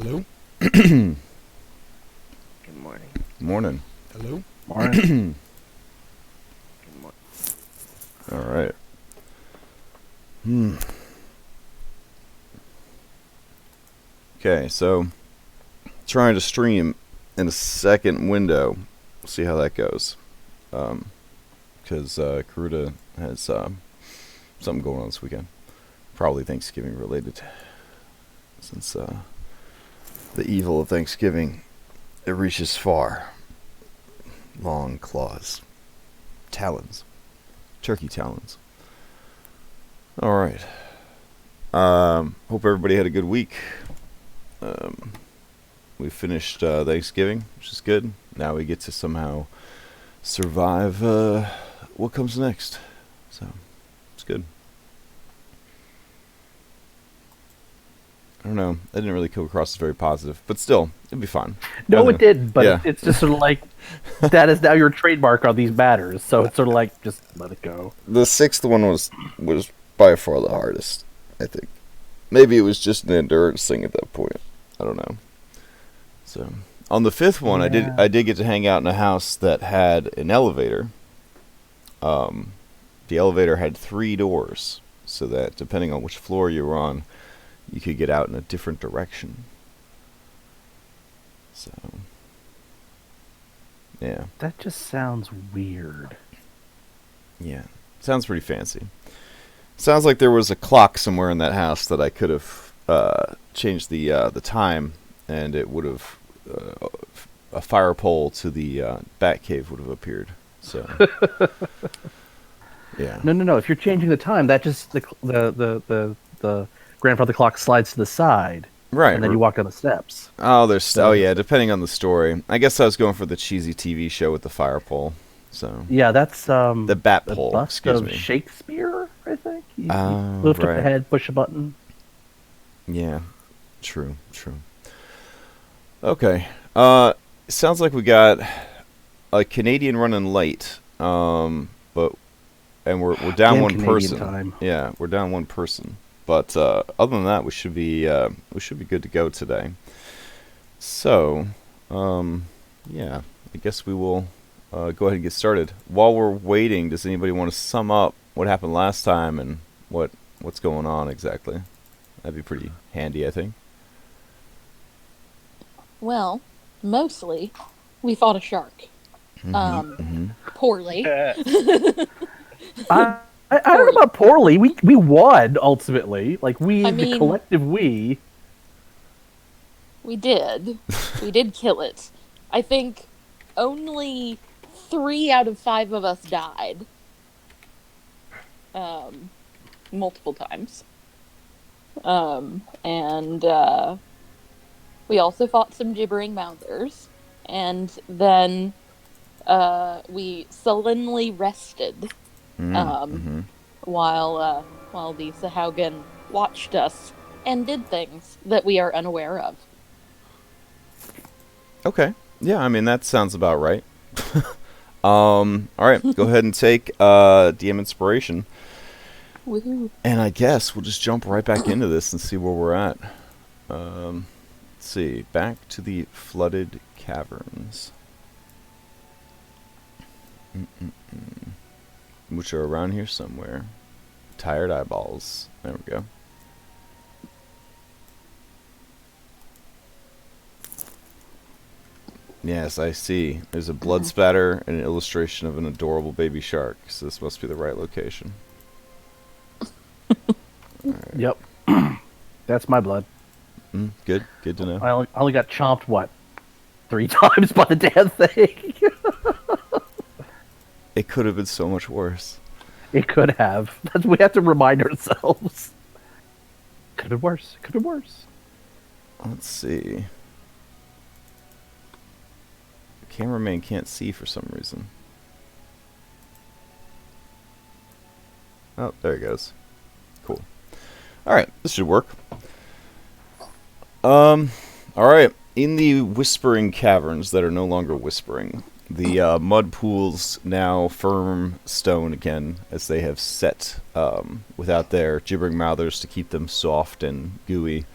Hello? Good morning. Morning. Hello? Morning. Good morning. All right. Okay, so trying to stream in a second window. See how that goes. Because Karuta has something going on this weekend. Probably Thanksgiving related. Since the evil of Thanksgiving, it reaches far. Long claws. Talons. Turkey talons. Alright. Hope everybody had a good week. We finished Thanksgiving, which is good. Now we get to somehow survive what comes next. So, it's good. I don't know. I didn't really come across as very positive, but still, it'd be fine. No, it did, but Yeah. it's just sort of like, that is now your trademark on these matters, so it's sort of like, just let it go. The sixth one was by far the hardest, I think. Maybe it was just an endurance thing at that point. I don't know. So on the fifth one, Yeah. I did get to hang out in a house that had an elevator. The elevator had 3 doors, so that depending on which floor you were on, you could get out in a different direction. So, yeah. That just sounds weird. Yeah. Sounds pretty fancy. Sounds like there was a clock somewhere in that house that I could have changed the time, and it would have a fire pole to the bat cave would have appeared. So, yeah. No. If you're changing the time, that just the grandfather clock slides to the side, Right. and then you walk down the steps. Oh, yeah. Depending on the story, I guess I was going for the cheesy TV show with the fire pole. So Yeah, that's the bat the pole. bust Excuse of me. Shakespeare, I think. You Oh, lift up right. the head, push a button. Yeah. True. Okay. Sounds like we got a Canadian running late. But we're down Damn one Canadian person. time. Yeah, we're down one person. But other than that, we should be good to go today. So, yeah, I guess we will go ahead and get started. While we're waiting, does anybody want to sum up what happened last time and what's going on exactly? That'd be pretty handy, I think. Well, mostly, we fought a shark. Poorly. I don't know about poorly. We won ultimately. Like I the mean- collective we. We did. We did kill it. I think only 3 out of 5 of us died. Multiple times. And we also fought some gibbering mouthers. And then we sullenly rested while the Sahaugin watched us and did things that we are unaware of. Okay. Yeah, I mean, that sounds about right. All right, go ahead and take DM Inspiration. Woohoo. And I guess we'll just jump right back into this and see where we're at. Let's see. Back to the Flooded Caverns. Which are around here somewhere. Tired eyeballs. There we go. Yes, I see. There's a blood spatter and an illustration of an adorable baby shark. So this must be the right location. Yep. That's my blood. Good to know. I only got chomped, 3 times by the damn thing? It could have been so much worse. It could have. We have to remind ourselves. Could have been worse. Could have been worse. Let's see. The cameraman can't see for some reason. Oh, there he goes. Cool. Alright, this should work. Alright. In the whispering caverns that are no longer whispering, the mud pools now firm stone again, as they have set without their gibbering mouthers to keep them soft and gooey.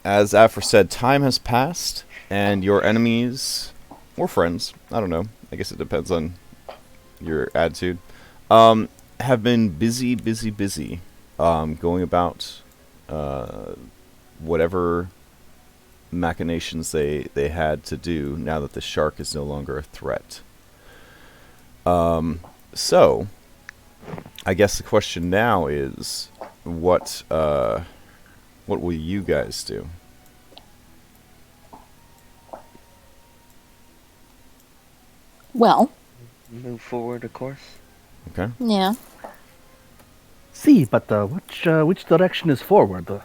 as Afra said, time has passed, and your enemies, or friends, I don't know, I guess it depends on your attitude, have been busy, going about whatever machinations they had to do now that the shark is no longer a threat. So, I guess the question now is, what will you guys do? Well, Move forward, of course. Okay. yeah. See, but which direction is forward?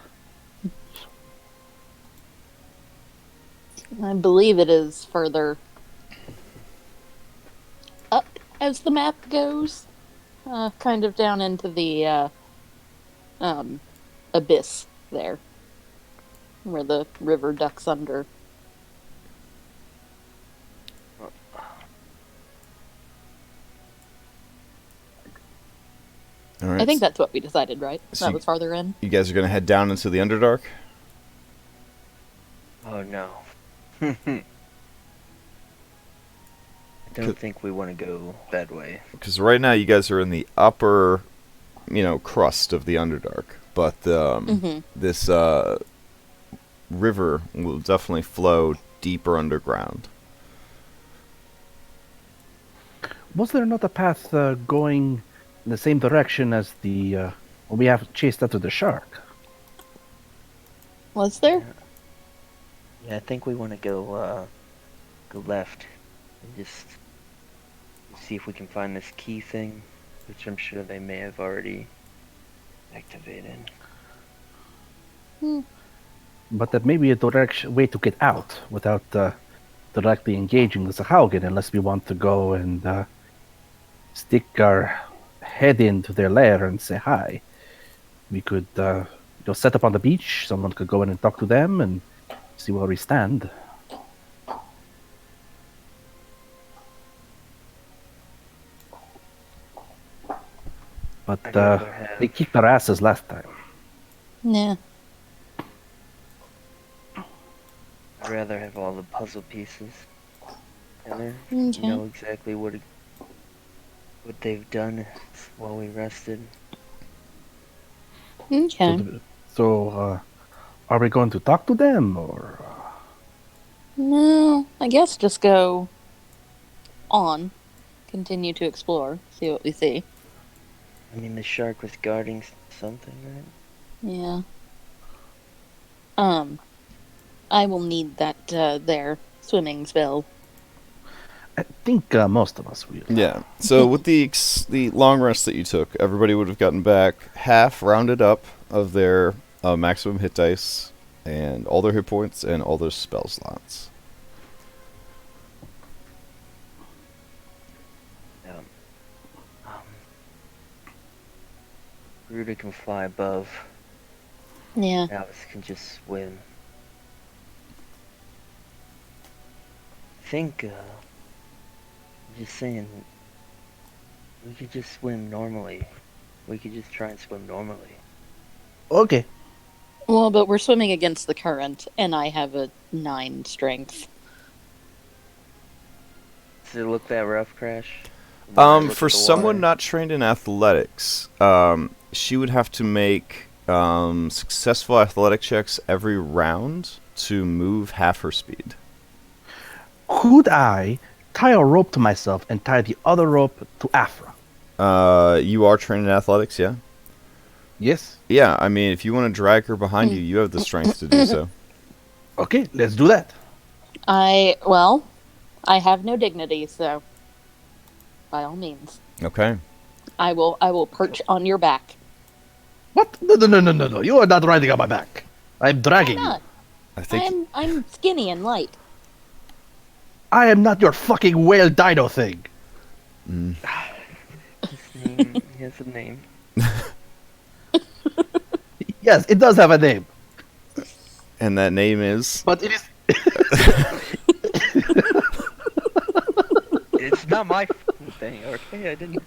I believe it is further up as the map goes. Kind of down into the abyss there. Where the river ducks under. All right. I think that's what we decided, right? So That you- was farther in. You guys are going to head down into the Underdark? Oh no. I don't think we want to go that way. Because right now you guys are in the upper, crust of the Underdark. But this river will definitely flow deeper underground. Was there not a path going in the same direction as the we have chased after the shark? Was there? Yeah, I think we want to go left and just see if we can find this key thing, which I'm sure they may have already activated. But that may be a way to get out without directly engaging the Sahaugin, unless we want to go and stick our head into their lair and say hi. We could set up on the beach. Someone could go in and talk to them and see where we stand. But I'd rather have- they kicked our asses last time. Yeah. I'd rather have all the puzzle pieces in there. Okay. Know exactly what they've done while we rested. Okay. So, are we going to talk to them, or? No, I guess just go on. Continue to explore. See what we see. I mean, the shark was guarding something, right? Yeah. I will need that there swimming spell. I think most of us will. Yeah. So with the long rest that you took, everybody would have gotten back half rounded up of their maximum hit dice and all their hit points and all their spell slots. Ruda can fly above. Yeah. Alice can just swim. I think, just saying, we could just swim normally. We could just try and swim normally. Okay. Well, but we're swimming against the current, and I have a 9 strength. Does it look that rough, Crash? When I look For at the someone water? not trained in athletics, she would have to make successful athletic checks every round to move half her speed. Could I tie a rope to myself and tie the other rope to Afra? You are trained in athletics, yeah? Yes. Yeah, I mean, if you want to drag her behind you, you have the strength to do so. Okay, let's do that. I have no dignity, so by all means. Okay. I will perch on your back. What? No. You are not riding on my back. I'm dragging Why you. not? I think I'm skinny and light. I am not your fucking whale dino thing. His name, he has a name. Yes, it does have a name, and that name is but it is. It's not my fucking thing, okay? I didn't.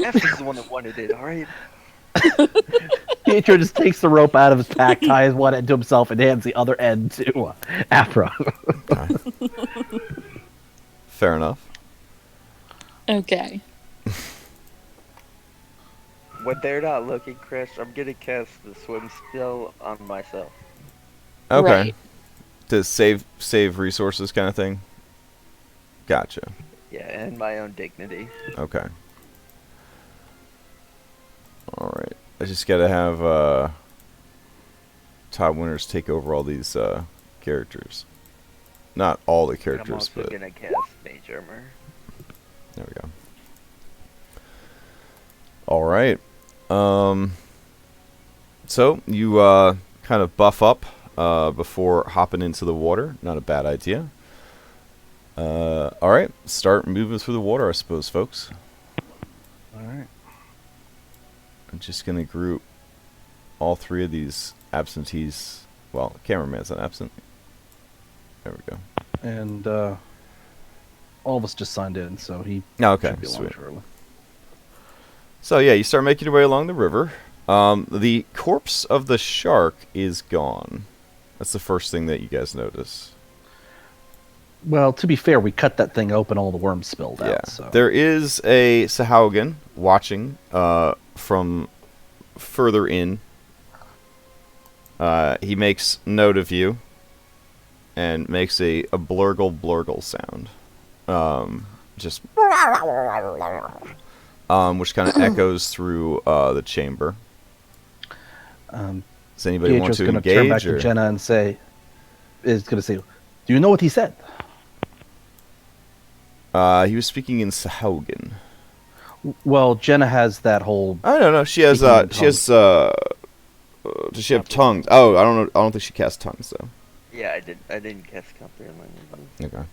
F is the one that wanted it, alright? Pietro just takes the rope out of his pack, ties one end to himself, and hands the other end to Afra. Okay. Fair enough. Okay. When they're not looking, Chris, I'm gonna cast the swim spell on myself. Okay. Right. To save resources kind of thing? Gotcha. Yeah, and my own dignity. Okay. Alright. I just gotta have Todd Winters take over all these characters. Not all the And I'm characters, also but gonna cast Mage Armor. there we go. Alright. So you kind of buff up before hopping into the water. Not a bad idea. Alright, start moving through the water, I suppose, folks. Alright. I'm just going to group all three of these absentees. Well, cameraman's not absent. There we go. And all of us just signed in, so he Oh, okay, should be along sweet. shortly. So yeah, you start making your way along the river. The corpse of the shark is gone. That's the first thing that you guys notice. Well, to be fair, we cut that thing open, all the worms spilled Yeah. out. So. There is a Sahaugin watching from further in. He makes note of you and makes a blurgle sound. Just which kind of echoes through the chamber. Does anybody want Pietro's to going to engage? turn back or- to Jenna and say, "Do you know what he said?" He was speaking in Sahaugin. Well, Jenna has that whole. I don't know. She has. Speaking in She has. Does she have tongues? Oh, I don't know. I don't think she casts tongues though. Yeah, I didn't cast Comprehend Language. Okay.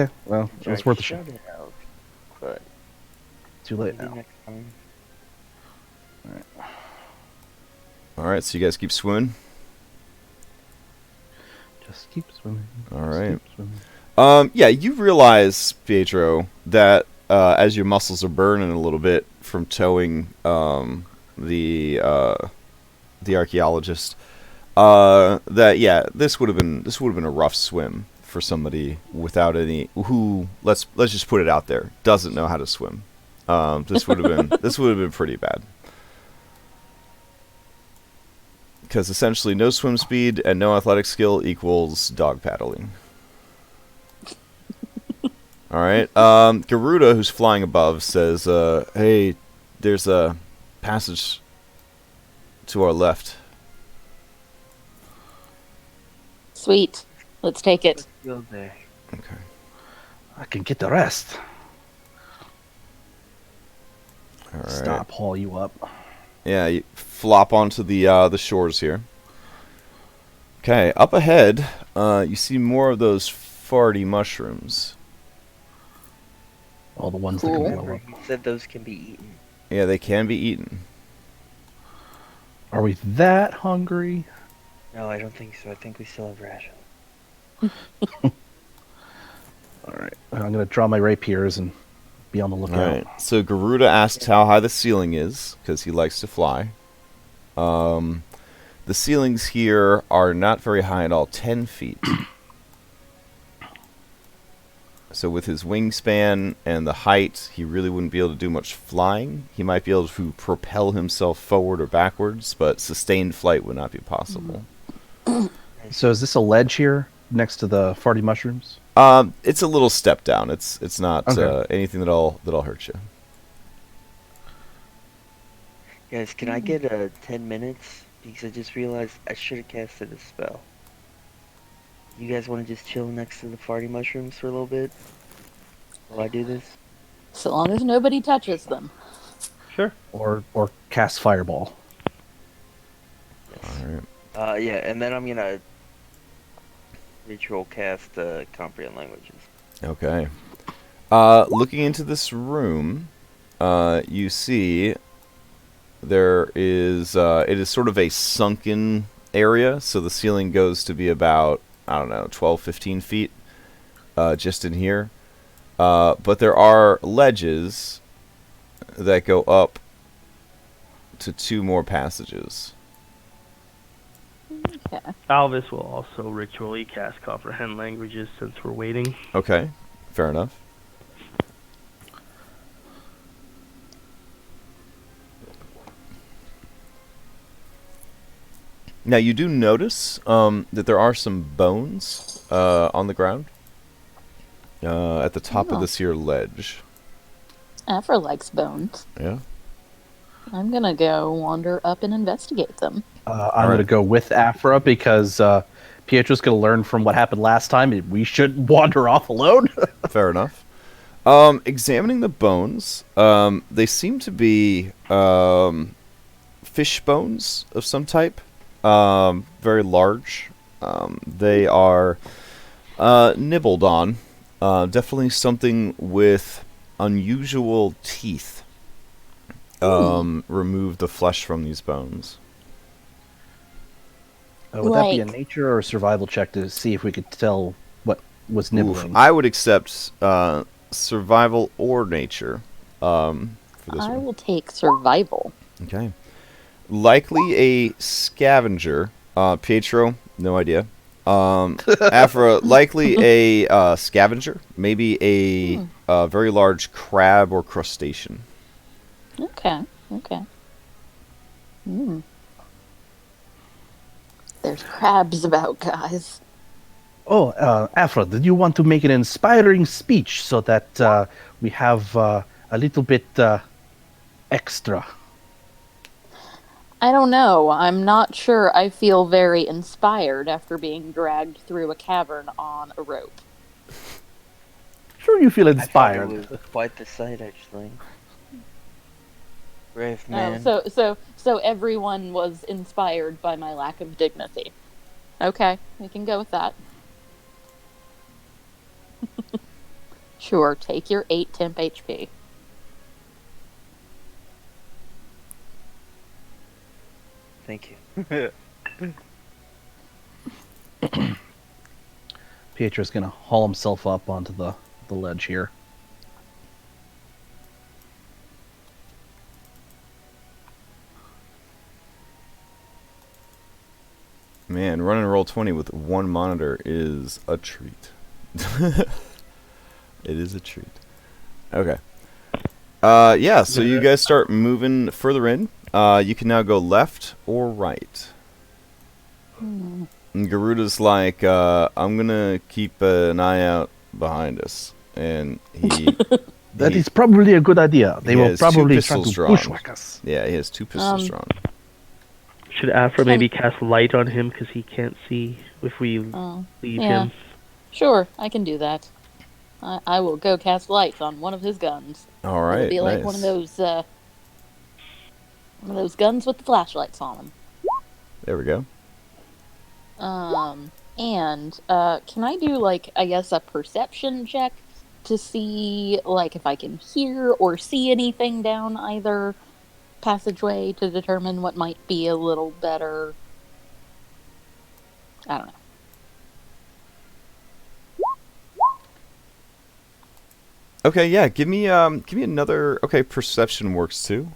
Okay, well, it was worth a shot. Shut it out. But Too late maybe now. next time. All right. So you guys keep swimming. Just keep swimming. All just right. keep swimming. Yeah, you realize, Pietro, that as your muscles are burning a little bit from towing the archaeologist, that yeah, this would have been a rough swim for somebody without any who let's just put it out there doesn't know how to swim. This would have been pretty bad. Because essentially, no swim speed and no athletic skill equals dog paddling. All right. Garuda, who's flying above, says, "Hey, there's a passage to our left." Sweet. Let's take it. Go there. Okay. I can get the rest. All right. Stop, haul you up. Yeah, you flop onto the shores here. Okay, up ahead, you see more of those farty mushrooms. All the ones Cool. that can Remember, blow up. you said those can be eaten. Yeah, they can be eaten. Are we that hungry? No, I don't think so. I think we still have rations. All right, I'm gonna draw my rapiers and be on the lookout. All right. So Garuda asks how high the ceiling is because he likes to fly. The ceilings here are not very high at all, 10 feet. So with his wingspan and the height, he really wouldn't be able to do much flying. He might be able to propel himself forward or backwards, but sustained flight would not be possible. So is this a ledge here next to the farty mushrooms? It's a little step down. It's not Okay. anything that'll hurt you. Guys, can I get 10 minutes? Because I just realized I should have casted a spell. You guys want to just chill next to the farty mushrooms for a little bit? While I do this? So long as nobody touches them. Sure. Or cast fireball. Yes. All right. Yeah, and then I'm gonna ritual cast Comprehend Languages. Okay. Looking into this room, you see there is it is sort of a sunken area, so the ceiling goes to be about, I don't know, 12, 15 feet just in here. But there are ledges that go up to 2 more passages. Alvis will also ritually cast comprehend languages since we're waiting. Okay, fair enough. Now you do notice that there are some bones on the ground at the top of Oh. this here ledge. Aphra likes bones. Yeah. I'm gonna go wander up and investigate them. I'm All going to right. go with Aphra because Pietro's going to learn from what happened last time. We shouldn't wander off alone. Fair enough. Examining the bones, they seem to be fish bones of some type. Very large. They are nibbled on. Definitely something with unusual teeth. Remove the flesh from these bones. Would that be a Like- nature or a survival check to see if we could tell what was Oof, nibbling? I would accept survival or nature for this I one. will take survival. Okay. Likely a scavenger. Pietro, no idea. Aphra, likely a scavenger. Maybe a very large crab or crustacean. Okay. There's crabs about, guys. Oh, Aphra, did you want to make an inspiring speech so that we have a little bit extra? I don't know. I'm not sure I feel very inspired after being dragged through a cavern on a rope. Sure, you feel I thought inspired. it was quite the sight, actually. Brave Oh, man. so everyone was inspired by my lack of dignity. Okay, we can go with that. Sure, take your 8 temp HP. Thank you. Pietro's going to haul himself up onto the ledge here. Man, running Roll20 with one monitor is a treat. It is a treat. Okay. Yeah, so you guys start moving further in. You can now go left or right. And Garuda's like, I'm going to keep an eye out behind us. And he... That is probably a good idea. They he will has two probably try pistols to drawn. bushwhack us. Yeah, he has 2 pistols drawn. Should Aphra maybe cast light on him because he can't see if we Oh, leave yeah. him? Sure, I can do that. I will go cast light on one of his guns. All right, It'll be like nice. one of those guns with the flashlights on them. There we go. And can I do like I guess a perception check to see like if I can hear or see anything down either passageway to determine what might be a little better? I don't know. Okay, yeah, give me another. Okay, perception works too.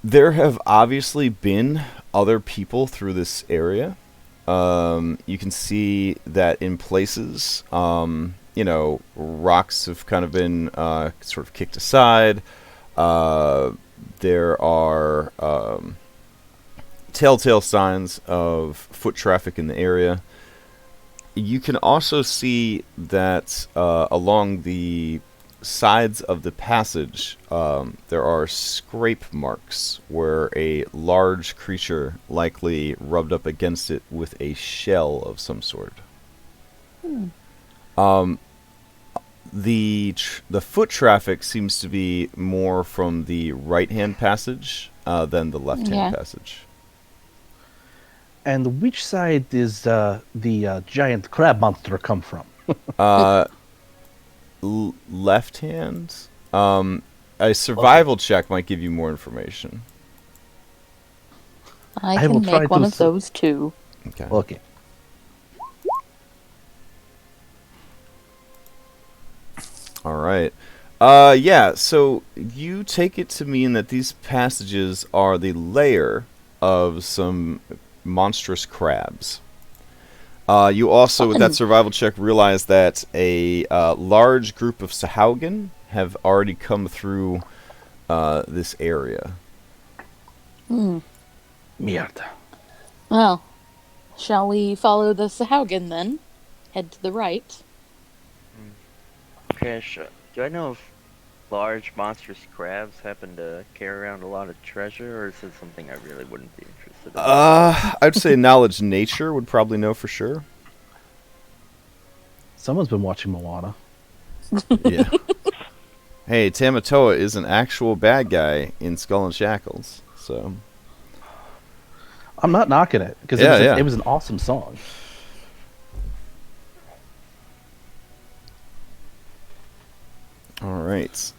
There have obviously been other people through this area. You can see that in places, rocks have kind of been sort of kicked aside. There are telltale signs of foot traffic in the area. You can also see that along the sides of the passage, there are scrape marks where a large creature likely rubbed up against it with a shell of some sort. The foot traffic seems to be more from the right-hand passage than the left-hand passage. And which side is the giant crab monster come from? Left hand. A survival check might give you more information. I will can try make to one of those too. Okay. Okay. All right. Yeah, so you take it to mean that these passages are the lair of some monstrous crabs. You also, with that survival check, realize that a large group of Sahaugin have already come through this area. Mierda. Well, shall we follow the Sahaugin then? Head to the right. Cash, do I know if large monstrous crabs happen to carry around a lot of treasure, or is it something I really wouldn't be interested in? I'd say knowledge nature would probably know for sure. Someone's been watching Moana. Yeah. Hey, Tamatoa is an actual bad guy in Skull and Shackles, so... I'm not knocking it because it was an awesome song. All right.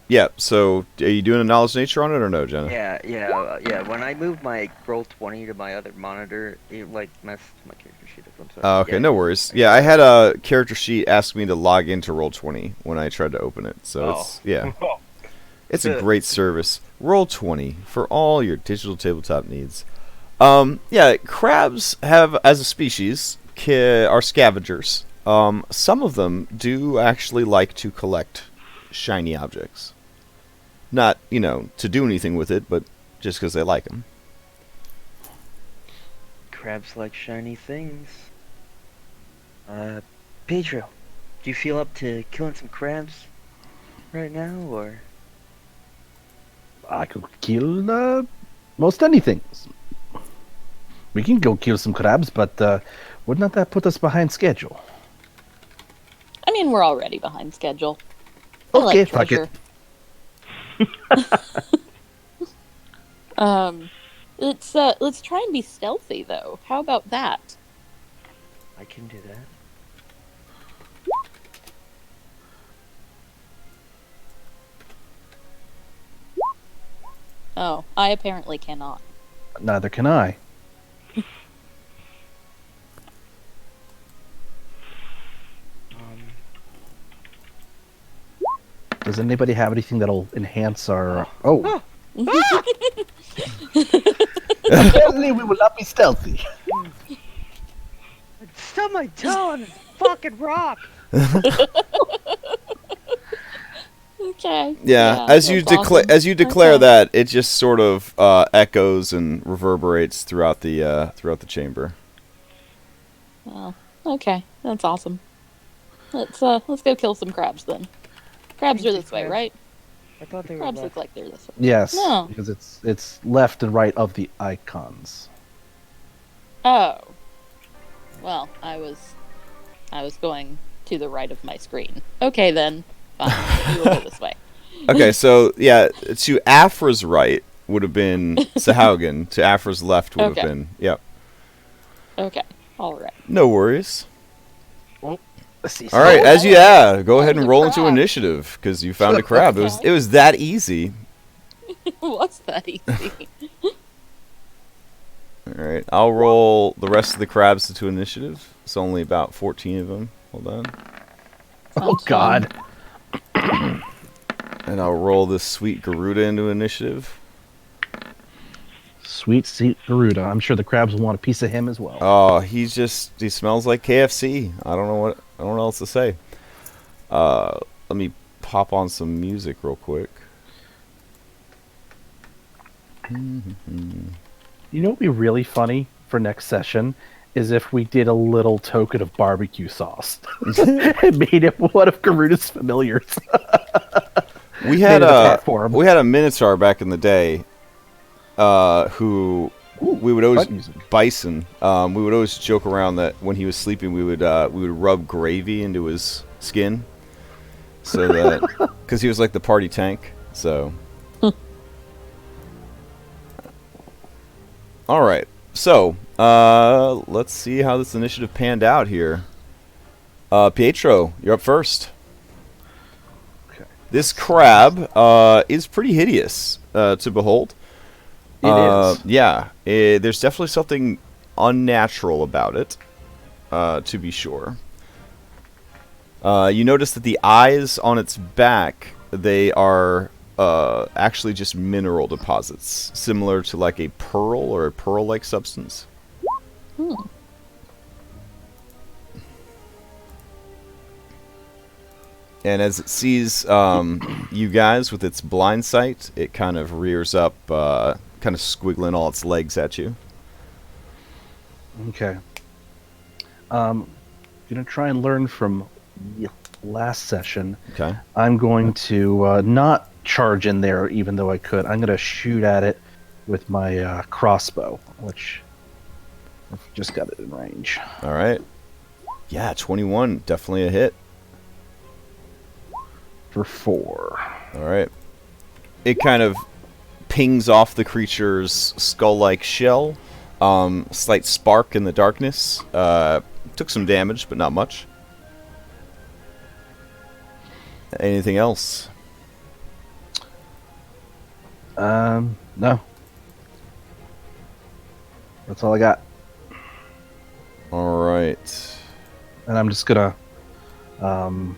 Yeah, so are you doing a knowledge nature on it or no, Jenna? Yeah. When I moved my roll 20 to my other monitor, it messed my character sheet up. I'm sorry. Okay, no worries. Yeah, I had a character sheet ask me to log into roll 20 when I tried to open it. So it's a great service. Roll 20 for all your digital tabletop needs. Crabs have, as a species, are scavengers. Some of them do actually like to collect shiny objects. Not, to do anything with it, but just because they like them. Crabs like shiny things. Pedro, do you feel up to killing some crabs right now, or? I could kill most anything. We can go kill some crabs, but wouldn't that put us behind schedule? I mean, we're already behind schedule. Okay, like fuck it. Let's try and be stealthy though. How about that? I can do that. Oh, I apparently cannot. Neither can I. Does anybody have anything that'll enhance our... Oh! Apparently we will not be stealthy. I stubbed my toe on this fucking rock! Okay. Yeah, as you declare that, it just sort of echoes and reverberates throughout the chamber. Oh, okay. That's awesome. Let's go kill some crabs then. Crabs are this way, right? I thought they were Crabs left. look like they're this way. Yes, No. because it's left and right of the icons. Oh. Well, I was going to the right of my screen. Okay then. Fine. We will go this way. Okay, so yeah, to Afra's right would have been Sahaugin. To Afra's left would have been Okay. All right. No worries. Let's see. All right, go ahead and roll into initiative because you found a crab. It was that easy. What's that easy? All right, I'll roll the rest of the crabs into initiative. It's only about 14 of them. Hold on. Oh God. And I'll roll this sweet Garuda into initiative. Sweet Garuda. I'm sure the crabs will want a piece of him as well. Oh, he smells like KFC. I don't know what else to say. Let me pop on some music real quick. You know what would be really funny for next session is if we did a little token of barbecue sauce and made it one of Garuda's familiars. We had a Minotaur back in the day, who we would always Bison. We would always joke around that when he was sleeping, we would rub gravy into his skin, so that because he was like the party tank. So, all right. So, let's see how this initiative panned out here. Pietro, you're up first. Okay. This crab is pretty hideous to behold. It is. Yeah, there's definitely something unnatural about it, to be sure. You notice that the eyes on its back, they are actually just mineral deposits, similar to like a pearl or a pearl-like substance. And as it sees you guys with its blind sight, it kind of rears up, kind of squiggling all its legs at you. Okay. Gonna try and learn from the last session. Okay. I'm going to not charge in there, even though I could. I'm gonna shoot at it with my crossbow, which I've just got it in range. All right. Yeah, 21, definitely a hit. For 4. All right. It kind of pings off the creature's skull-like shell. Slight spark in the darkness. Took some damage, but not much. Anything else? No. That's all I got. All right. And I'm just gonna. Can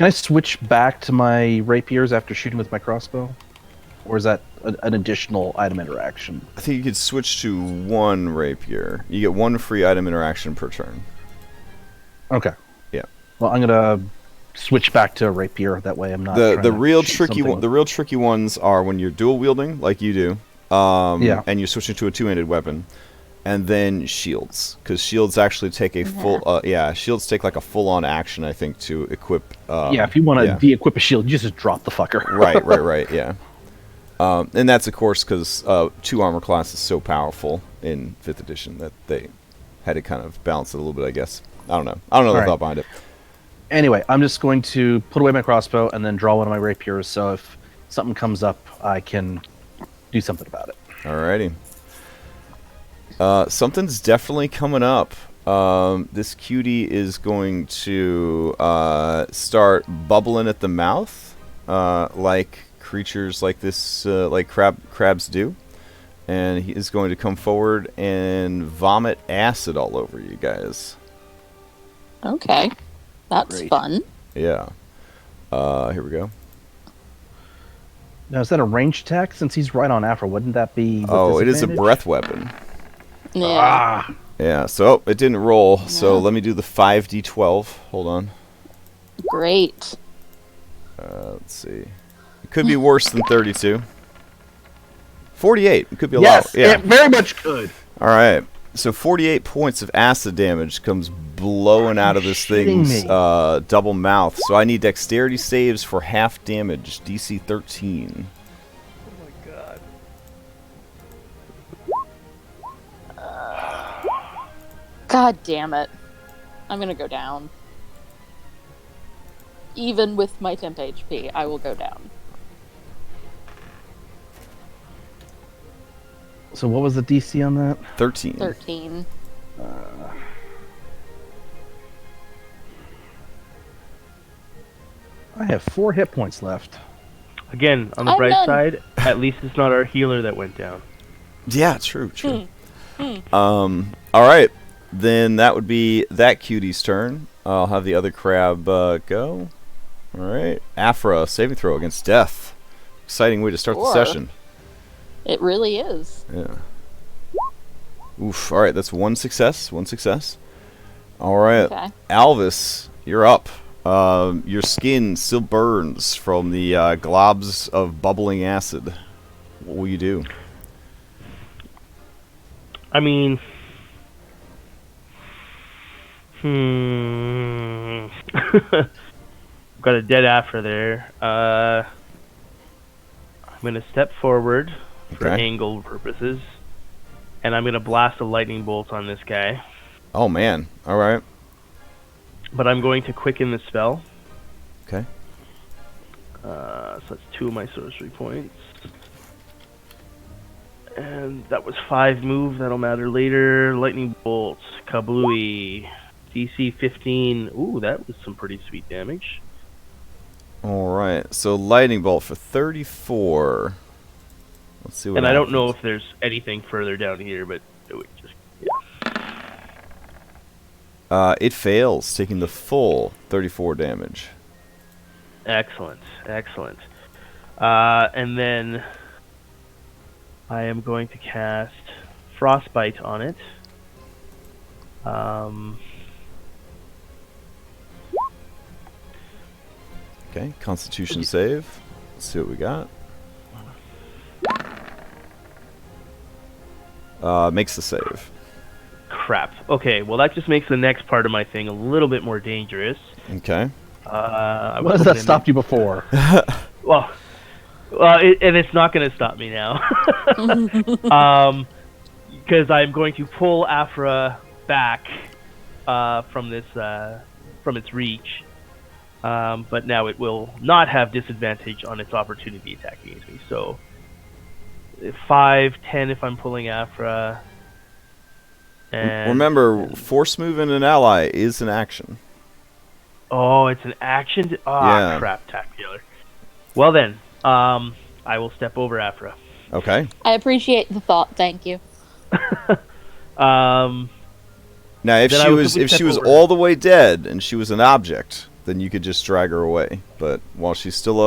I switch back to my rapiers after shooting with my crossbow? Or is that an additional item interaction? I think you could switch to 1 rapier. You get 1 free item interaction per turn. Okay. Yeah. Well, I'm gonna switch back to a rapier. That way, I'm not. The real tricky ones are when you're dual wielding, like you do. Yeah. And you're switching to a 2-handed weapon, and then shields, because shields actually take a full. Shields take like a full-on action, I think, to equip. If you want to de-equip a shield, you just drop the fucker. right. Yeah. And that's of course because 2 armor class is so powerful in 5th edition that they had to kind of balance it a little bit, I guess. I don't know the thought behind it. Anyway, I'm just going to put away my crossbow and then draw one of my rapiers, so if something comes up, I can do something about it. Alrighty. Something's definitely coming up. This cutie is going to start bubbling at the mouth, like creatures like this, like crabs do. And he is going to come forward and vomit acid all over you guys. Okay. That's Great. fun. Yeah. Here we go. Now, is that a range attack? Since he's right on Afro, wouldn't that be with It is a disadvantage? breath weapon. Yeah. Yeah, so it didn't roll. So let me do the 5d12. Hold on. Great. Let's see. It could be worse than 32. 48. It could be a Yes, lot. Yeah. it very much could. All right. So 48 points of acid damage comes blowing out of this shitting thing's me? double mouth. So I need dexterity saves for half damage. DC 13. God damn it. I'm gonna go down. Even with my temp HP, I will go down. So what was the DC on that? 13. 13. I have 4 hit points left. Again, on the I'm bright done. side, at least it's not our healer that went down. Yeah, true. All right. Then that would be that cutie's turn. I'll have the other crab go. All right. Afra, saving throw against death. Exciting way to start the Sure. session. It really is. Yeah. Oof. All right. That's 1 success. 1 success. All right. Okay. Alvis, you're up. Your skin still burns from the globs of bubbling acid. What will you do? I mean, got a dead after there. I'm gonna step forward for Okay. angle purposes, and I'm gonna blast a lightning bolt on this guy. Oh man. All right. But I'm going to quicken the spell. Okay. So that's 2 of my sorcery points. And that was 5 move. That'll matter later. Lightning bolt, kablooey, DC 15. Ooh, that was some pretty sweet damage. All right. So lightning bolt for 34. Let's see what. And I don't know happens. if there's anything further down here, but it would just It fails, taking the full 34 damage. excellent. And then I am going to cast frostbite on it. Okay, Constitution save. Let's see what we got. Makes the save. Crap. Okay, well that just makes the next part of my thing a little bit more dangerous. Okay. I What was has that hoping stopped you before? Well, and it's not going to stop me now. Because I'm going to pull Afra back from its reach. But now it will not have disadvantage on its opportunity attack against me. So 5, 10 if I'm pulling Afra. And Remember, force moving an ally is an action. oh, it's an action. Yeah. Crap, tacular. Well then, I will step over Afra. Okay. I appreciate the thought. Thank you. Um, Now, if Then I she will was simply step over. all the way dead and she was an object, then you could just drag her away. But while she's still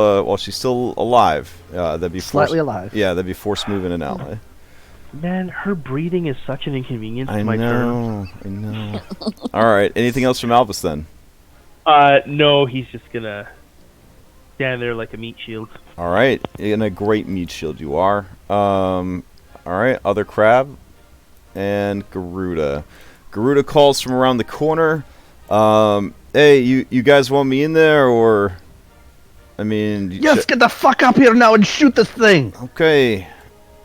alive, that'd be Slightly force, alive. Yeah, that'd be force moving an ally. man, her breathing is such an inconvenience I to my turn. know. All right. Anything else from Albus then? No, he's just gonna stand there like a meat shield. All right. In a great meat shield, you are. All right. Other crab and Garuda. Garuda calls from around the corner. Hey, you guys want me in there, or? I mean, Yes, get the fuck up here now and shoot this thing! okay.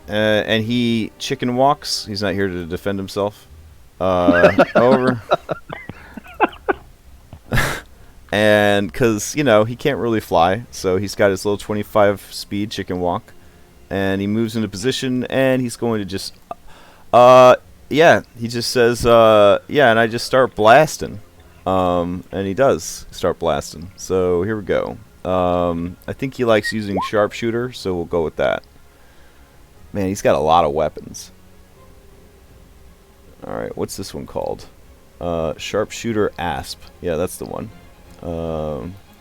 And he chicken walks. He's not here to defend himself. Over. And because, he can't really fly, so he's got his little 25 speed chicken walk. And he moves into position, and he's going to just... yeah, he just says, yeah, and I just start blasting. And he does start blasting. So here we go. I think he likes using sharpshooter, so we'll go with that. Man, he's got a lot of weapons. Alright, what's this one called? Sharpshooter Asp. Yeah, that's the one.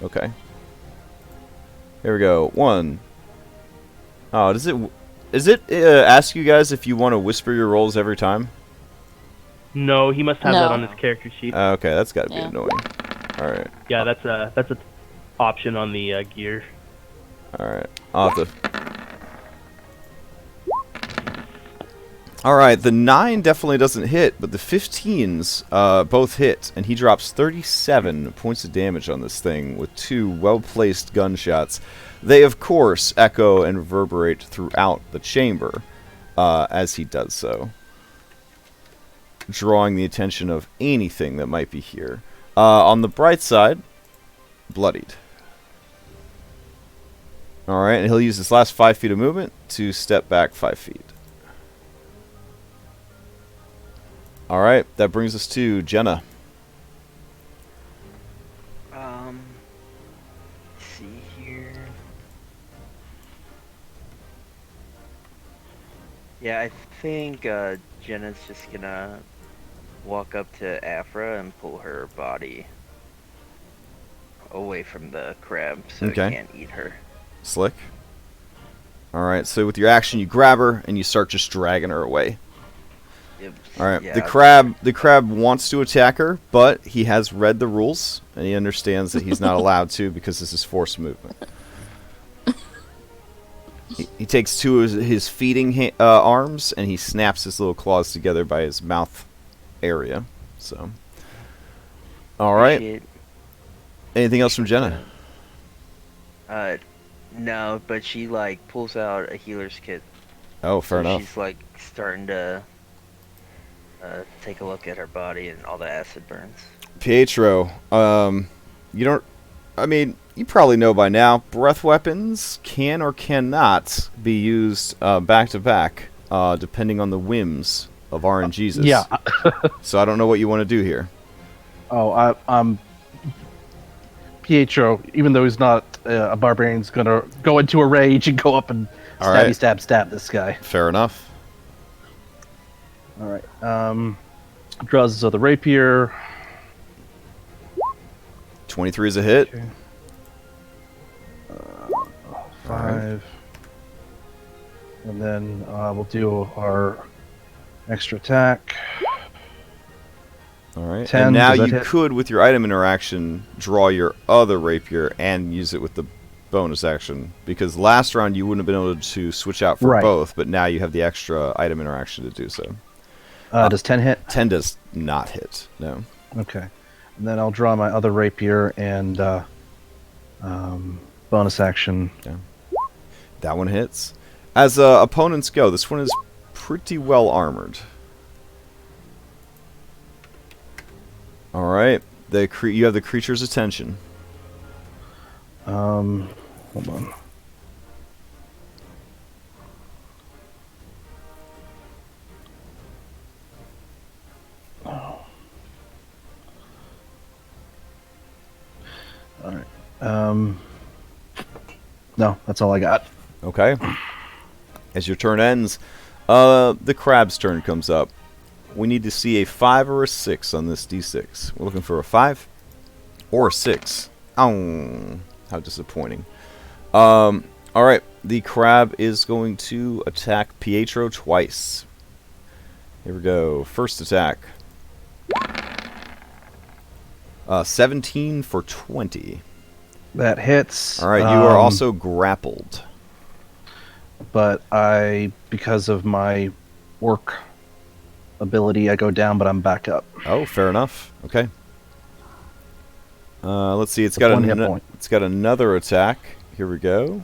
Okay. Here we go. 1. Oh, does it ask you guys if you want to whisper your rolls every time? No, he must have that No. on his character sheet. Okay, that's got to be Yeah. annoying. Alright. Yeah, that's a option on the gear. Alright. I'll have to... Alright, the 9 definitely doesn't hit, but the 15s both hit, and he drops 37 points of damage on this thing with 2 well-placed gunshots. They, of course, echo and reverberate throughout the chamber as he does so, drawing the attention of anything that might be here. On the bright side, bloodied. Alright, and he'll use his last 5 feet of movement to step back 5 feet. Alright, that brings us to Jenna. Let's see here. Yeah, I think Jenna's just gonna walk up to Afra and pull her body away from the crab so Okay. it can't eat her. Slick. Alright, so with your action you grab her and you start just dragging her away. Yep. Alright, Yeah, the crab wants to attack her, but he has read the rules and he understands that he's not allowed to because this is forced movement. He takes 2 of his feeding arms and he snaps his little claws together by his mouth area. So, alright. appreciate- Anything else from Jenna? No, but she like pulls out a healer's kit. Oh, fair So enough. She's like starting to take a look at her body and all the acid burns. Pietro, you probably know by now, breath weapons can or cannot be used back to back, depending on the whims of RNGesus. Yeah. So I don't know what you want to do here. Oh, Pietro, even though he's not a barbarian, is gonna go into a rage and go up and All right. stab this guy. Fair enough. All right. Draws the rapier. 23 is a hit. Okay. Alright. 5. And then we'll do our Extra attack. All right. 10, And now does that you hit? could, with your item interaction, draw your other rapier and use it with the bonus action. Because last round you wouldn't have been able to switch out for Right. both, but now you have the extra item interaction to do so. Does 10 hit? 10 does not hit. No. Okay. And then I'll draw my other rapier and bonus action. That one hits. As opponents go, this one is pretty well armored. All right. You have the creature's attention. Hold on. Oh. All right. No, that's all I got. Okay. As your turn ends, the crab's turn comes up. We need to see a 5 or a 6 on this d6. We're looking for a 5 or a 6. Oh, how disappointing. All right. The crab is going to attack Pietro twice. Here we go. First attack. 17 for 20. That hits. All right. You are also grappled. But because of my work ability, I go down, but I'm back up. Oh, fair enough. Okay. Let's see. It's got One hit point. it's got another attack. Here we go.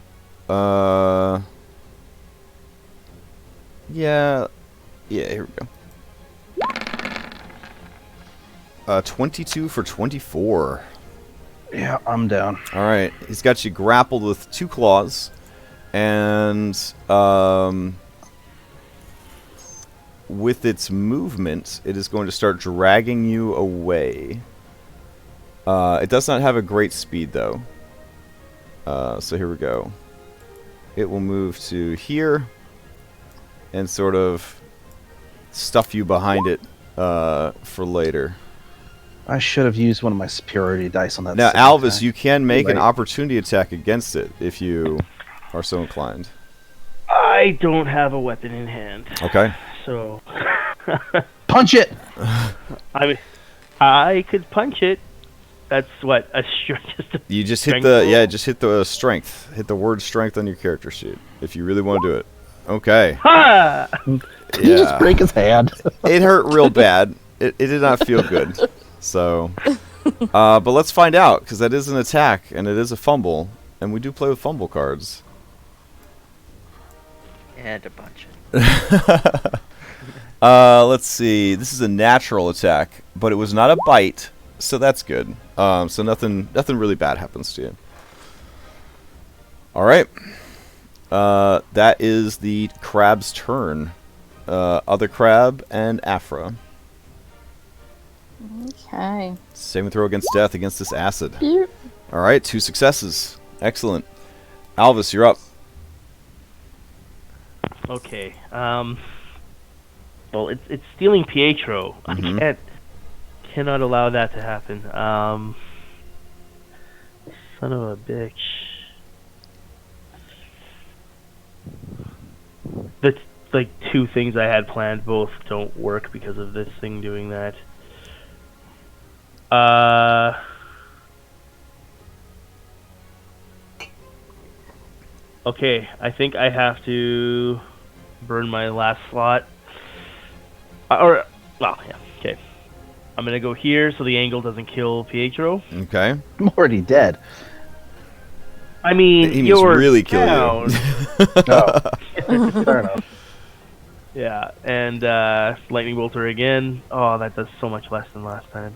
Yeah. Here we go. 22 for 24. Yeah, I'm down. All right. He's got you grappled with 2 claws, and with its movement, it is going to start dragging you away. It does not have a great speed, though. So here we go. It will move to here and sort of stuff you behind it for later. I should have used one of my superiority dice on that. Now, second Alvis, attack. you can make an Right. opportunity attack against it if you are so inclined. I don't have a weapon in hand, Okay. so Punch it! I mean, I could punch it. That's what a just a You just hit strength the roll? just hit the strength. Hit the word strength on your character sheet if you really want to do it. Okay. Ha! Did he just break his hand? It hurt real bad. It did not feel good. So, but let's find out, because that is an attack and it is a fumble, and we do play with fumble cards. And a bunch of Let's see. This is a natural attack, but it was not a bite, so that's good. So nothing really bad happens to you. All right. That is the crab's turn. Other crab and Afra. Okay. Saving throw against death against this acid. Beep. All right, 2 successes. Excellent. Alvis, you're up. Okay. Well, it's stealing Pietro. Mhm. I cannot allow that to happen. Son of a bitch. The like 2 things I had planned both don't work because of this thing doing that. Okay, I think I have to burn my last slot. Well, yeah, okay. I'm gonna go here so the angle doesn't kill Pietro. Okay. I'm already dead. I mean, He means you're really kill down. you. Oh. Fair enough. Yeah, and lightning bolter again. Oh, that does so much less than last time.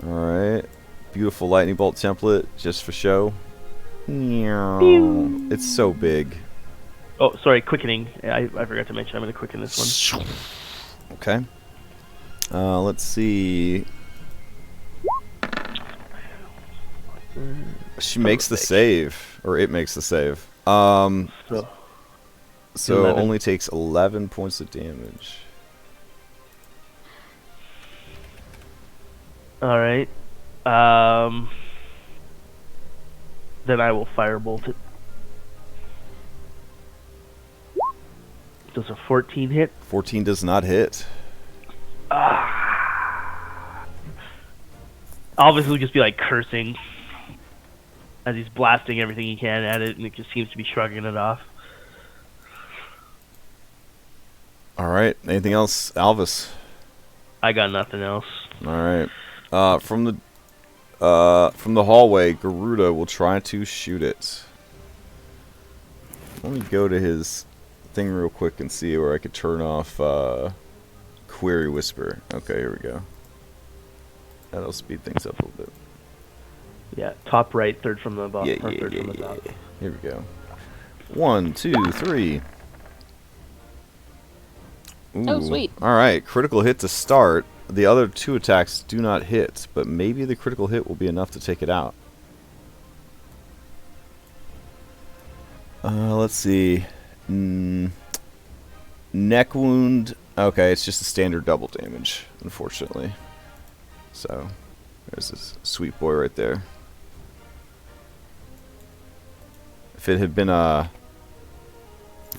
All right. Beautiful lightning bolt template, just for show. Meow. It's so big. Oh, sorry, quickening. I forgot to mention I'm gonna quicken this one. Okay. Let's see. She makes the save, or it makes the save. So, So 11. only takes 11 points of damage. all right. Then I will firebolt it. Does a 14 hit? 14 does not hit. Alvis will just be like cursing as he's blasting everything he can at it, and it just seems to be shrugging it off. All right. Anything else, Alvis? I got nothing else. All right. From the hallway, Garuda will try to shoot it. Let me go to his thing real quick and see where I could turn off Query Whisper. Okay, here we go. That'll speed things up a little bit. Yeah, top right, third from the bottom. Yeah. From the top. Here we go. 1, 2, 3. Ooh. Oh, sweet. Alright, critical hit to start. The other 2 attacks do not hit, but maybe the critical hit will be enough to take it out. Let's see. Neck wound. Okay, it's just a standard double damage, unfortunately. So, there's this sweet boy right there. If it had been a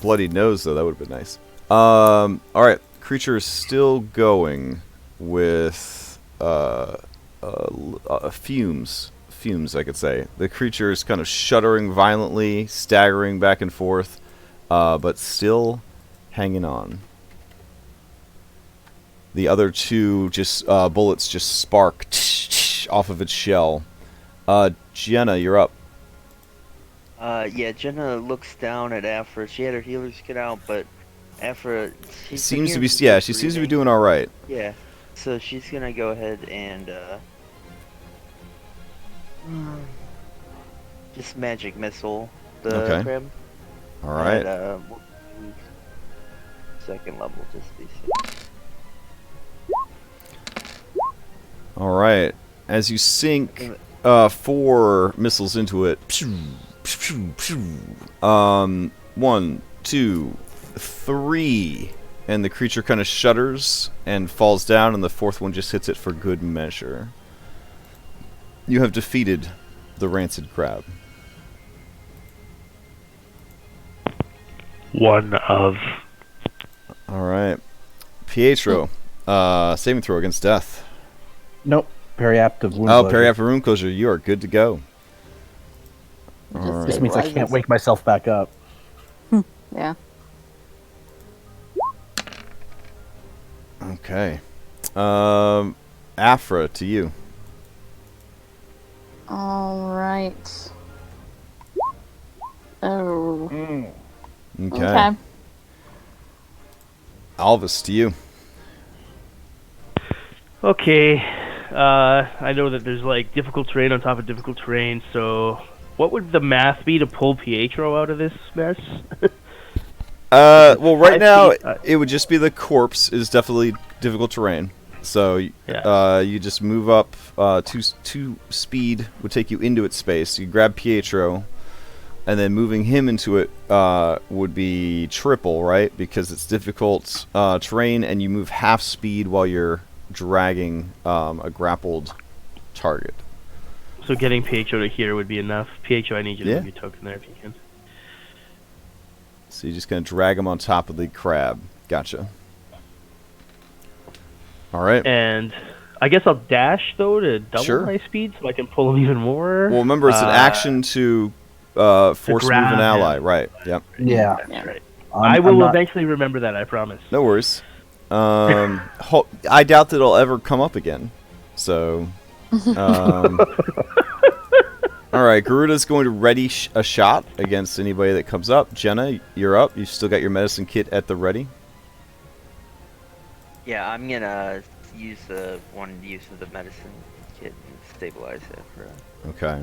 bloodied nose, though, that would have been nice. Alright, creature is still going with fumes. Fumes, I could say. The creature is kind of shuddering violently, staggering back and forth, but still hanging on. The other 2 just bullets just spark off of its shell. Jenna, you're up. Yeah, Jenna looks down at Afra. She had her healers get out, but Afra She seems to be doing all right. Yeah, so she's gonna go ahead and just magic missile the crab. All right. At, second level, just be safe. All right. As you sink 4 missiles into it. 1, 2, 3, and the creature kind of shudders and falls down, and the 4th one just hits it for good measure. You have defeated the rancid crab. One of. All right, Pietro, saving throw against death. Nope. Periaptive wound. Oh, periaptive wound closure. You are good to go. This means I can't wake myself back up. Yeah. Okay. Afra, to you. All right. Oh. Okay. Alvis, to you. Okay. I know that there's like difficult terrain on top of difficult terrain, so what would the math be to pull Pietro out of this mess? Well, right now it would just be the corpse is definitely difficult terrain. So you just move up 2 speed would take you into its space. You grab Pietro, and then moving him into it would be triple, right? Because it's difficult terrain, and you move half speed while you're dragging a grappled target. So getting Pietro to here would be enough. Pietro, I need you to move your token there if you can. So you're just going to drag him on top of the crab. Gotcha. All right. And I guess I'll dash, though, to double my speed so I can pull him even more. Well, remember, it's an action to force move an ally. Right. Yep. Yeah. That's right. I will eventually remember that, I promise. No worries. I doubt that it'll ever come up again. So... all right, Garuda's going to ready a shot against anybody that comes up. Jenna, you're up. You've still got your medicine kit at the ready. Yeah, I'm gonna use one use of the medicine kit and stabilize it for. Okay.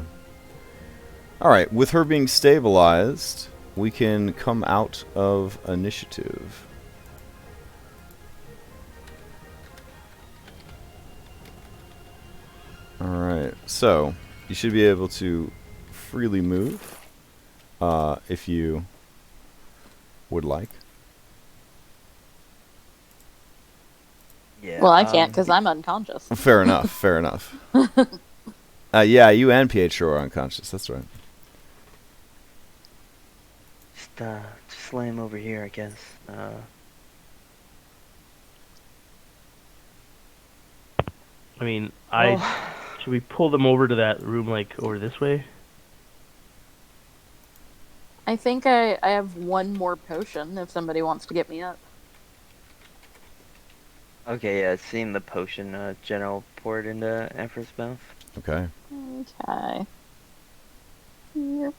All right, with her being stabilized, we can come out of initiative. Alright, so you should be able to freely move if you would like. Yeah. Well, I can't because I'm unconscious. Fair enough, fair enough. Yeah, you and Pietro are unconscious, that's right. Just slam over here, I guess. I mean, well, should we pull them over to that room, like over this way? I think I have one more potion if somebody wants to get me up. okay, yeah, seeing the potion, General poured into Emperor's mouth. Okay. Okay. Yep.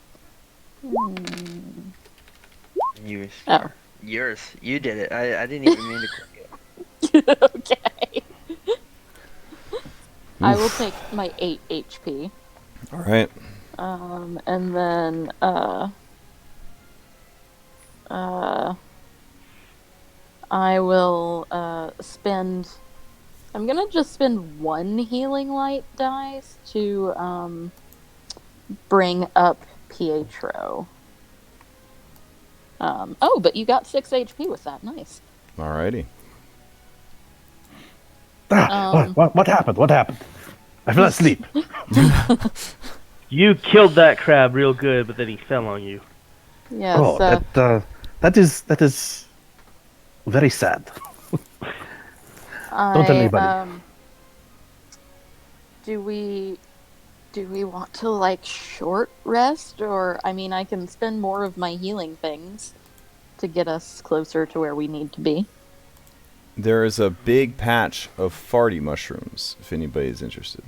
Yours. Oh. Yours. You did it. I didn't even mean to click it. Okay. I will take my 8 HP. All right. And then, I will, spend... I'm gonna just spend 1 healing light dice to, bring up Pietro. Oh, but you got 6 HP with that. Nice. Alrighty. What happened? What happened? I fell asleep. You killed that crab real good, but then he fell on you. Yes. Oh, that is very sad. Don't tell anybody. Do we want to like short rest, or I mean, I can spend more of my healing things to get us closer to where we need to be. There is a big patch of farty mushrooms, if anybody's interested.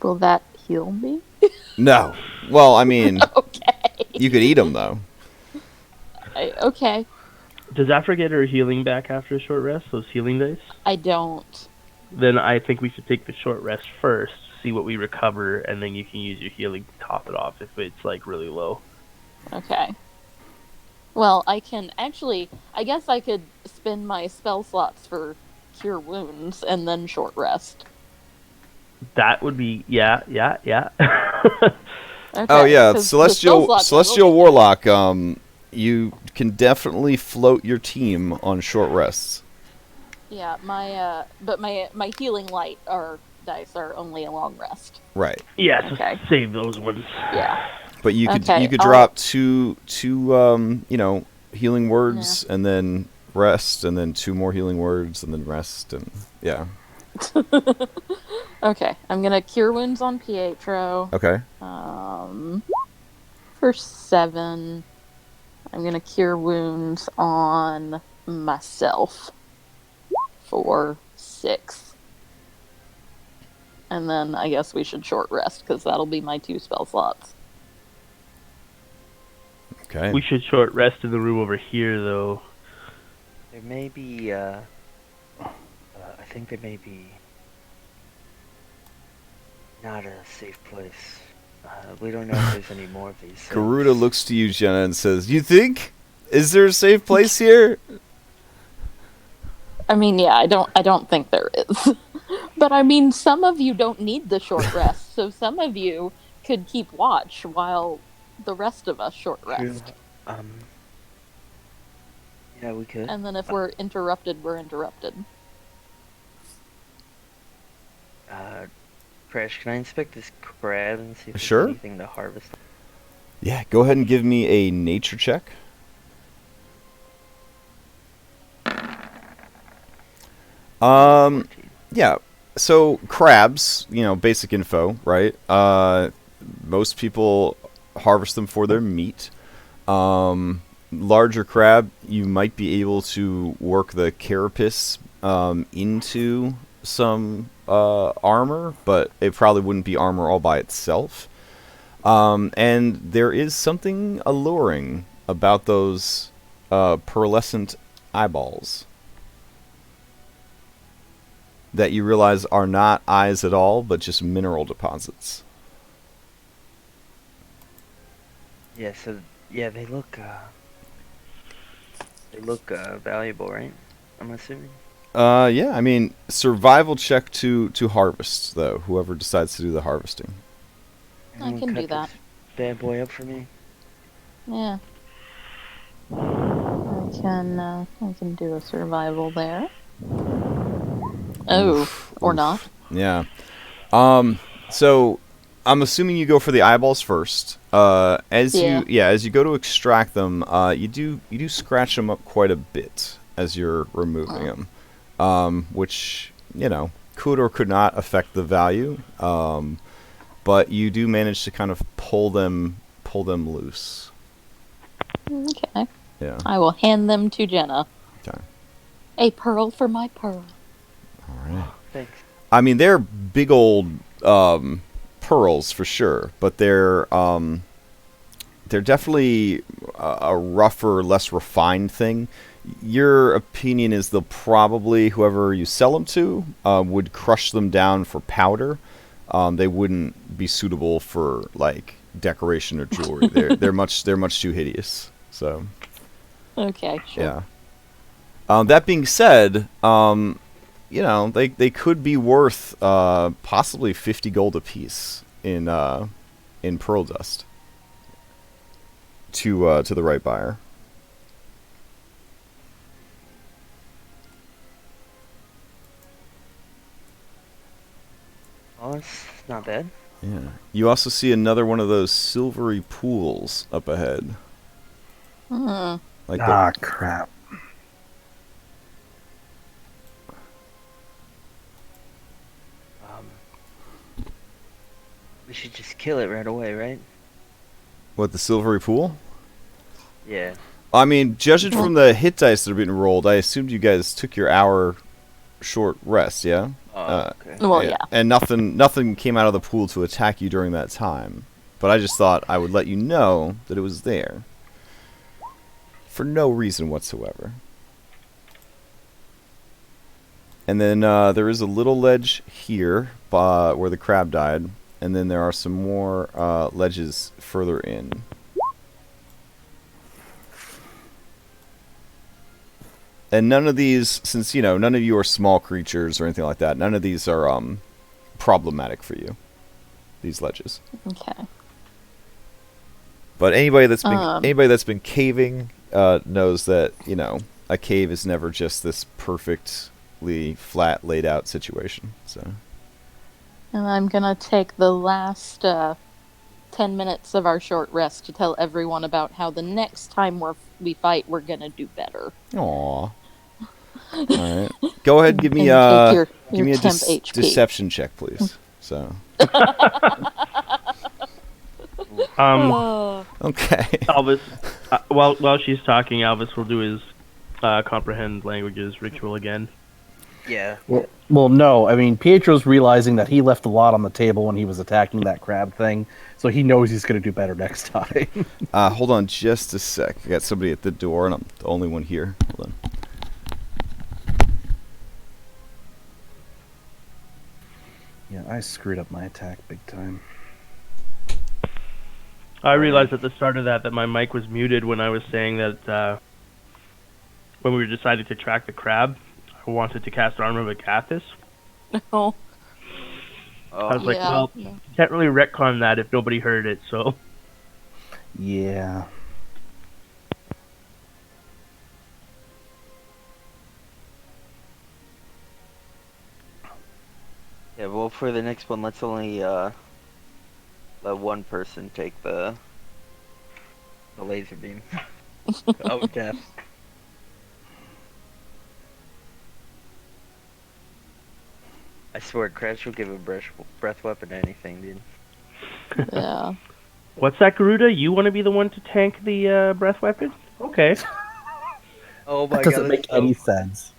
Will that heal me? No. Well, I mean, Okay. you could eat them, though. Okay. Does Afra get her healing back after a short rest? Those healing dice? I don't. Then I think we should take the short rest first, see what we recover, and then you can use your healing to top it off if it's like really low. Okay. Well, I can actually. I guess I could spend my spell slots for cure wounds and then short rest. That would be yeah. Okay, Oh yeah, 'cause the spell slots Celestial will be Warlock. You can definitely float your team on short rests. Yeah, but my healing light dice are only a long rest. Right. Yeah, so Okay. save those ones. Yeah. But you could Okay, drop two healing words and then rest, and then 2 more healing words and then rest, and yeah. Okay, I'm gonna cure wounds on Pietro. Okay. For 7, I'm gonna cure wounds on myself for 6. And then I guess we should short rest because that'll be my 2 spell slots. Okay. We should short rest in the room over here, though. There may be, I think there may be not a safe place. We don't know if there's any more of these things. Garuda looks to you, Jenna, and says, "You think? Is there a safe place here?" I mean, yeah, I don't think there is. But I mean, some of you don't need the short rest, so some of you could keep watch while the rest of us short rest. Yeah, we could. And then if we're interrupted, we're interrupted. Crash, can I inspect this crab and see if Sure. there's anything to harvest? Yeah. Go ahead and give me a nature check. Yeah. So crabs, basic info, right? Most people harvest them for their meat. Larger crab, you might be able to work the carapace into some armor, but it probably wouldn't be armor all by itself. And there is something alluring about those pearlescent eyeballs that you realize are not eyes at all, but just mineral deposits. Yeah, so they look valuable, right? I'm assuming. Yeah, I mean, survival check to harvest, though, whoever decides to do the harvesting. I can do that. This bad boy up for me. Yeah. I can do a survival there. Oh, or not. Yeah. So I'm assuming you go for the eyeballs first. As you go to extract them, you do scratch them up quite a bit as you're removing them, which could or could not affect the value. But you do manage to kind of pull them loose. Okay. Yeah. I will hand them to Jenna. Okay. A pearl for my pearl. All right. Thanks. I mean, they're big old pearls for sure, but they're definitely a rougher, less refined thing. Your opinion is they'll probably, whoever you sell them to, would crush them down for powder. They wouldn't be suitable for like decoration or jewelry. They're much too hideous. So. Okay. Sure. Yeah. That being said, they could be worth possibly 50 gold apiece in pearl dust to the right buyer. Oh, it's not bad. Yeah. You also see another one of those silvery pools up ahead. Like crap. We should just kill it right away, right? What, the silvery pool? Yeah. I mean, judging from the hit dice that are being rolled, I assumed you guys took your hour short rest, yeah? Okay. Well, yeah. And nothing came out of the pool to attack you during that time. But I just thought I would let you know that it was there. For no reason whatsoever. And then there is a little ledge here where the crab died. And then there are some more ledges further in. And none of these, since, none of you are small creatures or anything like that, none of these are problematic for you, these ledges. Okay. But anybody that's been caving knows that, a cave is never just this perfectly flat, laid out situation. So. And I'm gonna take the last 10 minutes of our short rest to tell everyone about how the next time we fight, we're gonna do better. Aww. All right. Go ahead and give me give me a temp HP. deception check, please. So. Okay. Alvis, while she's talking, Alvis will do his comprehend languages ritual again. Yeah. Well, no. I mean, Pietro's realizing that he left a lot on the table when he was attacking that crab thing, so he knows he's going to do better next time. Hold on just a sec. I got somebody at the door, and I'm the only one here. Hold on. Yeah, I screwed up my attack big time. I realized at the start of that my mic was muted when I was saying that when we were deciding to track the crab, I wanted to cast Armor of Agathis. Oh. I was like, Yeah. well, you can't really retcon that if nobody heard it, so... Yeah. Yeah, well, for the next one, let's only let one person take the laser beam. Oh, death. I swear, Crash will give a breath weapon to anything, dude. Yeah. What's that, Garuda? You want to be the one to tank the breath weapon? Okay. Oh my That god. doesn't make any sense.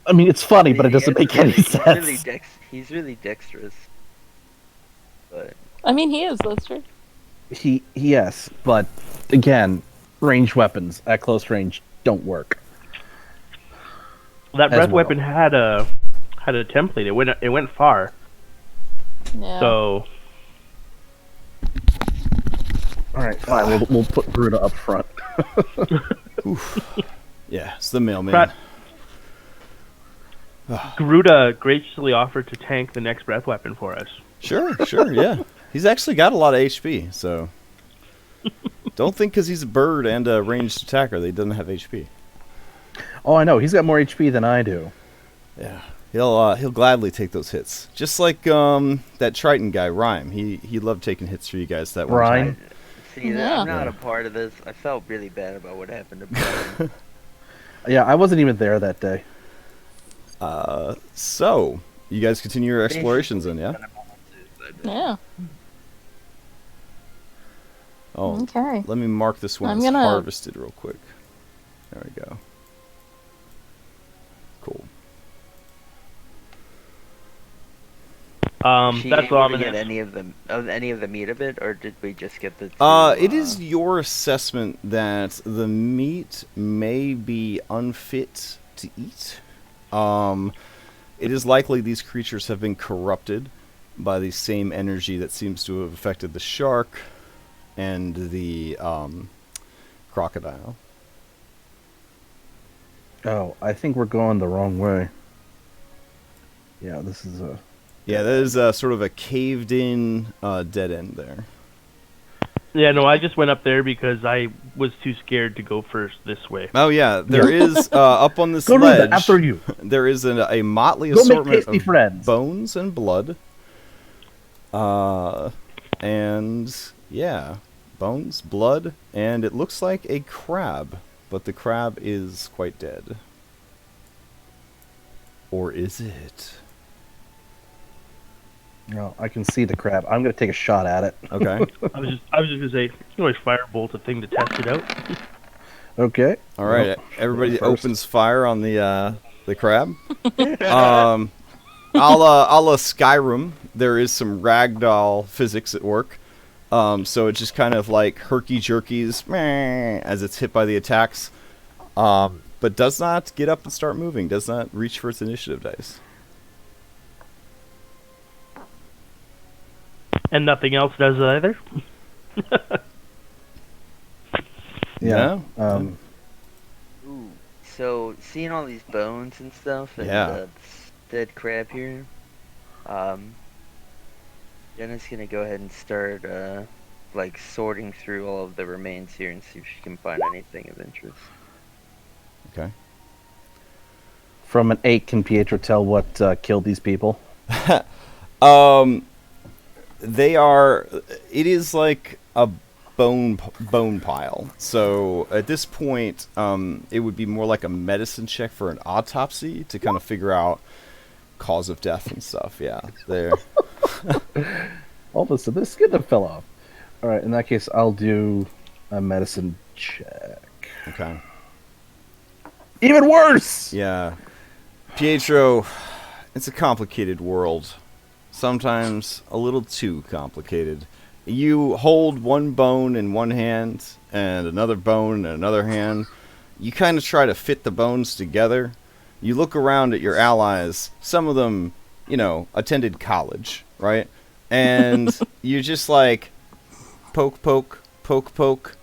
I mean, it's funny, but it doesn't make any sense. He's really dexterous. But I mean, he is, that's true. Yes, but again, ranged weapons at close range don't work. That As breath well. weapon had a template. It went far. Yeah. So All right, fine. We'll put Bruta up front. Oof. Yeah, it's the mailman. Pratt- Garuda graciously offered to tank the next breath weapon for us. Sure, yeah. He's actually got a lot of HP, so don't think because he's a bird and a ranged attacker that he doesn't have HP. Oh, I know. He's got more HP than I do. Yeah. He'll gladly take those hits. Just like that Triton guy, Rhyme. He loved taking hits for you guys that one Rhyme? time. See, Yeah. I'm not Yeah. a part of this. I felt really bad about what happened to Brian. Yeah, I wasn't even there that day. So you guys continue your explorations then, yeah? Yeah. Oh, Okay. let me mark this one I'm as gonna- harvested real quick. There we go. Cool. Was she That's able to get ominous. any of the meat of it, or did we just get the? It is your assessment that the meat may be unfit to eat. It is likely these creatures have been corrupted by the same energy that seems to have affected the shark and the crocodile. Oh, I think we're going the wrong way. Yeah, this is a... Yeah, that is sort of a caved-in dead end there. Yeah, no, I just went up there because I was too scared to go first this way. Oh yeah, there is up on this Go to ledge. that after you. There is a motley Go make assortment tasty of friends. bones and blood. And yeah, bones, blood, and it looks like a crab, but the crab is quite dead. Or is it? No, I can see the crab. I'm going to take a shot at it. Okay. I was just gonna say, you can always firebolt a thing to test it out. Okay. All right. Well, Everybody first. opens fire on the crab. A la Skyrim, there is some ragdoll physics at work. So it just kind of like herky-jerkies meh, as it's hit by the attacks. But does not get up and start moving. Does not reach for its initiative dice. And nothing else does either. Yeah. No? Ooh, so seeing all these bones and stuff, and Yeah. this dead crab here, Jenna's gonna go ahead and start like sorting through all of the remains here and see if she can find anything of interest. Okay. From an 8, can Pietro tell what killed these people? They are. It is like a bone pile. So at this point, it would be more like a medicine check for an autopsy to kind of figure out cause of death and stuff. Yeah, there. All of a sudden, the skin fell off. All right, in that case, I'll do a medicine check. Okay. Even worse! Yeah, Pietro. It's a complicated world. Sometimes a little too complicated. You hold one bone in one hand and another bone in another hand. You kind of try to fit the bones together. You look around at your allies. Some of them, attended college, right? And you're just like, poke, poke, poke, poke.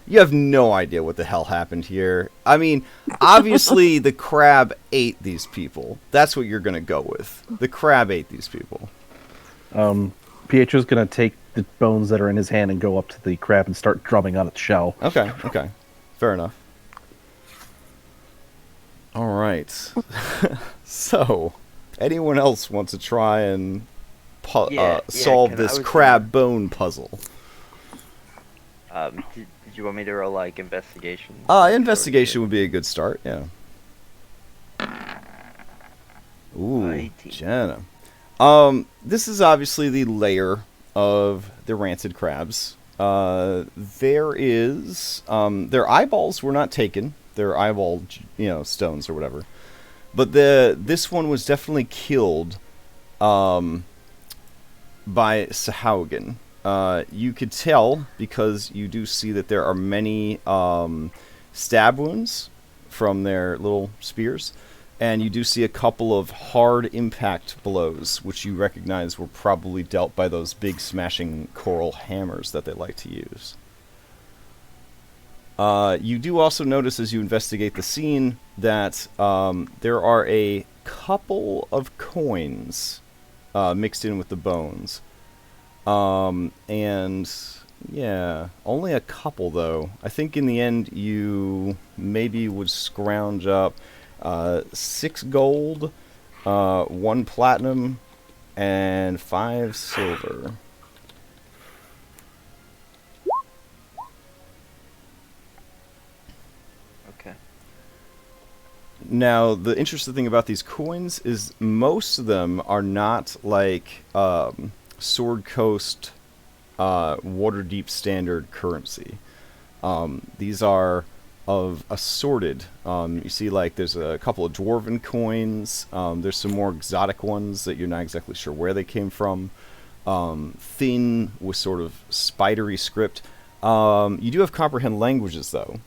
You have no idea what the hell happened here. I mean, obviously the crab ate these people. That's what you're going to go with. The crab ate these people. Pietro's going to take the bones that are in his hand and go up to the crab and start drumming on its shell. Okay. Fair enough. All right. So, anyone else want to try and solve this crab bone puzzle? Did you want me to roll like investigation? Investigation would be a good start, yeah. Ooh, 18. Jenna. This is obviously the lair of the rancid crabs. There is, their eyeballs were not taken. Their eyeball, stones or whatever. But this one was definitely killed, by Sahaugin. You could tell because you do see that there are many stab wounds from their little spears, and you do see a couple of hard impact blows, which you recognize were probably dealt by those big smashing coral hammers that they like to use. You do also notice as you investigate the scene that there are a couple of coins mixed in with the bones. And yeah, only a couple though. I think in the end you maybe would scrounge up 6 gold, 1 platinum, and 5 silver. Okay. Now, the interesting thing about these coins is most of them are not like Sword Coast Waterdeep standard currency. These are of assorted. You see, like, there's a couple of dwarven coins. There's some more exotic ones that you're not exactly sure where they came from. Thin with sort of spidery script. You do have comprehend languages, though.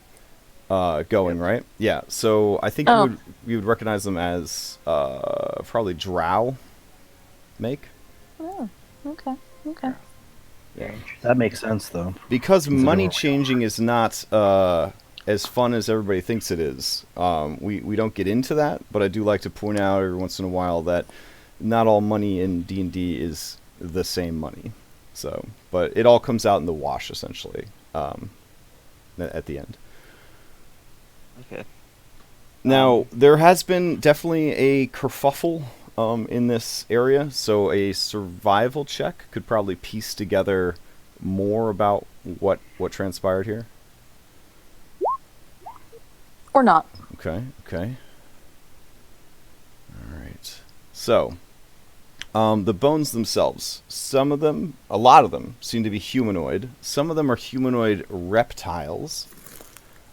Going, Yep. right? Yeah, so I think you would recognize them as probably drow make. Oh, okay. Okay. Very interesting. That makes sense, though. Because Consider money where we are. changing is not as fun as everybody thinks it is. We don't get into that, but I do like to point out every once in a while that not all money in D&D is the same money. So, but it all comes out in the wash, essentially, at the end. Okay. Now, there has been definitely a kerfuffle in this area, so a survival check could probably piece together more about what transpired here. Or not. Okay. All right. So, the bones themselves, a lot of them seem to be humanoid. Some of them are humanoid reptiles,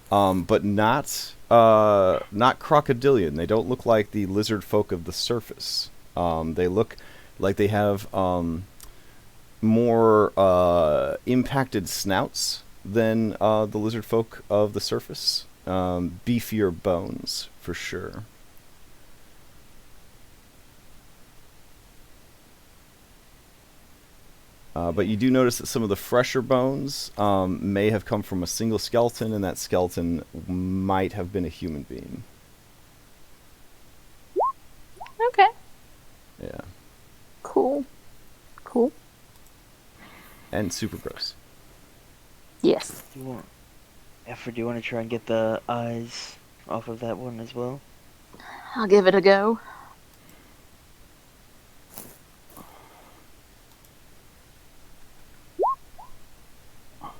but not crocodilian. They don't look like the lizard folk of the surface. They look like they have more impacted snouts than the lizard folk of the surface. Beefier bones, for sure. But you do notice that some of the fresher bones may have come from a single skeleton, and that skeleton might have been a human being. Okay. Yeah. Cool. And super gross. Yes. Do you want to try and get the eyes off of that one as well? I'll give it a go.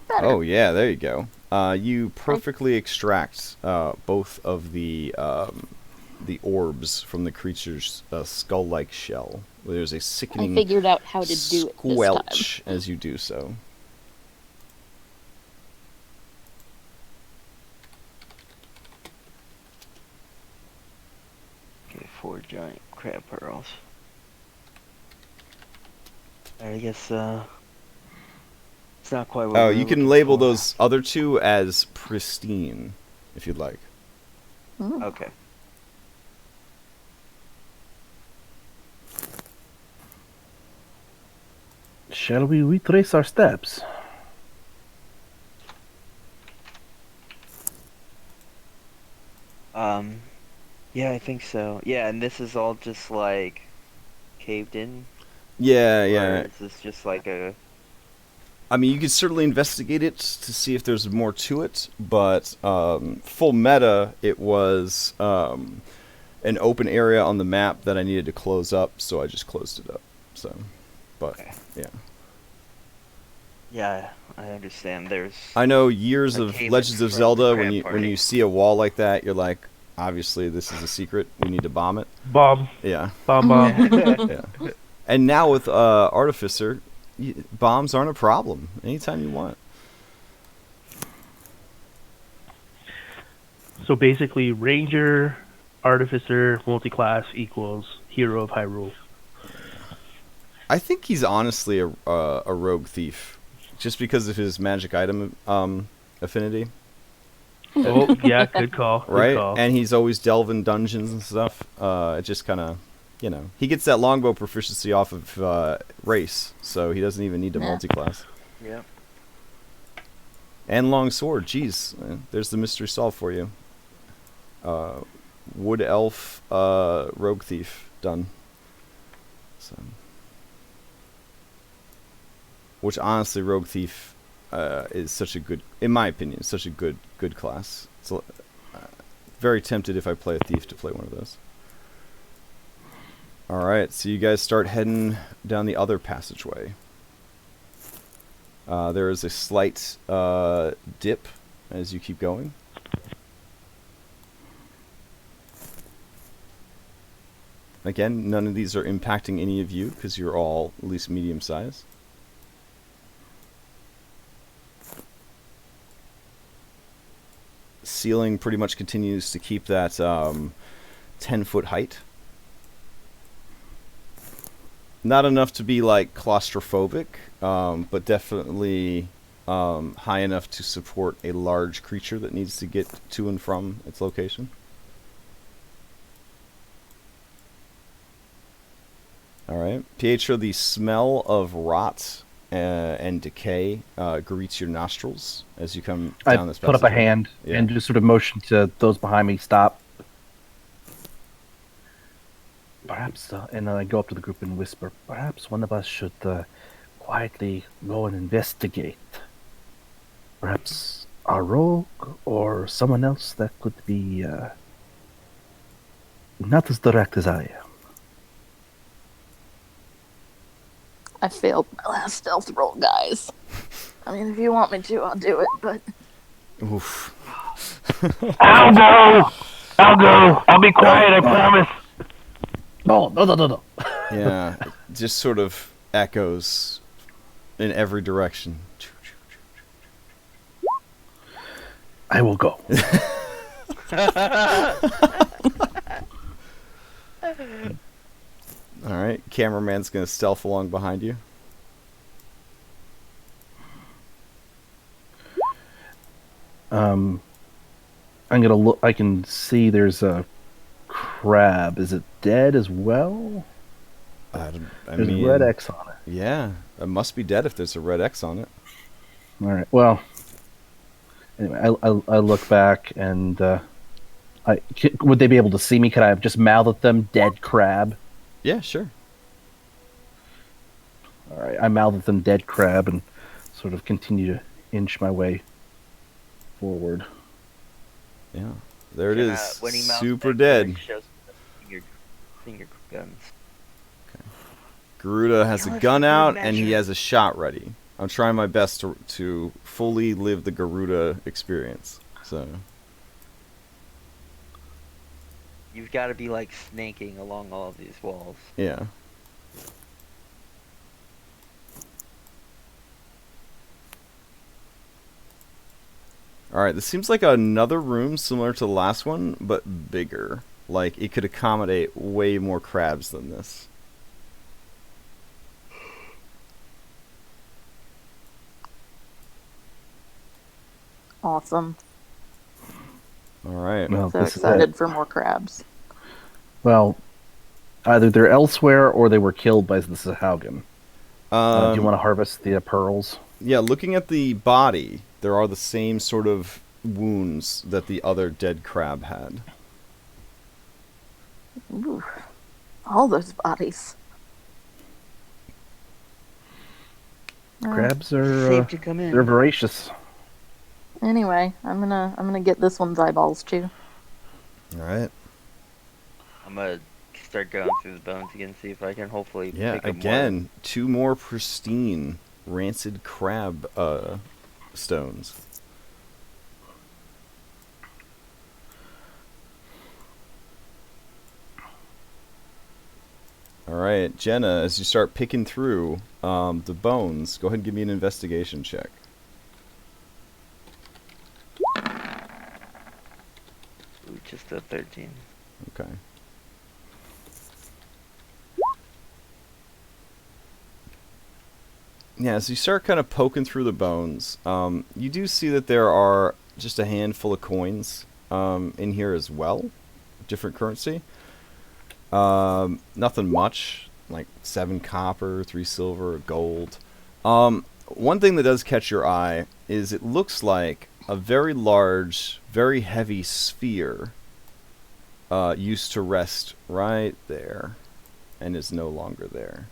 Better. Oh, yeah, there you go. You perfectly extract both of the orbs from the creature's skull-like shell. There's a I sickening figured out how to do it this time. squelch as you do so. Okay, 4 giant crab pearls. I guess it's not quite what Oh, we were you can looking label for. those other two as pristine, if you'd like. Mm. Okay. Shall we retrace our steps? Yeah, I think so. Yeah, and this is all just like caved in? Yeah, Or yeah. is this just like a... I mean, you could certainly investigate it to see if there's more to it, but full meta, it was an open area on the map that I needed to close up, so I just closed it up. So, but, Okay. yeah. Yeah, I understand. There's... I know years A of cave Legends in of front of the Zelda, crab when party. you see a wall like that, you're like, obviously this is a secret, we need to bomb it. Bomb. Yeah, Bomb. yeah. And now with Artificer, bombs aren't a problem anytime you want. So basically, Ranger, Artificer, multi-class equals Hero of Hyrule. I think he's honestly a rogue thief, just because of his magic item affinity, Oh, yeah, good call. Good right? call. And he's always delving dungeons and stuff. It just kind of, he gets that longbow proficiency off of race, so he doesn't even need to Yeah. multi-class. Yep. And long sword, jeez, there's the mystery solved for you. Wood elf rogue thief done. So, which honestly, rogue thief is such a good, in my opinion, such a good class. So, very tempted if I play a thief to play one of those. Alright, so you guys start heading down the other passageway. There is a slight dip as you keep going. Again, none of these are impacting any of you because you're all at least medium size. Ceiling pretty much continues to keep that 10-foot height. Not enough to be like claustrophobic, but definitely high enough to support a large creature that needs to get to and from its location. Alright. Pietro, the smell of rot and decay greets your nostrils as you come down this passage. I put up a hand and just sort of motion to those behind me, stop. Perhaps, and then I go up to the group and whisper, perhaps one of us should quietly go and investigate. Perhaps our rogue or someone else that could be not as direct as I am. I failed my last stealth roll, guys. I mean, if you want me to, I'll do it, but... Oof. I'll go! I'll be quiet, I promise. No. Yeah, it just sort of echoes in every direction. I will go. Alright, cameraman's gonna stealth along behind you. I'm gonna look. I can see there's a crab. Is it dead as well? I There's mean, a red X on it. yeah, it must be dead if there's a red X on it. All right. Well, anyway, I look back and would they be able to see me? Could I have just mouthed at them, "Dead crab"? Yeah, sure. All right. I mouth at them, "Dead crab," and sort of continue to inch my way forward. Yeah, there it is. When he mounts Super that, dead. he shows finger guns. Garuda has You a have gun to out and he measure. has a shot ready. I'm trying my best to fully live the Garuda experience. So You've got to be like snaking along all of these walls. yeah. Alright, this seems like another room similar to the last one, but bigger. Like, it could accommodate way more crabs than this. Awesome. Alright. Well, So this is excited it. for more crabs. Well, either they're elsewhere or they were killed by the Sahaugin. Do you want to harvest the pearls? Yeah, looking at the body, there are the same sort of wounds that the other dead crab had. Ooh. All those bodies. Crabs are Safe to come in. they're voracious. Anyway, I'm gonna get this one's eyeballs too. Alright. I'm gonna start going through the bones again, see if I can hopefully Yeah, pick up again, 2 more pristine rancid crab stones. Alright, Jenna, as you start picking through the bones, go ahead and give me an investigation check. Ooh, just a 13. Okay. Yeah, as you start kind of poking through the bones, you do see that there are just a handful of coins in here as well. Different currency. Nothing much, like 7 copper, 3 silver, gold. One thing that does catch your eye is it looks like a very large, very heavy sphere used to rest right there and is no longer there.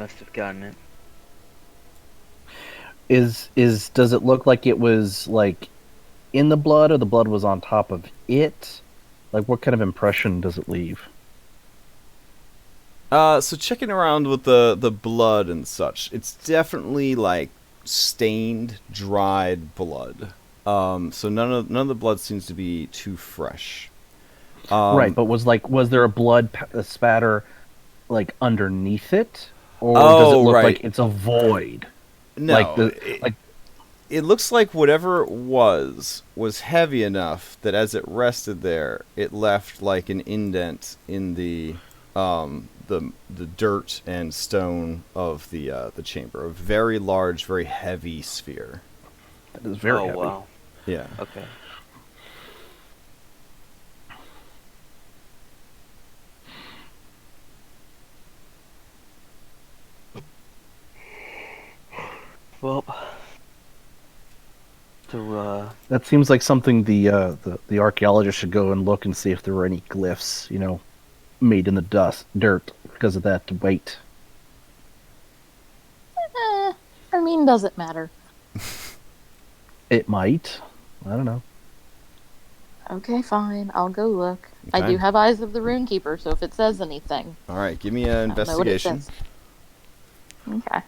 must have gotten it. Does it look like it was like in the blood, or the blood was on top of it? Like, what kind of impression does it leave? So checking around with the blood and such, it's definitely like stained, dried blood. So none of the blood seems to be too fresh. Right, but was there a blood spatter like underneath it, or does it Oh, look right. like it's a void? No, it looks like whatever it was heavy enough that as it rested there, it left like an indent in the dirt and stone of the chamber. A very large, very heavy sphere. That is very heavy. Wow. Yeah. Okay. Well, so That seems like something the archaeologist should go and look and see if there were any glyphs, made in the dirt because of that weight. I mean, does it matter? It might. I don't know. Okay, fine. I'll go look. I Okay. do have Eyes of the Runekeeper, so if it says anything, All right, give me an I'll know what it investigation. says. Okay.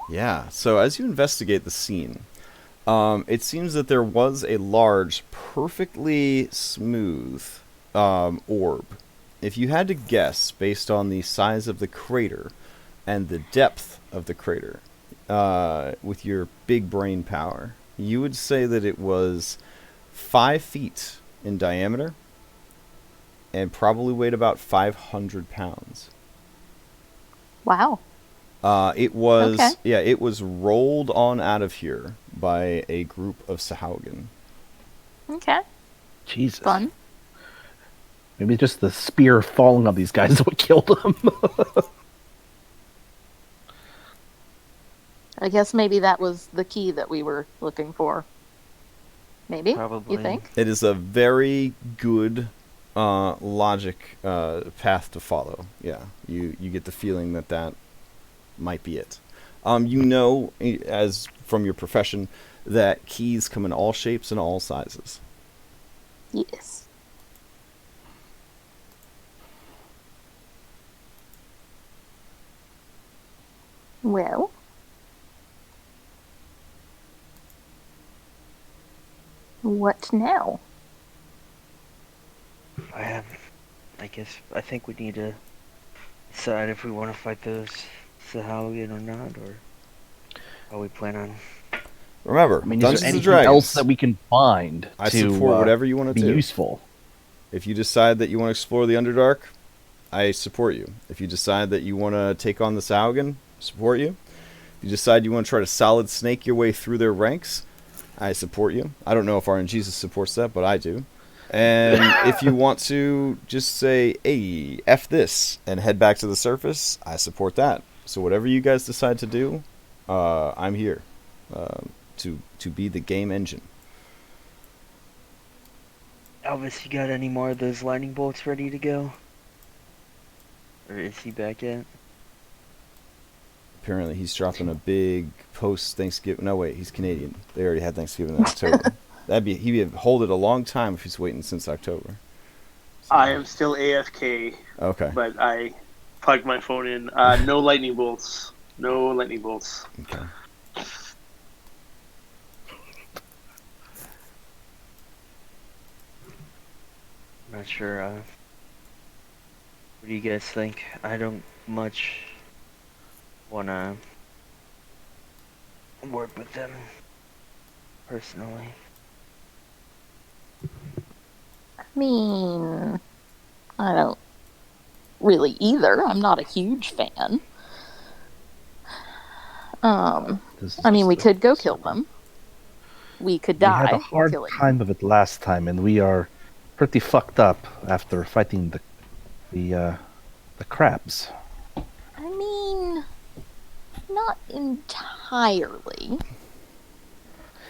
Yeah. So as you investigate the scene, it seems that there was a large, perfectly smooth orb. If you had to guess, based on the size of the crater and the depth of the crater, with your big brain power, you would say that it was 5 feet in diameter and probably weighed about 500 pounds. Wow. It was Okay. it was rolled on out of here by a group of Sahaugin. Okay. Jesus. Fun. Maybe just the spear falling on these guys is what killed them. I guess maybe that was the key that we were looking for. Maybe? Probably. You think? It is a very good logic path to follow. Yeah, you get the feeling that might be it. As from your profession, that keys come in all shapes and all sizes. Yes. Well, what now? I think we need to decide if we want to fight those Sahaugin or not, or how we plan on. Remember, I mean, is Dungeons there and anything Dragons. else that we can find I to support whatever you want to be do. useful? If you decide that you want to explore the Underdark, I support you. If you decide that you want to take on the Sahaugin, support you. If you decide you want to try to solid snake your way through their ranks, I support you. I don't know if RNGesus supports that, but I do. And if you want to just say, hey, F this, and head back to the surface, I support that. So whatever you guys decide to do, I'm here to be the game engine. Elvis, you got any more of those lightning bolts ready to go? Or is he back yet? Apparently he's dropping a big post-Thanksgiving... No, wait, he's Canadian. They already had Thanksgiving in October. He'd hold it a long time if he's waiting since October. So. I am still AFK, Okay. but I plugged my phone in. No lightning bolts. No lightning bolts. Okay. Not sure. What do you guys think? I don't much wanna work with them personally. I mean, I don't really either. I'm not a huge fan. This is I mean, we just could go kill them. We could die. We had a while hard killing them. time of it last time, and we are pretty fucked up after fighting the crabs. I mean, not entirely.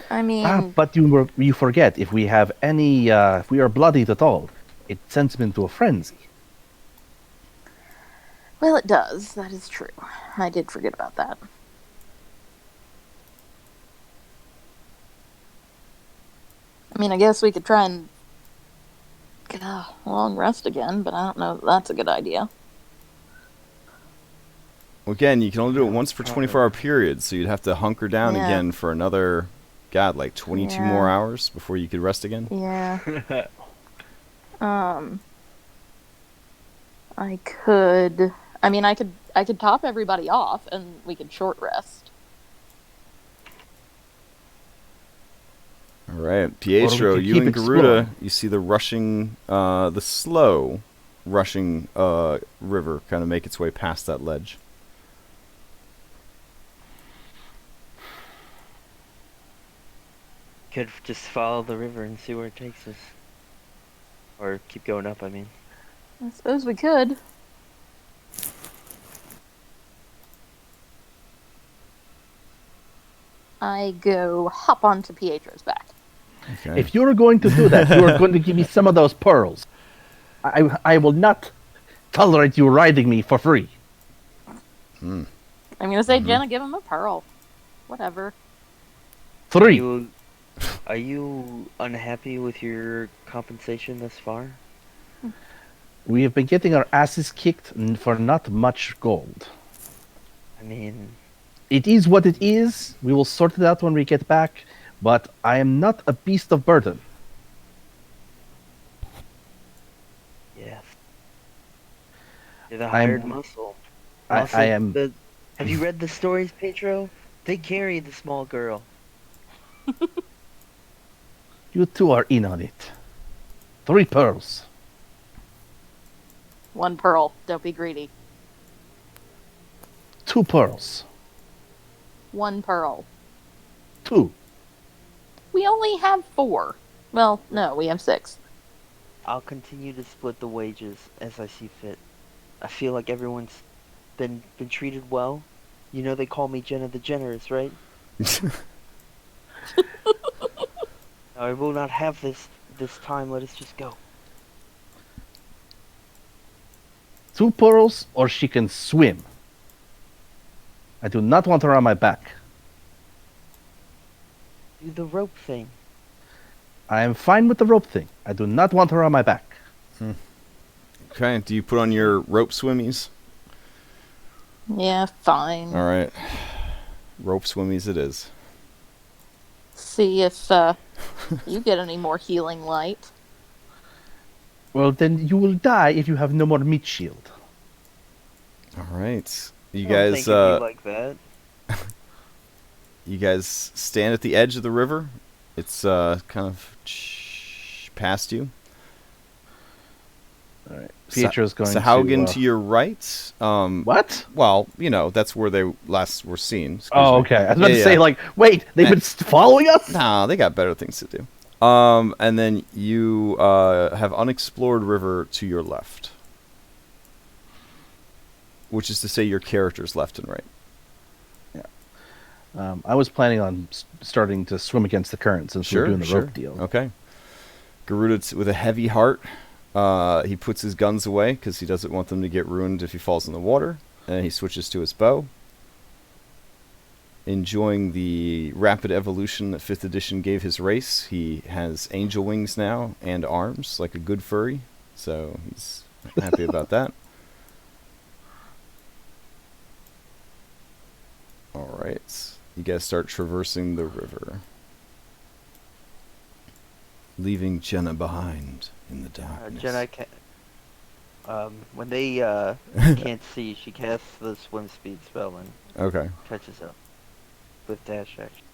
I mean, But you forget, if we have any, if we are bloodied at all, it sends them into a frenzy. Well, it does. That is true. I did forget about that. I mean, I guess we could try and get a long rest again, but I don't know if that's a good idea. Well, again, you can only do it once per 24-hour period, so you'd have to hunker down Yeah. again for another, God, like 22 more Yeah. hours before you could rest again. Yeah. I could. I mean, I could top everybody off, and we could short rest. All right, Pietro, could you keep and Garuda, exploring. you see the rushing, the slow rushing river kind of make its way past that ledge. Could just follow the river and see where it takes us. Or keep going up, I mean. I suppose we could. I go hop onto Pietro's back. Okay. If you're going to do that, you are going to give me some of those pearls. I will not tolerate you riding me for free. I'm gonna say, Jenna, give him a pearl. Whatever. 3. Are you unhappy with your compensation thus far? We have been getting our asses kicked for not much gold. I mean, It is what it is. We will sort it out when we get back. But I am not a beast of burden. yes. You're the I'm- hired muscle. Also, I am. Have you read the stories, Pedro? They carried the small girl. You two are in on it. 3 pearls. 1 pearl. Don't be greedy. 2 pearls. 1 pearl. 2. We only have 4. Well, no, we have 6. I'll continue to split the wages as I see fit. I feel like everyone's been treated well. You know they call me Jenna the Generous, right? I will not have this time. Let us just go. 2 pearls, or she can swim. I do not want her on my back. Do the rope thing. I am fine with the rope thing. I do not want her on my back. Okay, do you put on your rope swimmies? Yeah, fine. All right. Rope swimmies it is. See if you get any more healing light. Well, then you will die if you have no more meat shield. All right. You I don't guys think it'd be like that. you guys stand at the edge of the river. It's kind of past you. All right. Pietro's going Sahaugin to... to your right. What? Well, you know, that's where they last were seen. Excuse Oh, me. okay. I was about to Yeah, say, yeah. like, wait, they've been following us? Nah, they got better things to do. And then you have unexplored river to your left. Which is to say your character's left and right. I was planning on starting to swim against the current since we were doing the rope deal. Okay. Garuda, with a heavy heart, he puts his guns away because he doesn't want them to get ruined if he falls in the water. And he switches to his bow. Enjoying the rapid evolution that 5th edition gave his race. He has angel wings now and arms like a good furry. So he's happy about that. Alright. You guys start traversing the river. Leaving Jenna behind in the darkness. Jenna when they can't see, she casts the swim speed spell and Okay. catches up with dash action.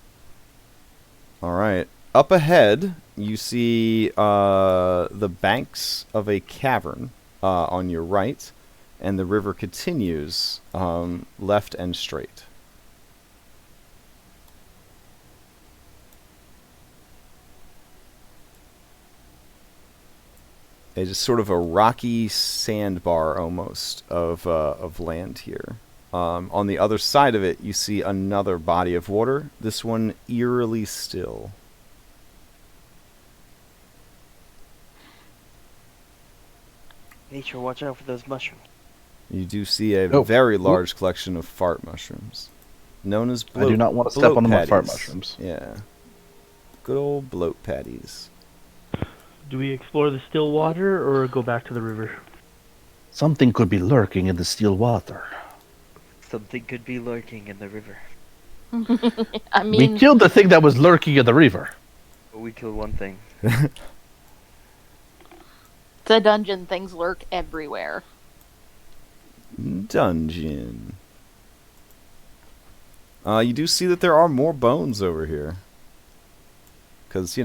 Alright. Up ahead, you see the banks of a cavern on your right, and the river continues left and straight. It's just sort of a rocky sandbar almost of land here. On the other side of it, you see another body of water. This one eerily still. Nature, watch out for those mushrooms. You do see a Oh. very large collection of fart mushrooms, known as bloat. I do not want to step bloat on them with fart patties. mushrooms. Yeah, good old bloat patties. Do we explore the still water or go back to the river? Something could be lurking in the still water. Something could be lurking in the river. I mean, We killed the thing that was lurking in the river. But we killed one thing. it's a dungeon. Things lurk everywhere. Dungeon. You do see that there are more bones over here. Because,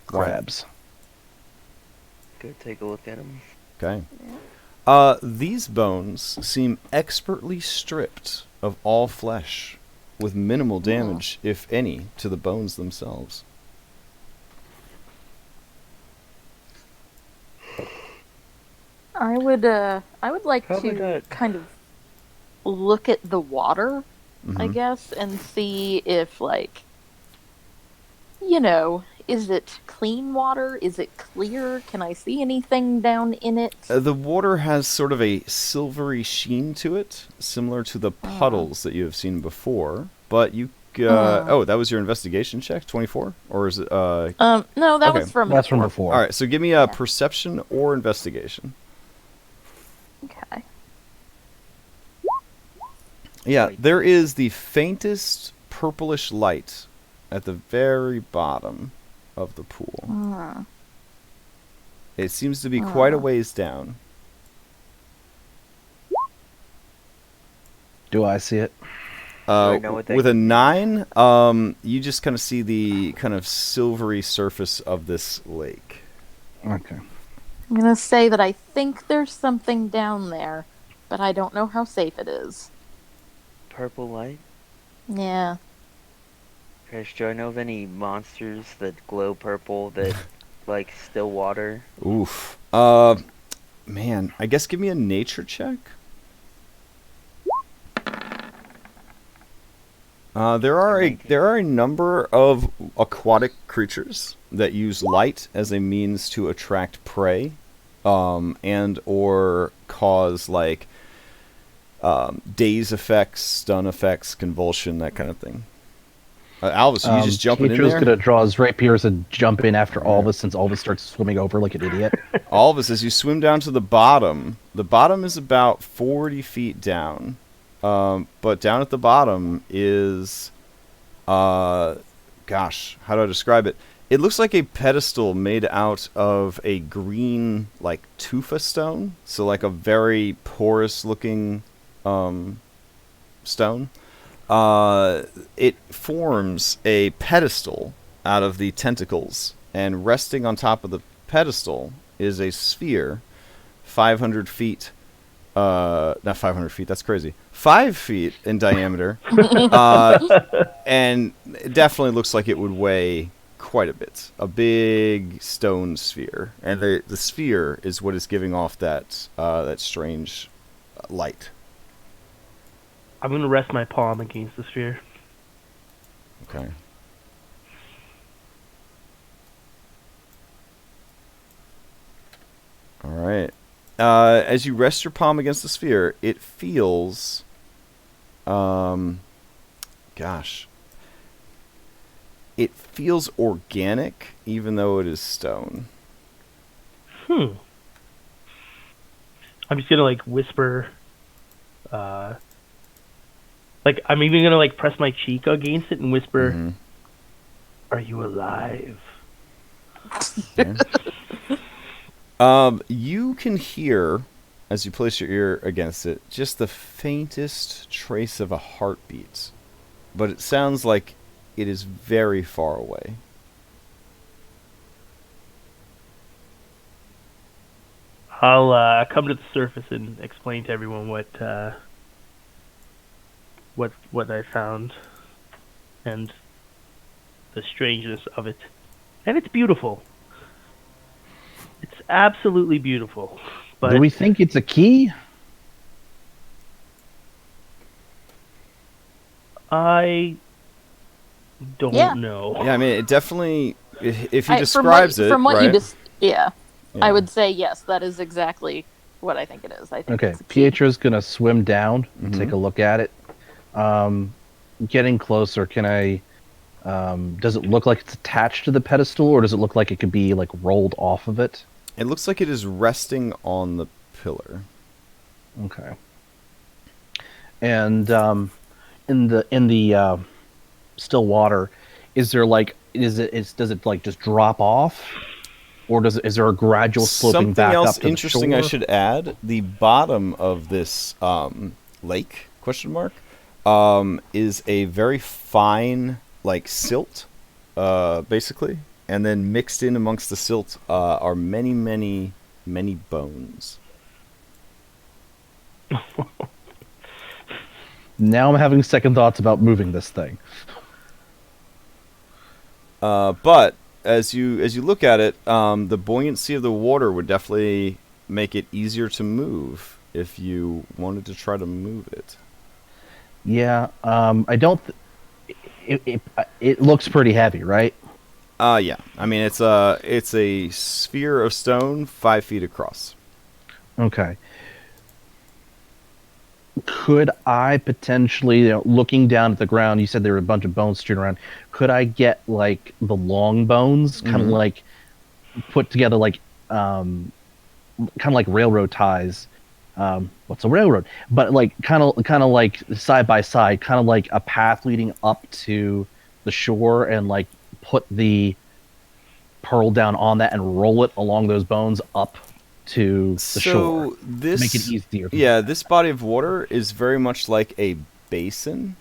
Crabs. Go take a look at them. Okay. These bones seem expertly stripped of all flesh, with minimal damage, if any, to the bones themselves. I would like How to about that? kind of look at the water, I Mhm. guess, and see if, like, is it clean water? Is it clear? Can I see anything down in it? The water has sort of a silvery sheen to it, similar to the puddles that you have seen before. But you, oh, that was your investigation check, 24, or is it? No, that okay. was from That's from before. All right, so give me a perception or investigation. Okay. Yeah, there is the faintest purplish light at the very bottom of the pool. It seems to be quite a ways down. Do I see it? I know what that With a could be? 9, you just kind of see the kind of silvery surface of this lake. Okay. I'm gonna say that I think there's something down there, but I don't know how safe it is. Purple light? Yeah. Crash, do I know of any monsters that glow purple that like still water? Oof. Man, I guess give me a nature check. There are a number of aquatic creatures that use light as a means to attract prey, and or cause like daze effects, stun effects, convulsion, that kind of thing. Alvis, are you just jumping in Pietro's there? gonna draw his rapiers and jump in after Alvis, since Alvis starts swimming over like an idiot. Alvis, as you swim down to the bottom is about 40 feet down. But down at the bottom is, gosh, how do I describe it? It looks like a pedestal made out of a green, like, tufa stone. So, like, a very porous-looking stone. It forms a pedestal out of the tentacles, and resting on top of the pedestal is a sphere 500 feet. Not 500 feet, that's crazy. 5 feet in diameter. And it definitely looks like it would weigh quite a bit. A big stone sphere. And the sphere is what is giving off that strange light. I'm gonna rest my palm against the sphere. Okay. All right. As you rest your palm against the sphere, it feels, gosh, it feels organic, even though it is stone. I'm just gonna like whisper, like I'm even gonna like press my cheek against it and whisper, Mhm. "Are you alive?" You can hear, as you place your ear against it, just the faintest trace of a heartbeat. But it sounds like it is very far away. I'll come to the surface and explain to everyone what I found and the strangeness of it. And it's beautiful. It's absolutely beautiful. But Do we think it's a key? I don't Yeah. know. Yeah, I mean, it definitely, if he From describes it, what right? you just, yeah, Yeah. I would say yes. That is exactly what I think it is. I think Okay, it's a key. Pietro's gonna swim down and take Mhm. a look at it. Getting closer, can I? Does it look like it's attached to the pedestal, or does it look like it could be like rolled off of it? It looks like it is resting on the pillar. Okay. And in the still water, is there like does it like just drop off, or is there a gradual sloping Something back else up to interesting the I shore? should add: the bottom of this lake question mark is a very fine like silt, basically, and then mixed in amongst the silt are many, many, many bones. Now I'm having second thoughts about moving this thing. But as you look at it, the buoyancy of the water would definitely make it easier to move if you wanted to try to move it. Yeah, I don't. It looks pretty heavy, right? Yeah. I mean, it's a sphere of stone 5 feet across. Okay. Could I potentially, looking down at the ground, you said there were a bunch of bones strewn around. Could I get like the long bones, kind of Mhm. like put together, like kind of like railroad ties? What's a railroad? But like kind of like side by side, kind of like a path leading up to the shore, and like put the pearl down on that and roll it along those bones up to the shore. So this Make it easier. Yeah, this body of water is very much like a basin.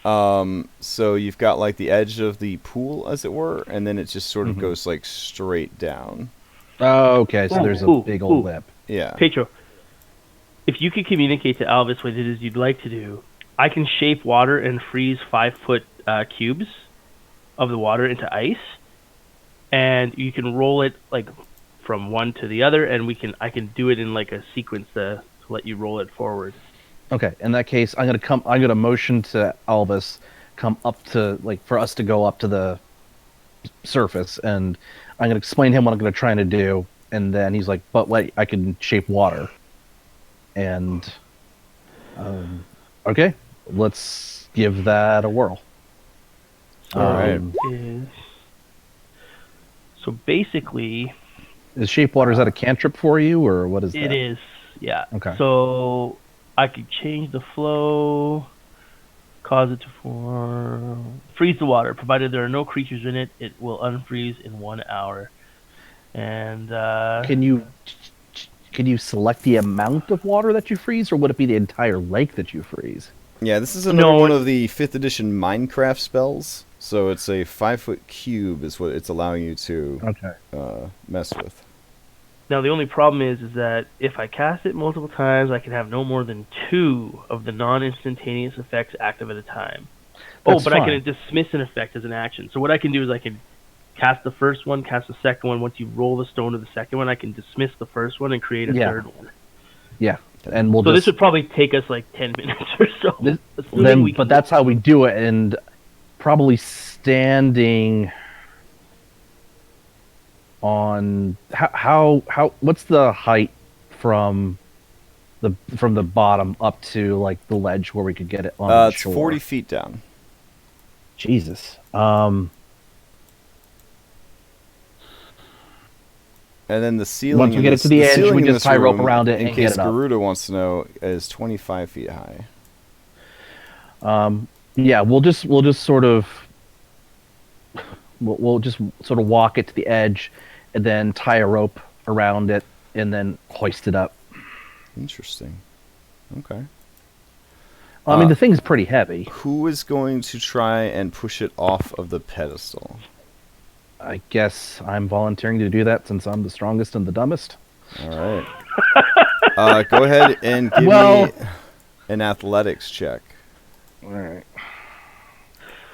So you've got like the edge of the pool, as it were, and then it just sort of Mhm. goes like straight down. Oh, okay. So Ooh, there's a ooh, big old ooh. lip. Yeah. Pedro, if you could communicate to Alvis what it is you'd like to do, I can shape water and freeze 5-foot cubes of the water into ice, and you can roll it like from one to the other, and I can do it in like a sequence to let you roll it forward. Okay. In that case, I'm gonna motion to Alvis come up to, like, for us to go up to the surface, and I'm gonna explain to him what I'm gonna try to do, and then he's like, "But wait, I can shape water." And okay, let's give that a whirl. Alright. Is so basically Is shape water, is that a cantrip for you, or what is that? it is, yeah. Okay. So I could change the flow, cause it to form, freeze the water. Provided there are no creatures in it, it will unfreeze in 1 hour. And Can you select the amount of water that you freeze, or would it be the entire lake that you freeze? Yeah, this is another No, one it- of the 5th edition Minecraft spells. So it's a 5-foot cube is what it's allowing you to Okay. mess with. now the only problem is that if I cast it multiple times, I can have no more than 2 of the non-instantaneous effects active at a time. That's but I fine. can dismiss an effect as an action. So what I can do is I can cast the first one, cast the second one. Once you roll the stone to the second one, I can dismiss the first one and create a Yeah. third one. Yeah, and we'll So this just would probably take us like 10 minutes or so. This- assuming then, we but can- that's how we do it, and probably standing on how what's the height from the bottom up to like the ledge where we could get it on the It's shore? 40 feet down. Jesus. And then the ceiling. Once we in get it this- to the edge, ceiling we in just this tie rope room, around it in and case get it up. Garuda wants to know, is 25 feet high. Yeah, we'll just sort of we'll just sort of walk it to the edge, and then tie a rope around it, and then hoist it up. Interesting. Okay. I mean, the thing's pretty heavy. Who is going to try and push it off of the pedestal? I guess I'm volunteering to do that since I'm the strongest and the dumbest. All right. Go ahead and give Well- me an athletics check. All right.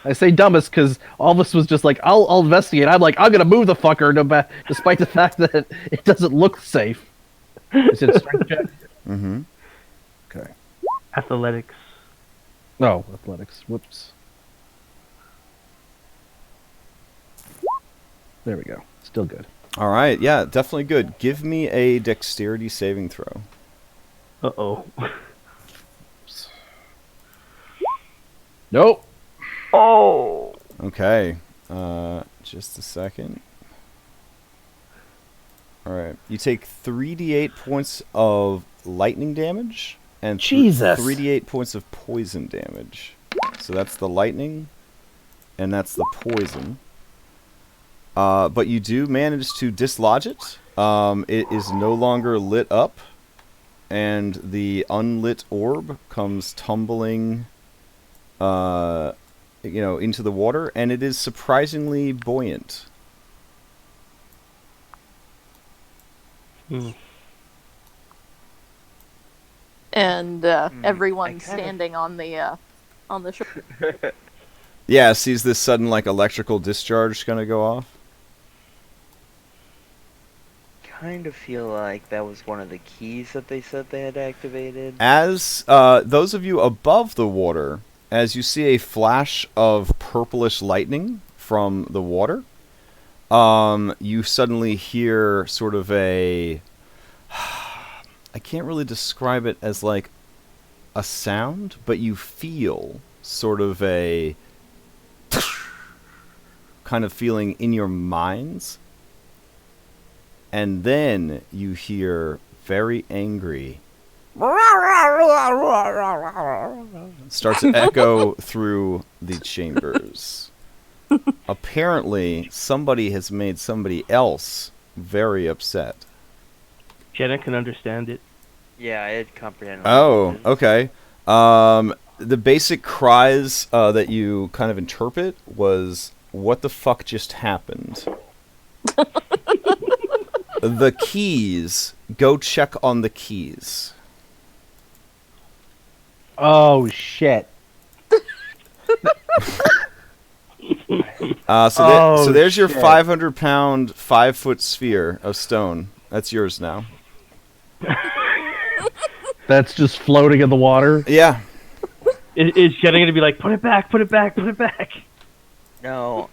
I say dumbest because all of us was just like, I'll investigate. I'm like, I'm gonna move the fucker, despite the fact that it doesn't look safe. Is it a strength check? Mm-hmm. Okay. athletics. Oh, athletics. Whoops. There we go. Still good. All right. Yeah, definitely good. Give me a dexterity saving throw. Uh-oh. Nope. Oh! Okay. Just a second. Alright. You take 3d8 points of lightning damage and Jesus. 3d8 points of poison damage. So that's the lightning, and that's the poison. But you do manage to dislodge it. It is no longer lit up, and the unlit orb comes tumbling into the water, and it is surprisingly buoyant. And I everyone's kind of- standing on the shore. Yeah, sees this sudden electrical discharge gonna go off. Kind of feel like that was one of the keys that they said they had activated. As those of you above the water, as you see a flash of purplish lightning from the water, you suddenly hear sort of a... I can't really describe it as like a sound, but you feel sort of a kind of feeling in your minds. And then you hear very angry starts to echo through the chambers. Apparently, somebody has made somebody else very upset. Jenna can understand it. Yeah, I had comprehended. Oh, okay. The basic cries that you kind of interpret was, "What the fuck just happened?" The keys. Go check on the keys. Oh shit. So there's your shit. 500-pound, 5-foot sphere of stone. That's yours now. That's just floating in the water. Yeah. Is Jenna gonna be like, put it back, put it back, put it back? No,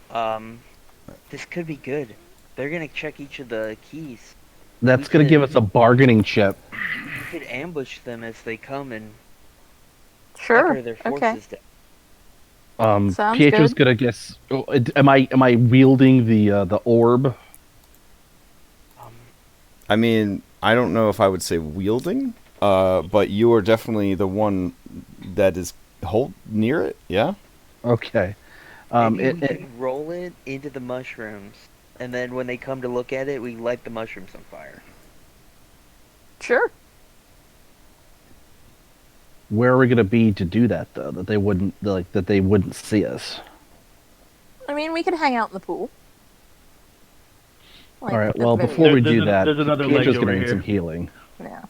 this could be good. They're gonna check each of the keys. That's gonna give us a bargaining chip. We could ambush them as they come and Sure. pepper their Okay. forces down. Sounds Pietro's good. gonna guess. Am I wielding the orb? I mean, I don't know if I would say wielding, but you are definitely the one that is near it, yeah? Okay. Maybe we could roll it into the mushrooms, and then when they come to look at it, we light the mushrooms on fire. Sure. Where are we gonna be to do that though? That they wouldn't see us. I mean, we could hang out in the pool. Like, All right. at Well, the very before we end. do that, there's another ledge Pietro's over gonna need here. some healing. Yeah.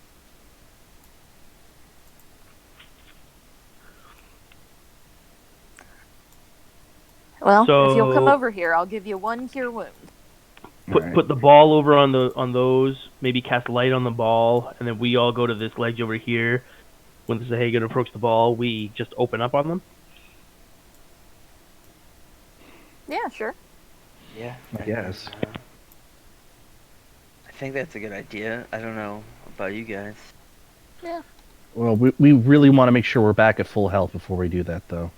Well, if you'll come So- over here, I'll give you 1 cure wound. Alright. Put the ball over on those. Maybe cast light on the ball, and then we all go to this ledge over here. When the Sahaugin approach the ball, we just open up on them. Yeah, sure. Yeah. I guess. I think that's a good idea. I don't know about you guys. Yeah. Well, we really want to make sure we're back at full health before we do that, though.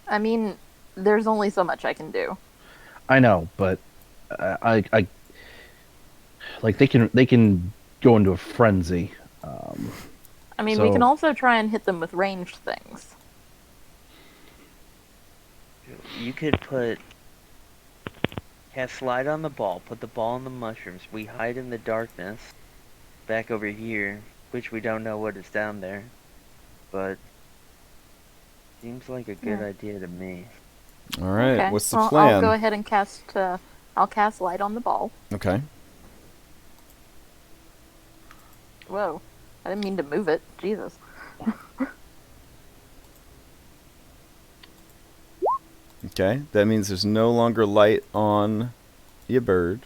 I mean, there's only so much I can do. I know, but I like they can go into a frenzy. I mean, we So- can also try and hit them with ranged things. You could cast light on the ball, put the ball in the mushrooms. We hide in the darkness back over here, which we don't know what is down there, but seems like a good Yeah. idea to me. All right, Okay. what's the Well, plan? I'll go ahead and cast. I'll cast light on the ball. Okay. Whoa! I didn't mean to move it. Jesus. Okay, that means there's no longer light on your bird.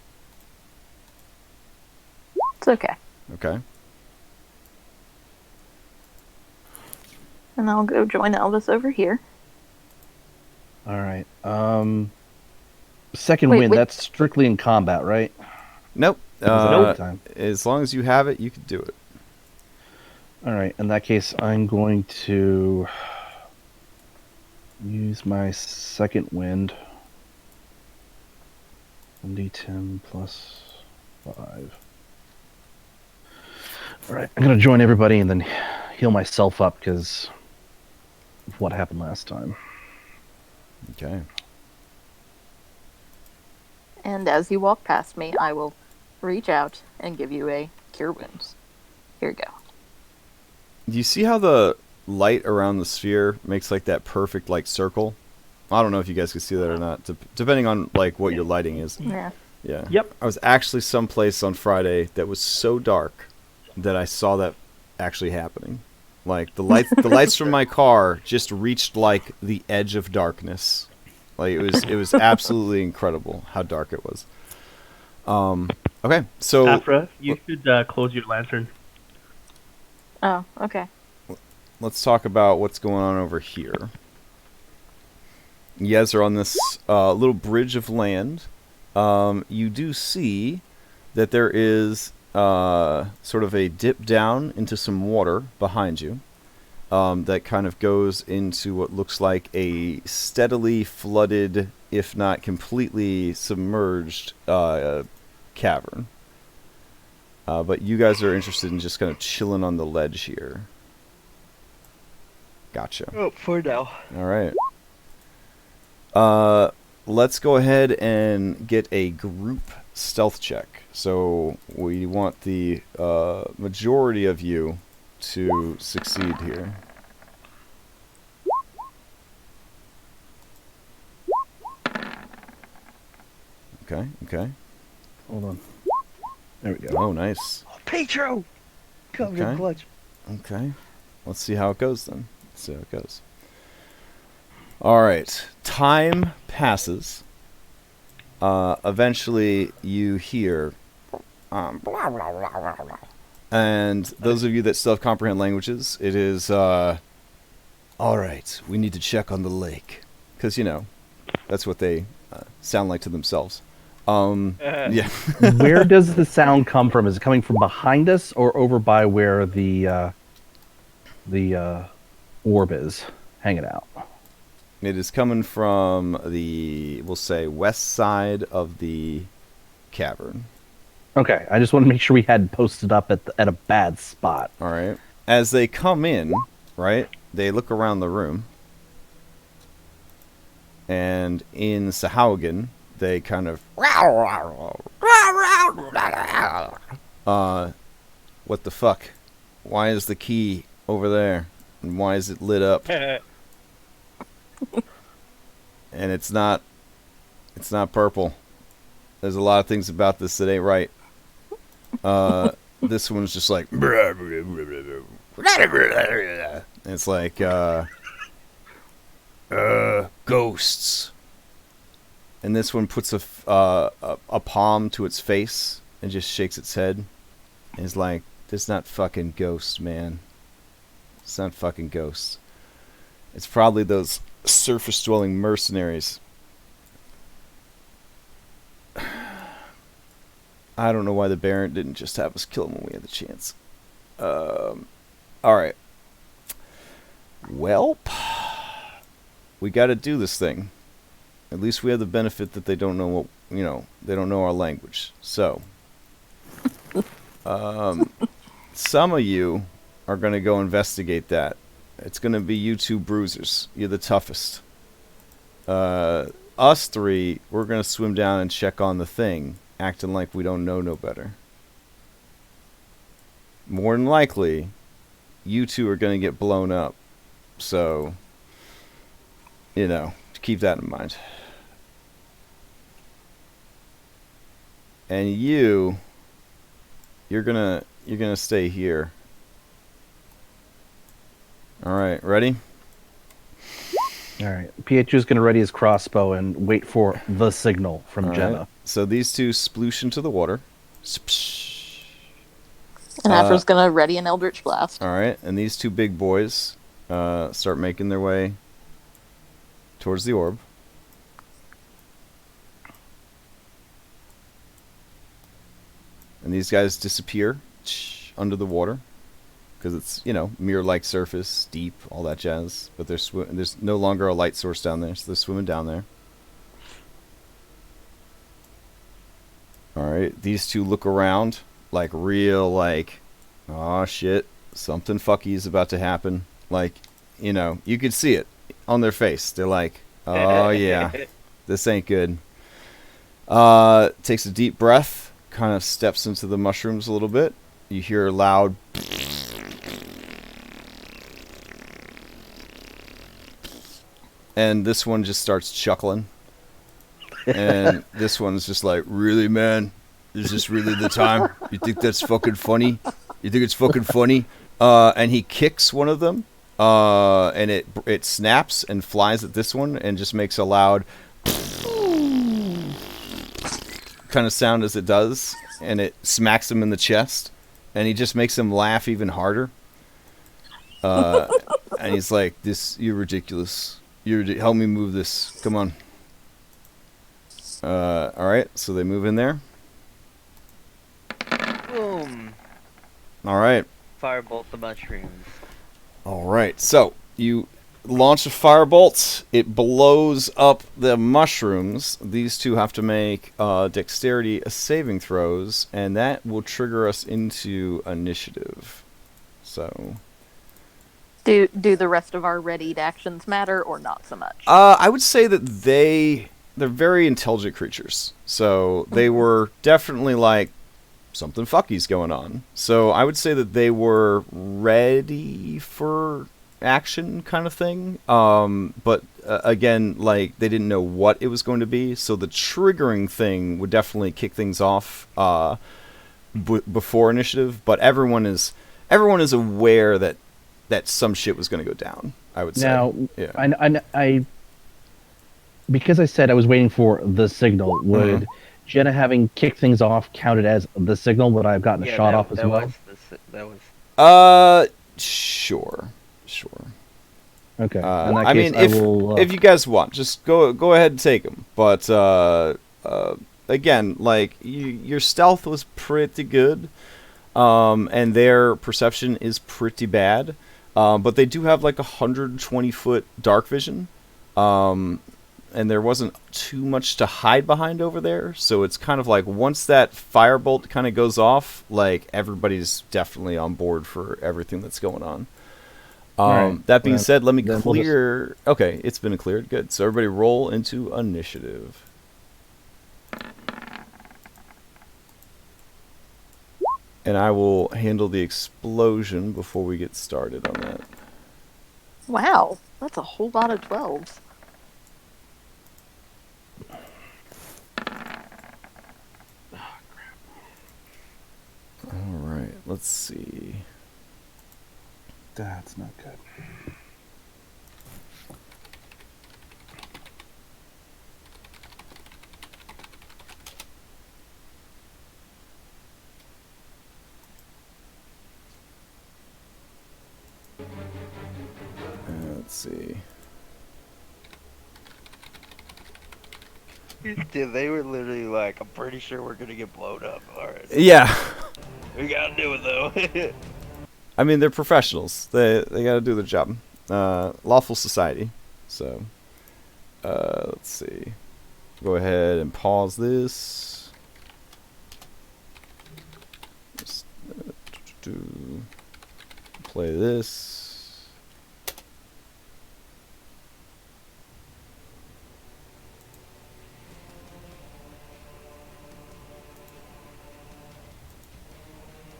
It's okay. Okay. And I'll go join Elvis over here. All right. Second Wait, wind. wait. That's strictly in combat, right? Nope. Nope. Time. As long as you have it, you can do it. All right. In that case, I'm going to use my second wind. 1d10 plus 5. All right. I'm going to join everybody and then heal myself up because of what happened last time. Okay. And as you walk past me, I will reach out and give you a cure wounds. Here you go. Do you see how the light around the sphere makes like that perfect like circle? I don't know if you guys can see that or not, depending on like what your lighting is. Yeah. Yeah. Yep. I was actually someplace on Friday that was so dark that I saw that actually happening. Like the lights from my car just reached like the edge of darkness. Like it was absolutely incredible how dark it was. Okay, so Afra, you should close your lantern. Oh, okay. let's talk about what's going on over here. You guys are on this little bridge of land. You do see that there is sort of a dip down into some water behind you that kind of goes into what looks like a steadily flooded, if not completely submerged, cavern. But you guys are interested in just kind of chilling on the ledge here. Gotcha. Oh, for now. All right. Let's go ahead and get a group stealth check. So we want the majority of you to succeed here. Okay, okay. Hold on. There we go. Oh, nice. Oh, Petro! Covered in Okay. blood. Okay. Let's see how it goes then. Let's see how it goes. All right. Time passes. Eventually, you hear, and those of you that still have comprehend languages, it is, all right, we need to check on the lake. Because, you know, that's what they sound like to themselves. Yeah. Where does the sound come from? Is it coming from behind us or over by where the orb is hanging out? It is coming from the, we'll say, west side of the cavern. Okay, I just want to make sure we hadn't posted up at a bad spot. All right. As they come in, right, they look around the room. And in Sahaugin, they kind of... what the fuck? Why is the key over there? And why is it lit up? And it's not purple. There's a lot of things about this that ain't right. This one's just like it's like ghosts. And this one puts a palm to its face and just shakes its head and is like, "This not fucking ghosts, man. It's not fucking ghosts. It's probably those surface-dwelling mercenaries." I don't know why the Baron didn't just have us kill him when we had the chance. Alright. Well, we gotta do this thing. At least we have the benefit that they don't know what, you know, they don't know our language. So, some of you are gonna go investigate that. It's gonna be you two bruisers. You're the toughest. Us three, we're gonna swim down and check on the thing, acting like we don't know no better. More than likely, you two are gonna get blown up. So, you know, keep that in mind. And you're gonna stay here. All right, ready? All right. Pietro's going to ready his crossbow and wait for the signal from All Jenna. right. So these two sploosh into the water. And Afra's gonna ready an Eldritch Blast. All right, and these two big boys start making their way towards the orb. and these guys disappear under the water because it's, you know, mirror-like surface, deep, all that jazz. But there's no longer a light source down there, so they're swimming down there. All right, these two look around like real, like, oh shit, something fucky is about to happen. Like, you know, you could see it on their face. They're like, oh yeah, this ain't good. Takes a deep breath, kind of steps into the mushrooms a little bit. You hear a loud and this one just starts chuckling. And this one's just like, really, man? Is this really the time? You think that's fucking funny? You think it's fucking funny? And he kicks one of them, and it snaps and flies at this one and just makes a loud kind of sound as it does, and it smacks him in the chest, and he just makes him laugh even harder. And he's like, you're ridiculous. Help me move this. Come on. Alright, so they move in there. Boom. Alright. Firebolt the mushrooms. Alright, so you launch a firebolt. It blows up the mushrooms. These two have to make dexterity saving throws, and that will trigger us into initiative. So... Do the rest of our readied actions matter, or not so much? I would say that they're very intelligent creatures. So they were definitely like, something fucky's going on. So I would say that they were ready for action kind of thing. But again, like, they didn't know what it was going to be. So the triggering thing would definitely kick things off before initiative. But everyone is aware that some shit was going to go down, I would say. Now, yeah. I because I said I was waiting for the signal, would Jenna having kicked things off counted as the signal? Would I have gotten a shot off as well? That was... Sure. Okay. In that I case, mean, if if you guys want, just go ahead and take them. But again, like, your stealth was pretty good, and their perception is pretty bad. But they do have like 120-foot dark vision, and there wasn't too much to hide behind over there. So it's kind of like, once that firebolt kind of goes off, like, everybody's definitely on board for everything that's going on. Right. That being said, let me then clear... Okay, it's been cleared. Good. So everybody roll into initiative. And I will handle the explosion before we get started on that. Wow, that's a whole lot of 12s. Alright, let's see. That's not good. Let's see. Dude, they were literally like, I'm pretty sure we're gonna get blown up. Alright. Yeah. We gotta do it though. I mean, they're professionals. They gotta do their job. Lawful society. So, let's see. Go ahead and pause this. Just, play this.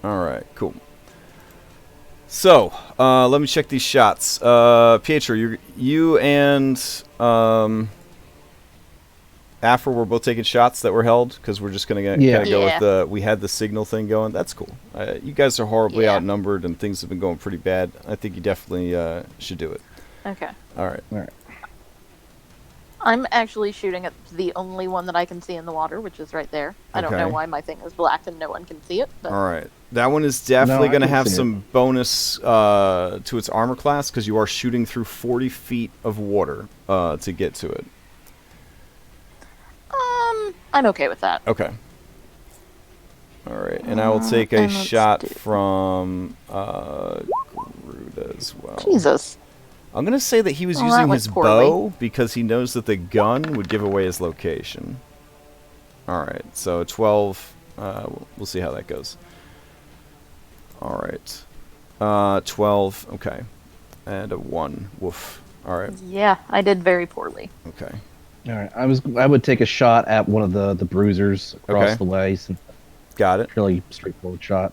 Alright, cool. So, let me check these shots. Pietro, you and Afra were both taking shots that were held, because we're just going to kind of go with the... We had the signal thing going. That's cool. You guys are horribly outnumbered, and things have been going pretty bad. I think you definitely should do it. Okay. Alright. I'm actually shooting at the only one that I can see in the water, which is right there. I don't know why my thing is black and no one can see it. But... Alright. That one is definitely going to have some bonus to its armor class, because you are shooting through 40 feet of water to get to it. I'm okay with that. Okay. All right, and I will take a and let's shot do- from Garuda as well. Jesus. I'm gonna say that he was Well, that using went his poorly. bow because he knows that the gun would give away his location. All right, so 12. We'll see how that goes. All right, 12. Okay, and a 1. Woof. All right. Yeah, I did very poorly. Okay. All right, I would take a shot at one of the bruisers across Okay. the way. Since Got it. really straightforward shot.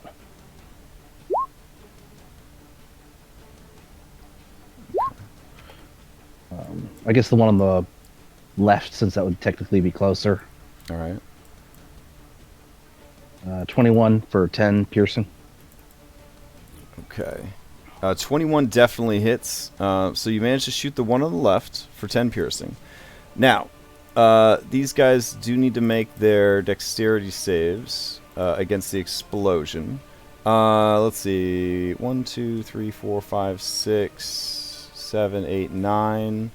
I guess the one on the left, since that would technically be closer. All right. 21 for 10 piercing. Okay. 21 definitely hits. So you managed to shoot the one on the left for 10 piercing. Now, these guys do need to make their dexterity saves against the explosion. Let's see. 1, 2, 3, 4, 5, 6, 7, 8, 9.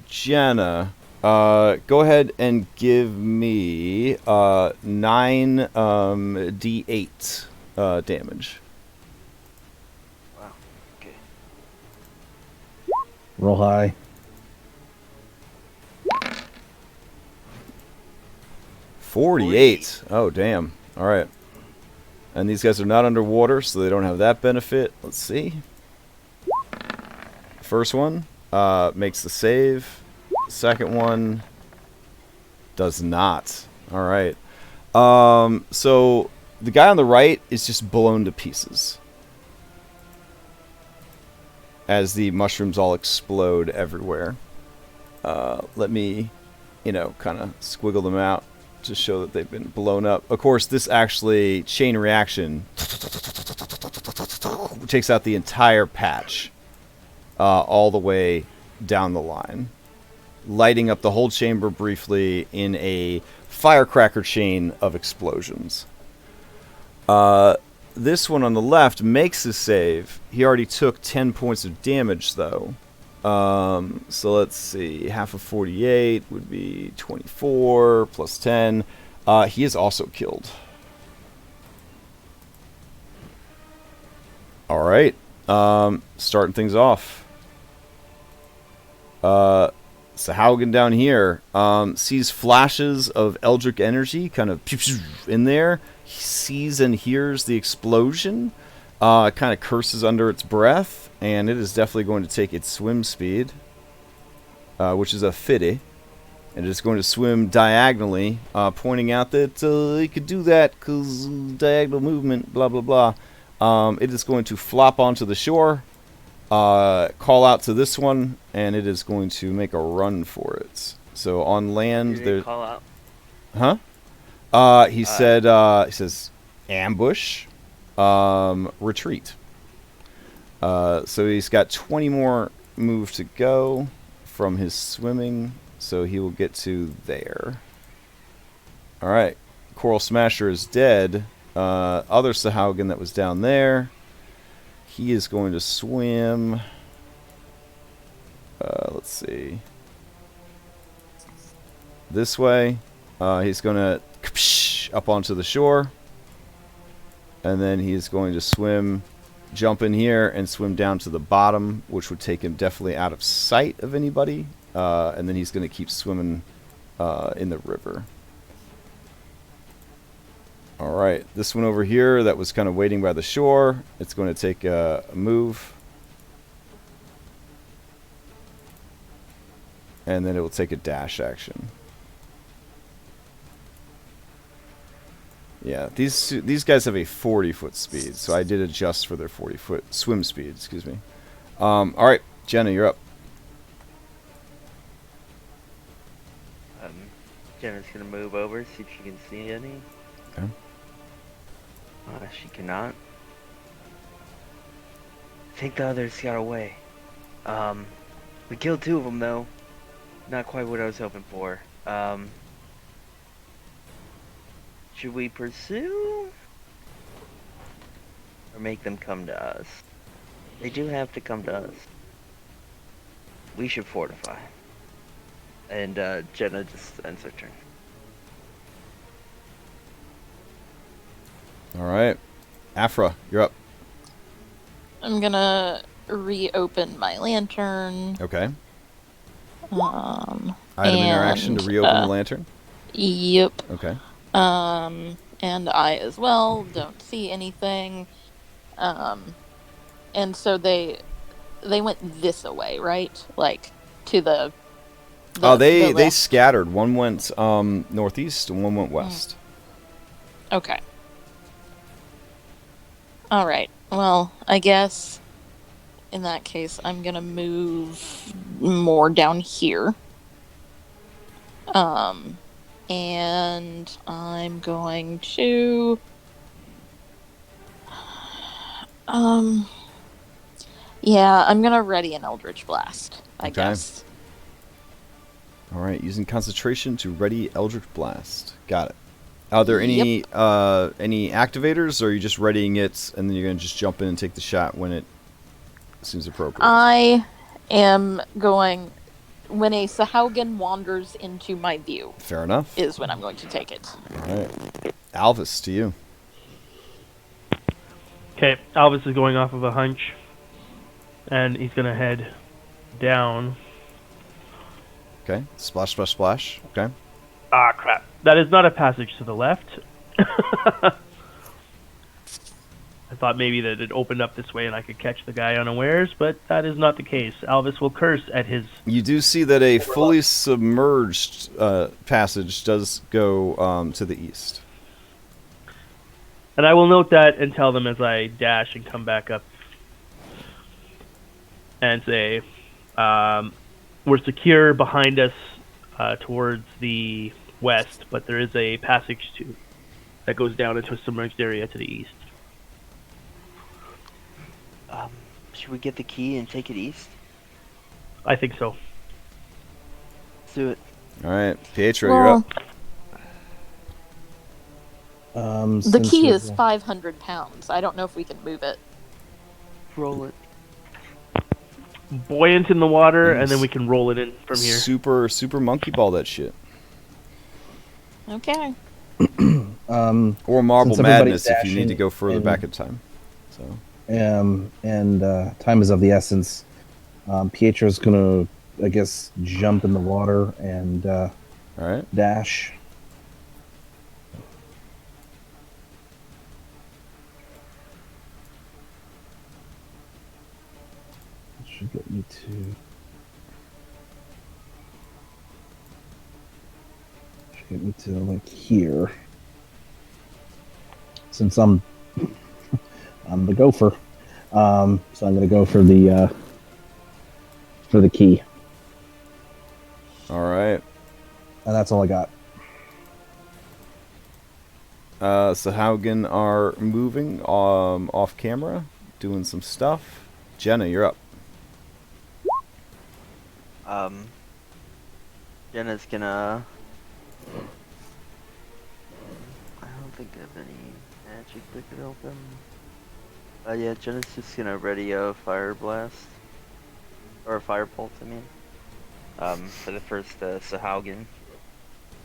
Jenna, go ahead and give me 9 d8 damage. Wow. Okay. Roll high. 48. Oh, damn. All right. And these guys are not underwater, so they don't have that benefit. Let's see. First one makes the save. Second one does not. All right. So the guy on the right is just blown to pieces as the mushrooms all explode everywhere. Let me, kind of squiggle them out to show that they've been blown up. Of course, this actually chain reaction takes out the entire patch all the way down the line, lighting up the whole chamber briefly in a firecracker chain of explosions. This one on the left makes his save. He already took 10 points of damage, though. So let's see. Half of 48 would be 24 plus 10. He is also killed. All right. Starting things off. Sahaugin down here sees flashes of eldritch energy kind of in there. He sees and hears the explosion. It kind of curses under its breath, and it is definitely going to take its swim speed, which is a 50. And it's going to swim diagonally, pointing out that it could do that because diagonal movement, blah, blah, blah. It is going to flop onto the shore, call out to this one, and it is going to make a run for it. So on land, Did there. it call out? Huh? He says ambush, retreat. So he's got 20 more move to go from his swimming, so he will get to there. All right, Coral Smasher is dead. Other Sahaugin that was down there, he is going to swim. Let's see. This way. He's going to up onto the shore. And then he's going to swim, jump in here, and swim down to the bottom, which would take him definitely out of sight of anybody. And then he's going to keep swimming in the river. All right, this one over here that was kind of waiting by the shore, it's going to take a move. And then it will take a dash action. Yeah, these guys have a 40-foot speed, so I did adjust for their 40-foot swim speed, excuse me. All right, Jenna, you're up. Jenna's gonna move over, see if she can see any. Okay. She cannot. I think the others got away. We killed 2 of them though. Not quite what I was hoping for. Should we pursue? Or make them come to us? They do have to come to us. We should fortify. And Jenna just ends her turn. All right. Afra, you're up. I'm gonna reopen my lantern. Okay. Um, Item interaction to reopen the uh, lantern. Yep. Okay. And I as well don't see anything. And so they went this away, right? Like to the They left. scattered. One went northeast and one went west. Okay. All right. Well, I guess in that case, I'm gonna move more down here. And I'm going to yeah, I'm gonna ready an Eldritch Blast, I guess. All right, using concentration to ready Eldritch Blast. Got it. Are there any activators, or are you just readying it and then you're gonna just jump in and take the shot when it seems appropriate? I am going when a Sahaugin wanders into my view. Fair enough. Is when I'm going to take it. All right, Alvis, to you. Okay, Alvis is going off of a hunch, and he's gonna head down. Okay, splash, splash, splash. Okay. Ah, crap. That is not a passage to the left. I thought maybe that it opened up this way and I could catch the guy unawares, but that is not the case. Alvis will curse at his... You do see that a fully submerged passage does go to the east. And I will note that and tell them as I dash and come back up and say, we're secure behind us towards the west, but there is a passage that goes down into a submerged area to the east. Should we get the key and take it east? I think so. Let's do it. All right, Pietro, you're up. The key is 500 pounds. I don't know if we can move it. Roll it. Buoyant in the water, and then we can roll it in from here. Super monkey ball that shit. Okay. Or Marble Since everybody's Madness if you need to go further dashing back in time. So. And time is of the essence. Pietro's gonna, I guess, jump in the water and All right. dash. That should get me to. Should get me to like here. Since I'm the gopher, so I'm gonna go for the key, All right. and that's all I got. Sahaugin are moving off camera, doing some stuff. Jenna, you're up. Jenna's gonna... I don't think I have any magic that could open. Yeah, Jenna's just gonna ready a fire blast. Or a fire bolt, I mean. For the first Sahaugin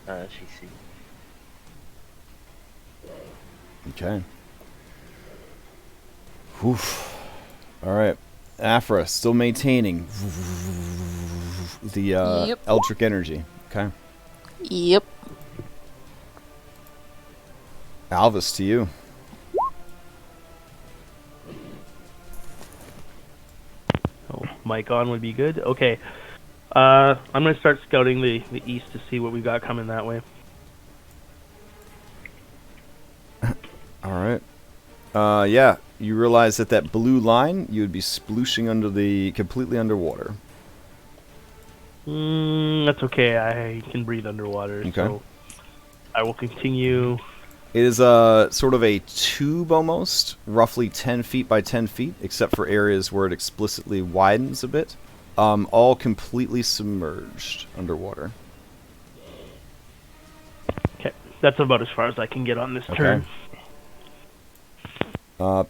she sees. Okay. Oof. All right. Afra still maintaining the electric energy. Okay. Yep. Alvis, to you. Oh, mic on would be good. Okay. I'm going to start scouting the east to see what we've got coming that way. All right. Yeah, you realize that blue line, you would be splooshing completely underwater. That's okay. I can breathe underwater, Okay. so I will continue. It is sort of a tube almost, roughly 10 feet by 10 feet, except for areas where it explicitly widens a bit. All completely submerged underwater. Okay, that's about as far as I can get on this turn.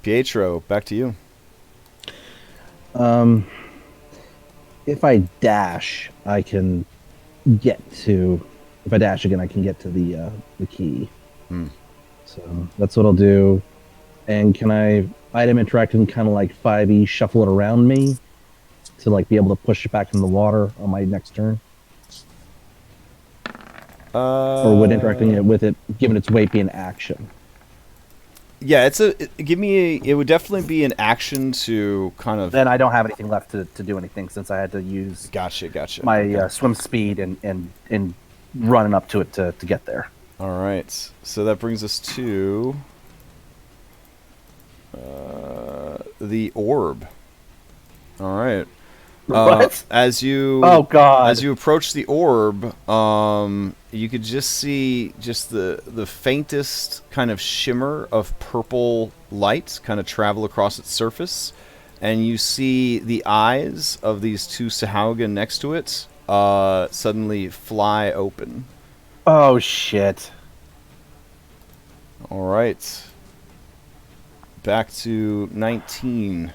Pietro, back to you. If I dash, I can get to. If I dash again, I can get to the key. So that's what I'll do. And can I item interact and kind of like 5e shuffle it around me to like be able to push it back in the water on my next turn? Or would interacting it with it, given its weight, be an action? Yeah, it would definitely be an action to kind of... Then I don't have anything left to do anything since I had to use Gotcha. my Okay. swim speed and running up to it to get there. All right, so that brings us to the orb. All right. What? As you Oh God! As you approach the orb, you could just see the faintest kind of shimmer of purple light kind of travel across its surface, and you see the eyes of these two Sahaugin next to it suddenly fly open. Oh shit! All right. Back to 19.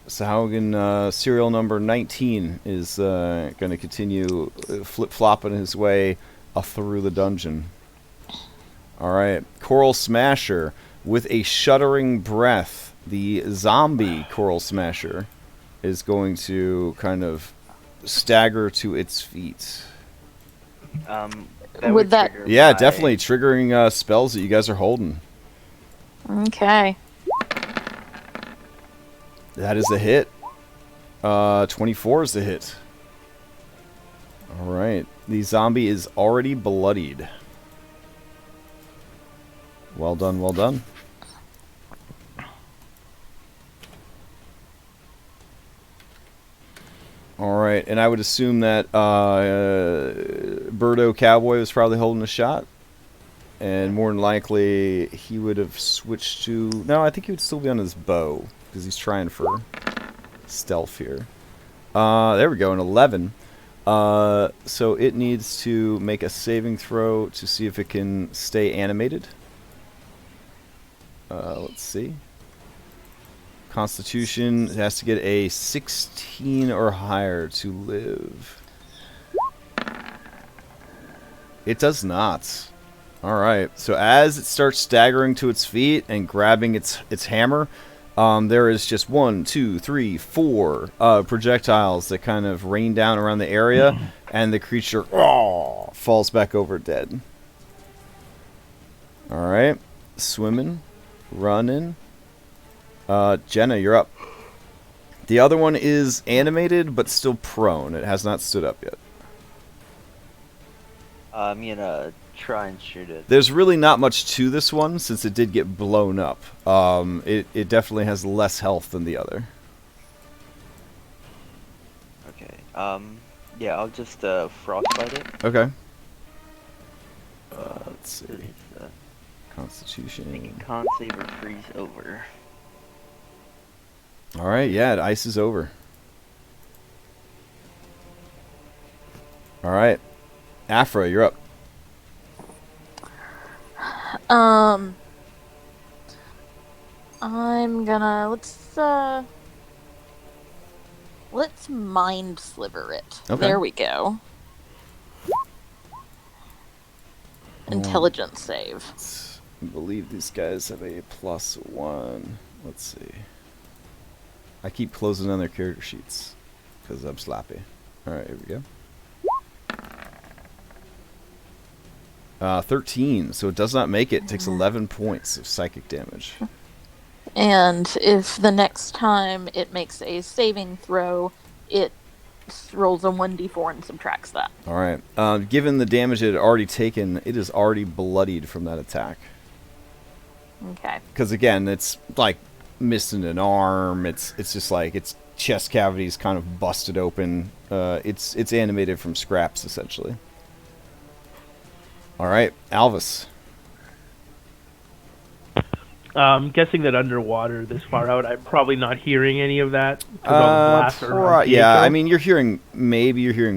Sahaugin serial number 19 is going to continue flip-flopping his way through the dungeon. All right. Coral Smasher. With a shuddering breath, the zombie Coral Smasher is going to kind of stagger to its feet. Would that- trigger Yeah, my- definitely triggering spells that you guys are holding. Okay. That is a hit. 24 is the hit. All right. The zombie is already bloodied. Well done, well done. All right, and I would assume that Birdo Cowboy was probably holding a shot. And more than likely, he would have switched to... No, I think he would still be on his bow, because he's trying for stealth here. There we go, an 11. So it needs to make a saving throw to see if it can stay animated. Let's see. Constitution, it has to get a 16 or higher to live. It does not. Alright, so as it starts staggering to its feet and grabbing its hammer, there is just 1, 2, 3, 4 projectiles that kind of rain down around the area, and the creature falls back over dead. Alright, swimming, running. Jenna, you're up. The other one is animated, but still prone. It has not stood up yet. I'm gonna try and shoot it. There's really not much to this one, since it did get blown up. It definitely has less health than the other. Okay. Yeah, I'll just frostbite it. Okay. Let's see. It's, make a Constitution. con save or freeze over. Alright, yeah, it ices over. Alright. Afra, you're up. I'm gonna let's mind sliver it. Okay. There we go. Intelligence save. I believe these guys have a +1. Let's see. I keep closing on their character sheets because I'm sloppy. Alright, here we go. 13, so it does not make it. It takes 11 points of psychic damage. And if the next time it makes a saving throw, it rolls a 1d4 and subtracts that. Alright. Given the damage it had already taken, it is already bloodied from that attack. Okay. Because again, it's like missing an arm. It's just like its chest cavity is kind of busted open. It's animated from scraps essentially. All right, Alvis. I'm guessing that underwater, this far out, I'm probably not hearing any of that. 'Cause all the blasts are on Yeah, Pietro. I mean, you're hearing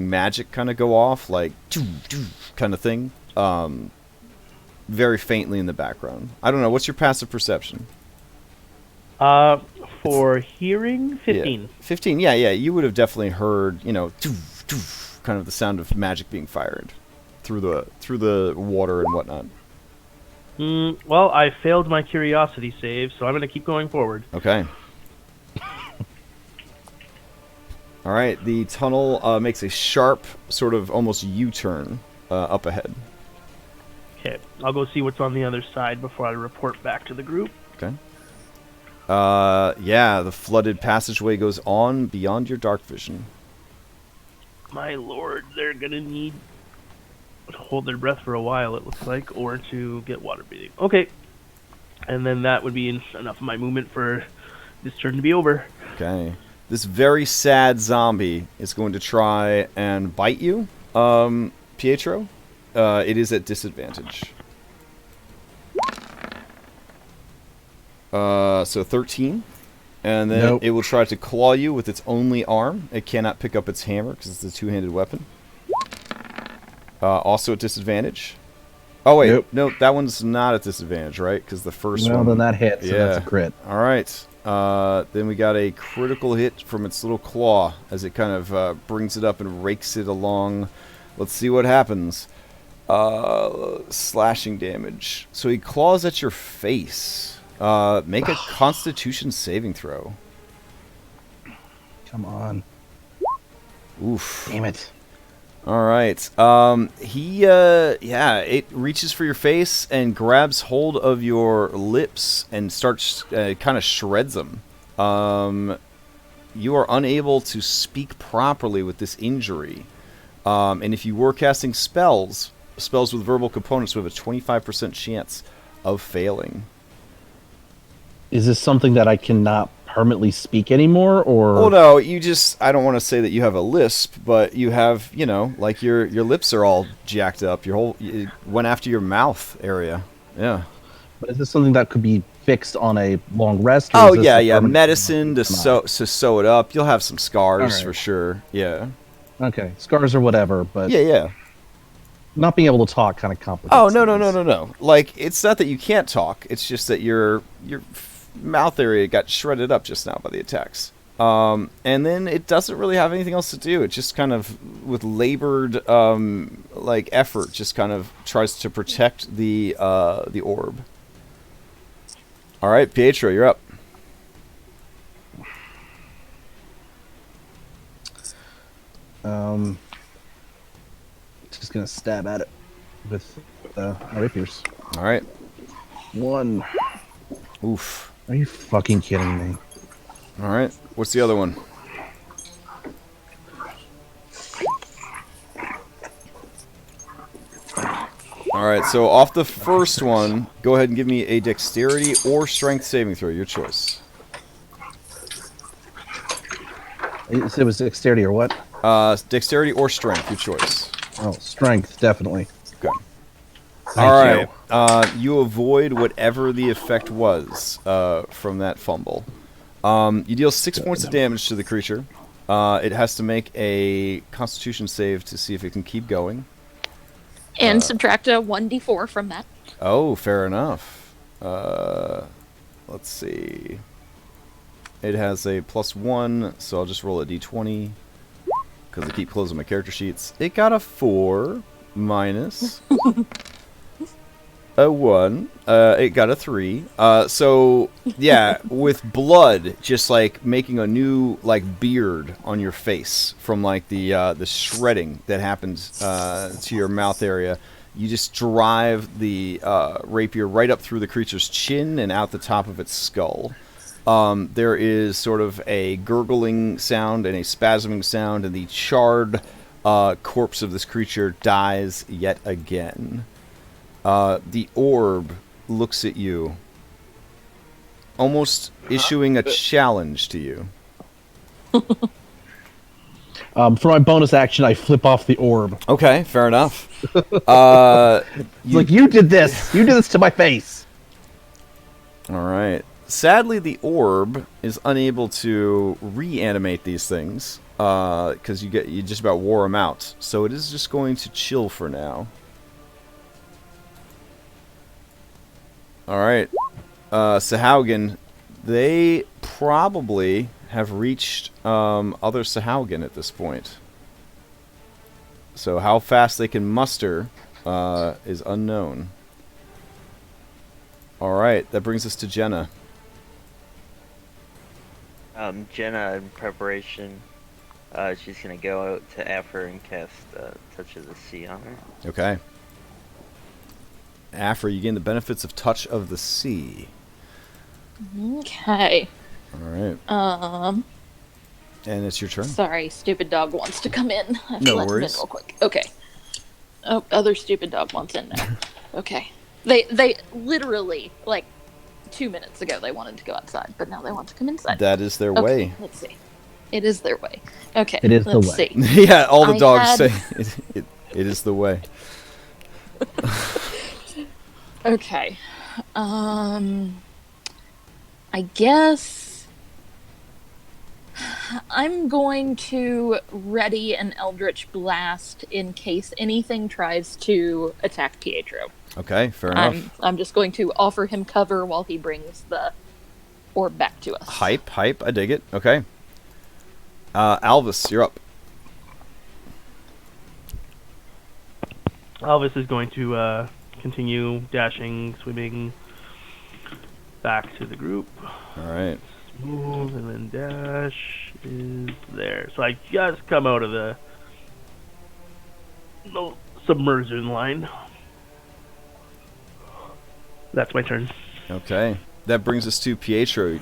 magic kind of go off, like kind of thing. Very faintly in the background. I don't know. What's your passive perception? For hearing, 15. Yeah. 15. Yeah. You would have definitely heard, kind of the sound of magic being fired through the water and whatnot. Well, I failed my curiosity save, so I'm going to keep going forward. Okay. All right, the tunnel makes a sharp, sort of almost U-turn up ahead. Okay, I'll go see what's on the other side before I report back to the group. Okay. Yeah, the flooded passageway goes on beyond your dark vision. My lord, they're going to need to hold their breath for a while, it looks like, or to get water breathing. Okay, and then that would be enough of my movement for this turn to be over. Okay. This very sad zombie is going to try and bite you, Pietro. It is at disadvantage. So 13. And then Nope. it will try to claw you with its only arm. It cannot pick up its hammer because it's a two-handed weapon. Also at disadvantage. Oh, wait. Nope. No, that one's not at disadvantage, right? Because the first Well, one... then that hits, so that's a Yeah. crit. All right. Then we got a critical hit from its little claw as it kind of brings it up and rakes it along. Let's see what happens. Slashing damage. So he claws at your face. Make a Constitution saving throw. Come on. Oof. Damn it. All right. It reaches for your face and grabs hold of your lips and starts kind of shreds them. You are unable to speak properly with this injury. And if you were casting spells with verbal components, we have a 25% chance of failing. Is this something that I cannot permanently speak anymore, or? Well, no, I don't want to say that you have a lisp, but you have, like your lips are all jacked up. It went after your mouth area. Yeah. But is this something that could be fixed on a long rest? Or Oh, is this yeah, a yeah. permanent Medicine to thing? sew it up. You'll have some scars All right. for sure. Yeah. Okay, scars or whatever, but Yeah. not being able to talk kind of complicates Oh, no. things. Like, it's not that you can't talk. It's just that your mouth area got shredded up just now by the attacks. And then it doesn't really have anything else to do. It just kind of, with labored effort, just kind of tries to protect the orb. All right, Pietro, you're up. Just gonna stab at it with my rapiers. All right. 1. Oof. Are you fucking kidding me? All right. What's the other one? All right. So off the first one, go ahead and give me a dexterity or strength saving throw. Your choice. It was dexterity or what? Dexterity or strength. Your choice. Oh, strength, definitely. Okay. Thank All you. right. You avoid whatever the effect was from that fumble. You deal 6 points of damage to the creature. It has to make a Constitution save to see if it can keep going. And subtract a 1d4 from that. Oh, fair enough. Let's see. It has a +1, so I'll just roll a d20 because I keep closing my character sheets. It got a 4 minus a 1. It got a 3. So yeah, with blood just like making a new like beard on your face from like the shredding that happened to your mouth area. You just drive the rapier right up through the creature's chin and out the top of its skull. There is sort of a gurgling sound and a spasming sound, and the charred corpse of this creature dies yet again. The orb looks at you, almost issuing a challenge to you. For my bonus action, I flip off the orb. Okay, fair enough. It's like, you did this! You did this to my face! All right. Sadly, the orb is unable to reanimate these things because you just about wore them out. So it is just going to chill for now. All right. Sahaugin, they probably have reached other Sahaugin at this point. So how fast they can muster is unknown. All right, that brings us to Jenna. Jenna, in preparation, she's gonna go out to Afra and cast Touch of the Sea on her. Okay. Afra, you gain the benefits of Touch of the Sea. Okay. All right. And it's your turn. Sorry, stupid dog wants to come in. I have to No let him in worries. real quick. Okay. Oh, other stupid dog wants in now. Okay. They literally, like, 2 minutes ago they wanted to go outside, but now they want to come inside. That is their Okay, way. let's see. It is their way. Okay, It is the let's way. see. Yeah, all the I dogs had- say it is the way. Okay. I guess I'm going to ready an Eldritch Blast in case anything tries to attack Pietro. Okay, fair enough. I'm just going to offer him cover while he brings the orb back to us. Hype, I dig it. Okay. Alvis, you're up. Elvis is going to continue dashing, swimming back to the group. All right. Move and then dash is there. So I just come out of the submersion line. That's my turn. Okay. That brings us to Pietro.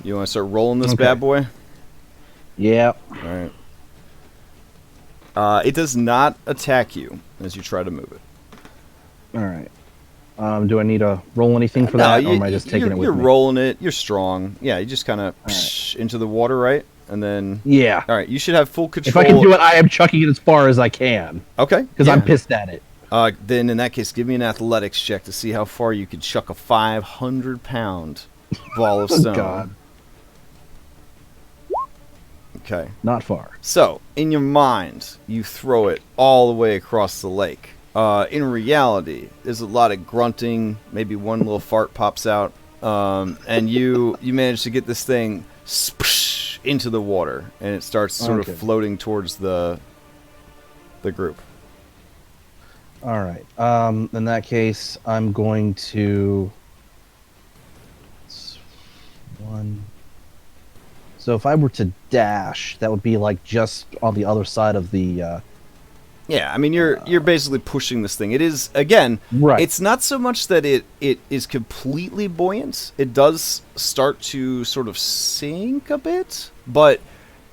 You want to start rolling this Okay. bad boy? Yeah. All right. It does not attack you as you try to move it. All right. Do I need to roll anything for that, or am I just taking it with you're me? rolling it. You're strong. Yeah, you just kind of right. into the water, right? And then... Yeah. All right, you should have full control. If I can do it, I am chucking it as far as I can Okay. because I'm pissed at it. Then in that case, give me an athletics check to see how far you could chuck a 500-pound ball of Oh, stone. God. Okay. Not far. So, in your mind, you throw it all the way across the lake. In reality, there's a lot of grunting. Maybe one little fart pops out, and you manage to get this thing spsh into the water, and it starts sort Okay. of floating towards the group. All right. In that case, I'm going to... One... So if I were to dash, that would be like just on the other side of the... Yeah, I mean you're basically pushing this thing. It is again. Right. It's not so much that it is completely buoyant. It does start to sort of sink a bit, but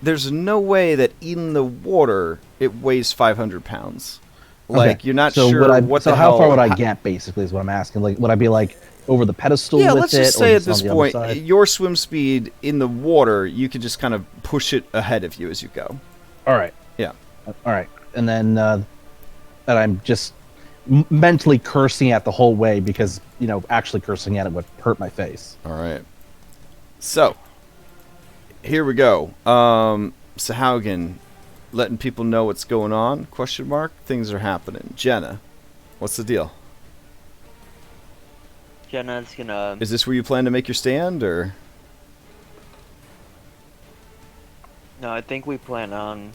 there's no way that in the water it weighs 500 pounds. Like you're not so sure would I, what so the how hell. far would I get? Basically, is what I'm asking. Like, would I be like over the pedestal Yeah, with let's it, just or say at just this on the point, other side? your swim speed in the water, you can just kind of push it ahead of you as you go. All right. Yeah. All right, and then and I'm just mentally cursing at the whole way because actually cursing at it would hurt my face. All right. So, here we go. Sahaugin, letting people know what's going on? Question mark. Things are happening. Jenna, what's the deal? Jenna's gonna. Is this where you plan to make your stand, or? No, I think we plan on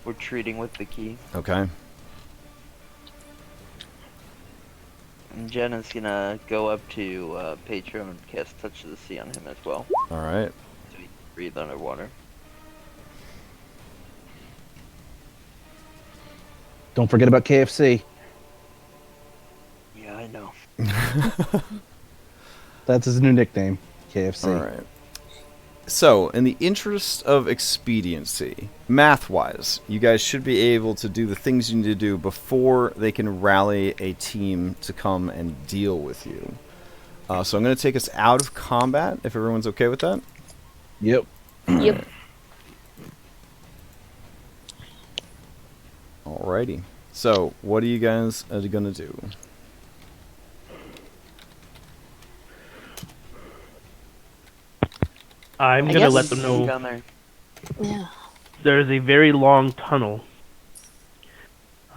retreating with the key. Okay. And Jenna's gonna go up to Pedro and cast Touch of the Sea on him as well. All right. So he can breathe underwater. Don't forget about KFC. Yeah, I know. That's his new nickname, KFC. All right. So, in the interest of expediency, math-wise, you guys should be able to do the things you need to do before they can rally a team to come and deal with you. So I'm going to take us out of combat, if everyone's okay with that. Yep. Yep. Alrighty. So, what are you guys going to do? I'm I gonna guess- let them know Down there. Yeah. there's a very long tunnel. It's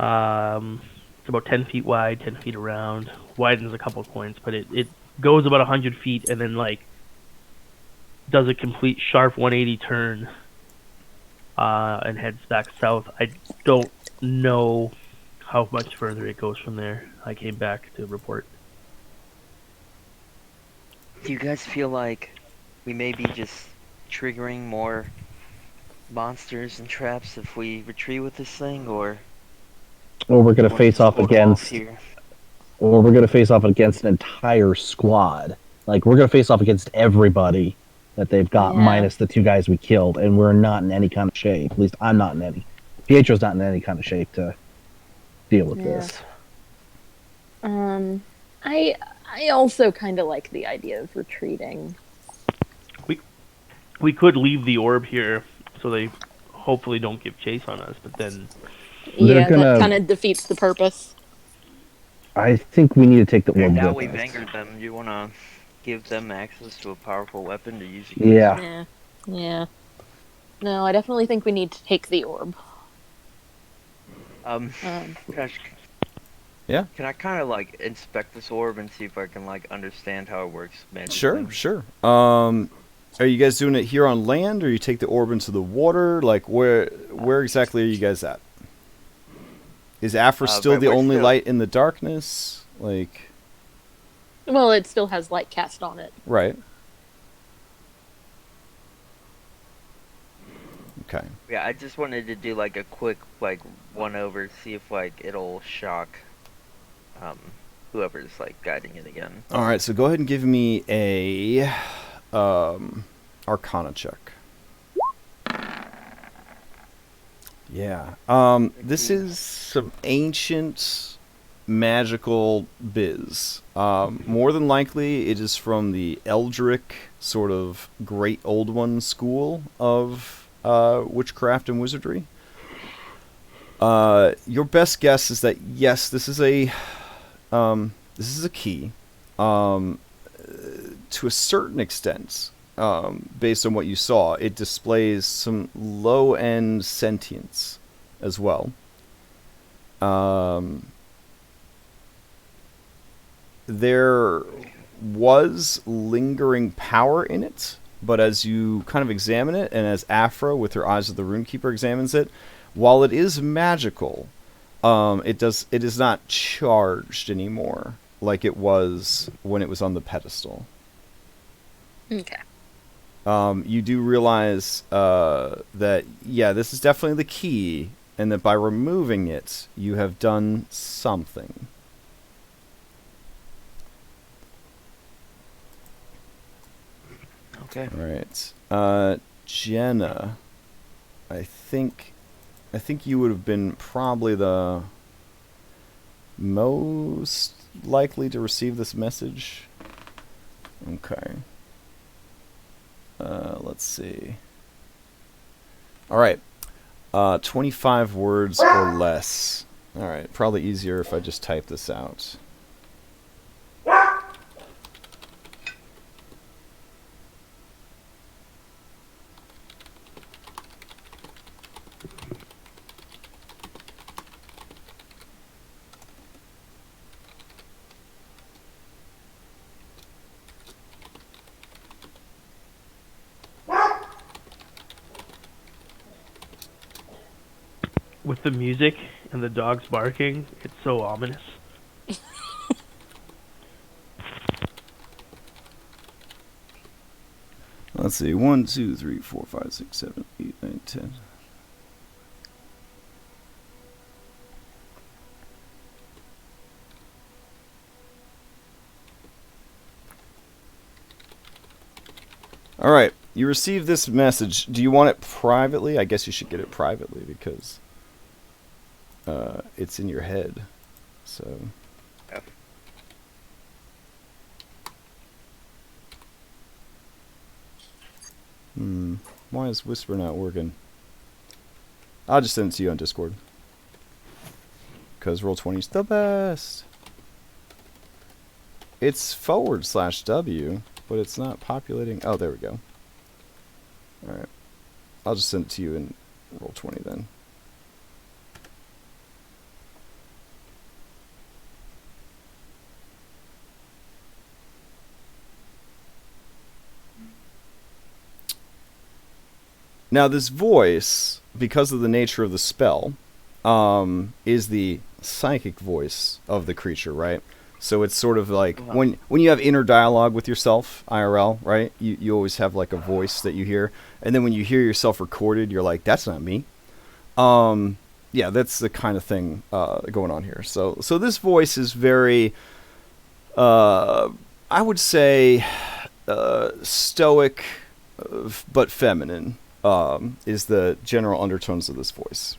about 10 feet wide, 10 feet around. Widens a couple points, but it goes about 100 feet and then does a complete sharp 180 turn and heads back south. I don't know how much further it goes from there. I came back to report. Do you guys feel like we may be just triggering more monsters and traps if we retreat with this thing, or Or we're going to want to face just off hold off against, here? or we're going to face off against an entire squad. Like, we're going to face off against everybody that they've got, Yeah. minus the 2 guys we killed, and we're not in any kind of shape. At least I'm not in any. Pietro's not in any kind of shape to deal with Yeah. this. I also kind of like the idea of retreating. We could leave the orb here so they hopefully don't give chase on us, but then They're Yeah, gonna- that kind of defeats the purpose. I think we need to take the orb Now with we've us. angered them. You want to give them access to a powerful weapon to use against Yeah. Yeah. Yeah. No, I definitely think we need to take the orb. Crash, Yeah. can I kind of like inspect this orb and see if I can like understand how it works magically? Sure. Are you guys doing it here on land, or you take the orb into the water? Like, where exactly are you guys at? Is Afra still but the we're only still- light in the darkness? Like, Well, it still has light cast on it. right. Okay. Yeah, I just wanted to do like a quick like one over, see if like it'll shock whoever's like guiding it again. All right, so go ahead and give me a Arcana check. Yeah. This is some ancient magical biz. More than likely, it is from the Eldric sort of Great Old One school of witchcraft and wizardry. Your best guess is that yes, this is a key. To a certain extent, based on what you saw, it displays some low-end sentience as well. There was lingering power in it, but as you kind of examine it, and as Afra, with her eyes of the Runekeeper, examines it, while it is magical, it is not charged anymore like it was when it was on the pedestal. Okay. You do realize that, yeah, this is definitely the key, and that by removing it, you have done something. Okay. All right. Jenna, I think you would have been probably the most likely to receive this message. Okay. Let's see. All right. 25 words or less. All right. Probably easier if I just type this out. with the music and the dogs barking, it's so ominous. Let's see. 1, 2, 3, 4, 5, 6, 7, 8, 9, 10. All right. You received this message. Do you want it privately? I guess you should get it privately because it's in your head. So. Yep. Why is Whisper not working? I'll just send it to you on Discord. Because Roll20 is the best. It's /W, but it's not populating. Oh, there we go. Alright. I'll just send it to you in Roll20 then. Now, this voice, because of the nature of the spell, is the psychic voice of the creature, right? So it's sort of like Wow. when you have inner dialogue with yourself, IRL, right? You always have like a voice that you hear, and then when you hear yourself recorded, you're like, that's not me. Yeah, that's the kind of thing going on here. So this voice is very, I would say, stoic, but feminine. Is the general undertones of this voice.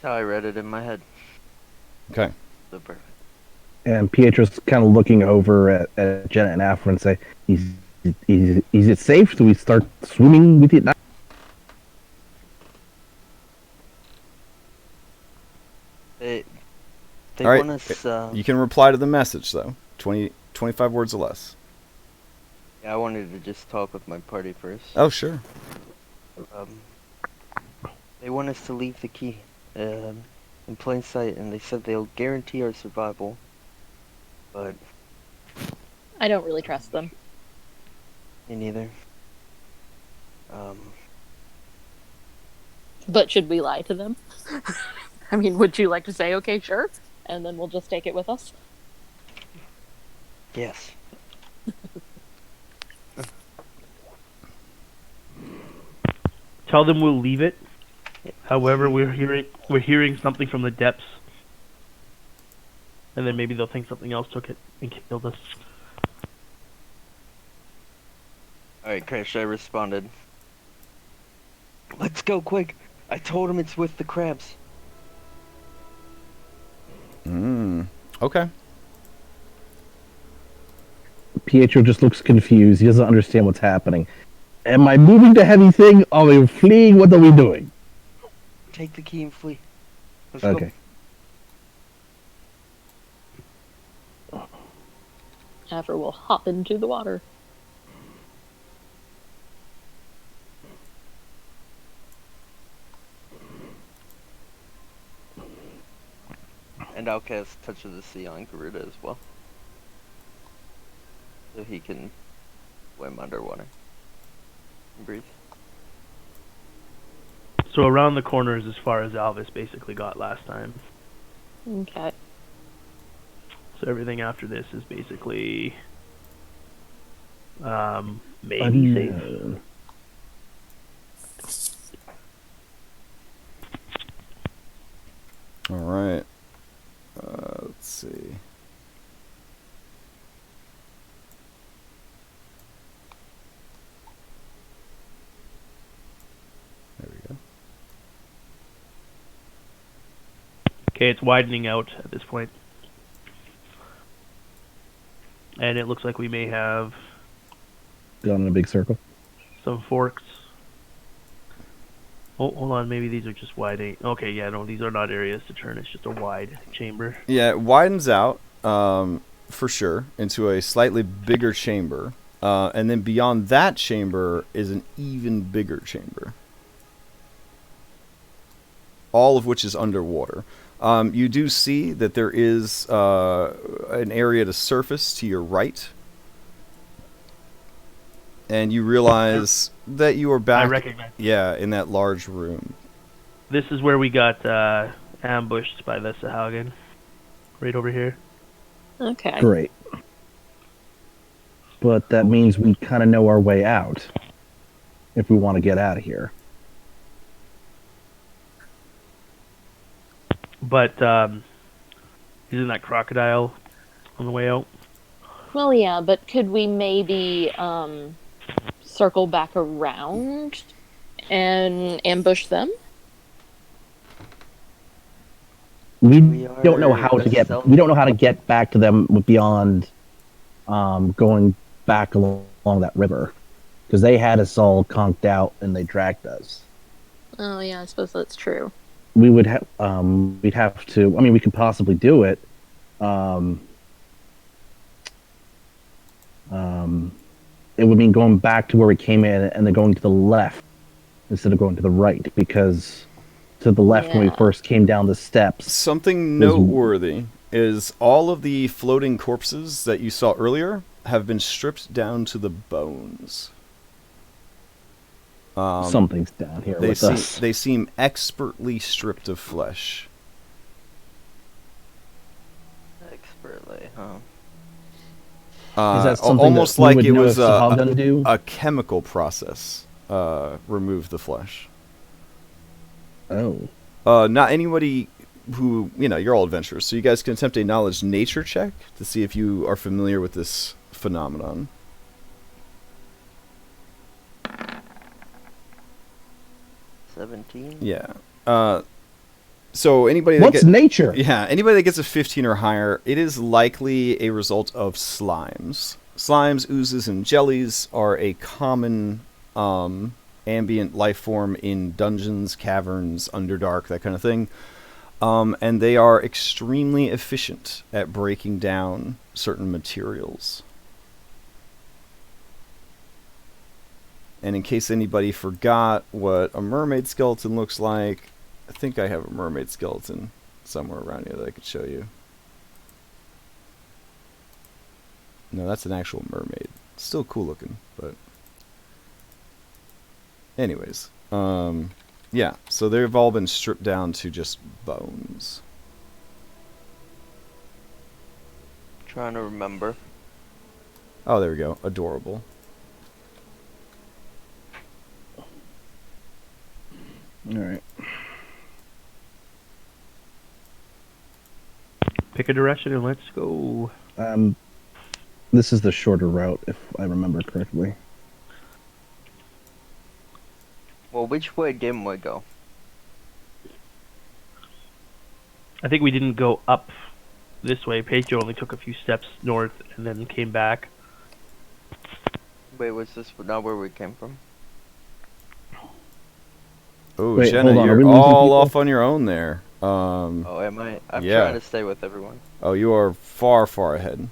That's how I read it in my head. Okay. So perfect. And Pietro's kind of looking over at Jenna and Afra and say, is it safe? Do we start swimming with it now? They All right. want us. You can reply to the message though. 25 words or less. Yeah, I wanted to just talk with my party first. Oh, sure. They want us to leave the key in plain sight, and they said they'll guarantee our survival. But I don't really trust them. me neither. But should we lie to them? I mean, would you like to say, okay, sure, and then we'll just take it with us? Yes. Tell them we'll leave it. However, we're hearing something from the depths, and then maybe they'll think something else took it and killed us. Alright, Crash, I responded. Let's go, quick! I told him it's with the crabs. Okay. Pietro just looks confused. He doesn't understand what's happening. Am I moving the heavy thing? Are we fleeing? What are we doing? Take the key and flee. Let's Okay. go. After we'll hop into the water. And I'll cast Touch of the Sea on Garuda as well. So he can swim underwater and breathe. So around the corner is as far as Alvis basically got last time. Okay. So everything after this is basically maybe safe. Unknown. All right. Let's see. There we go. Okay, it's widening out at this point. And it looks like we may have Gone in a big circle. some forks. Oh, hold on, maybe these are just widening. Okay, yeah, no, these are not areas to turn. It's just a wide chamber. Yeah, it widens out for sure into a slightly bigger chamber, and then beyond that chamber is an even bigger chamber. All of which is underwater. You do see that there is an area to surface to your right. And you realize that you are back. I recognize. Yeah, in that large room. This is where we got ambushed by the Sahaugin. Right over here. Okay. Great. But that means we kind of know our way out if we want to get out of here. But isn't that crocodile on the way out? Well, yeah, but could we maybe circle back around and ambush them? We We don't know are how to the get. self- We don't know how to get back to them beyond going back along that river, because they had us all conked out and they dragged us. Oh, yeah, I suppose that's true. We would have. We'd have to. I mean, we could possibly do it. It would mean going back to where we came in and then going to the left instead of going to the right, because to the left when we Yeah. first came down the steps. Something There's- noteworthy is all of the floating corpses that you saw earlier have been stripped down to the bones. Something's down here They with seem us. they seem expertly stripped of flesh. Expertly, huh? Is that something Almost that we like would it know was if Sahaugin do? a chemical process removed the flesh. Oh. Not anybody who, you're all adventurers, so you guys can attempt a knowledge nature check to see if you are familiar with this phenomenon. 17. Yeah. So anybody What's nature? Yeah, anybody that gets a 15 or higher, it is likely a result of slimes. Slimes, oozes, and jellies are a common ambient life form in dungeons, caverns, underdark, that kind of thing. And they are extremely efficient at breaking down certain materials. And in case anybody forgot what a mermaid skeleton looks like, I think I have a mermaid skeleton somewhere around here that I could show you. No, that's an actual mermaid. Still cool looking, but... Anyways, yeah, so they've all been stripped down to just bones. Trying to remember. Oh, there we go. Adorable. Alright. Pick a direction and let's go. This is the shorter route, if I remember correctly. Well, which way didn't we go? I think we didn't go up this way. Pedro only took a few steps north and then came back. Wait, was this not where we came from? Oh, Wait, Jenna, hold on, are you're we losing all people? off on your own there. Oh, am I? I'm yeah. trying to stay with everyone. Oh, you are far, far ahead.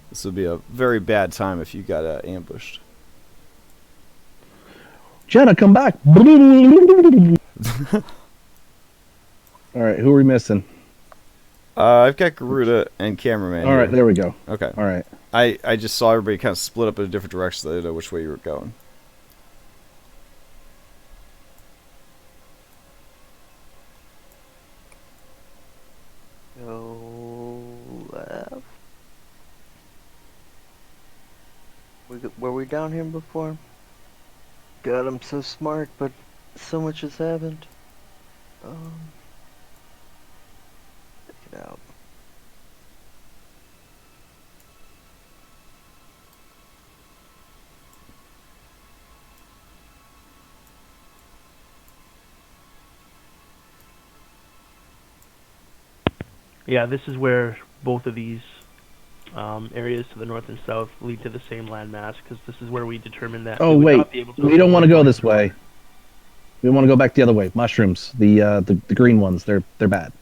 This would be a very bad time if you got ambushed. Jenna, come back! Alright, who are we missing? I've got Garuda and Cameraman. Alright, here. there we go. Okay. Alright. I just saw everybody kind of split up in a different direction, so I didn't know which way you were going. Go left. Were we down here before? God, I'm so smart, but so much has happened. Check it out. Yeah, this is where both of these areas to the north and south lead to the same landmass, because this is where we determined that Oh, we would wait. not be able to We don't want to go avoid this way. We want to go back the other way. Mushrooms. The green ones. They're bad.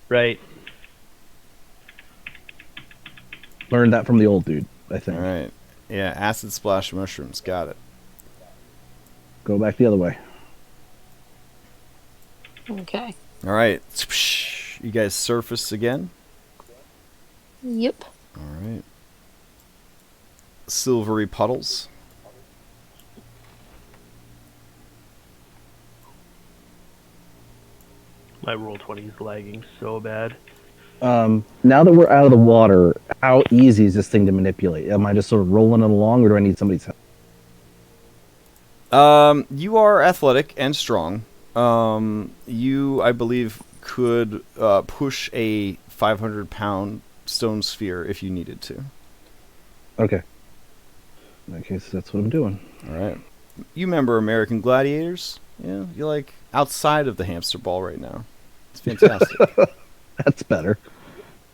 Right. Learned that from the old dude, I think. Alright. Yeah, acid splash mushrooms. Got it. Go back the other way. Okay. Alright. You guys surface again? Yep. Alright. Silvery puddles. My roll 20 is lagging so bad. Now that we're out of the water, how easy is this thing to manipulate? Am I just sort of rolling it along, or do I need somebody's help? You are athletic and strong. You, I believe, could push a 500-pound stone sphere if you needed to. Okay. In that case, that's what I'm doing. All right. You remember American Gladiators? Yeah, you're like outside of the hamster ball right now. It's fantastic. That's better.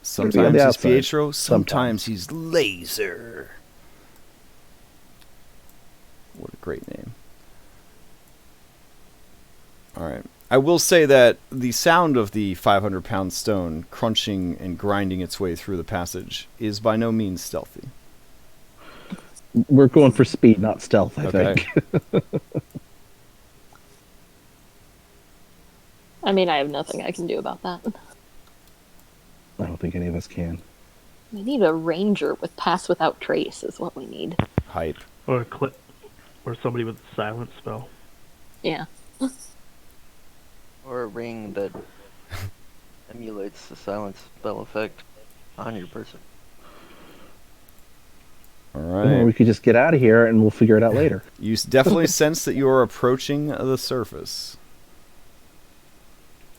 Sometimes the he's outside. Pietro, sometimes he's Laser. What a great name. Alright. I will say that the sound of the 500-pound stone crunching and grinding its way through the passage is by no means stealthy. We're going for speed, not stealth, I Okay. think. I mean, I have nothing I can do about that. I don't think any of us can. We need a ranger with pass without trace is what we need. Hype. Or a clip. Or somebody with a silent spell. Yeah. Or a ring that simulates the silence spell effect on your person. All Or right. we could just get out of here and we'll figure it out later. You definitely sense that you are approaching the surface.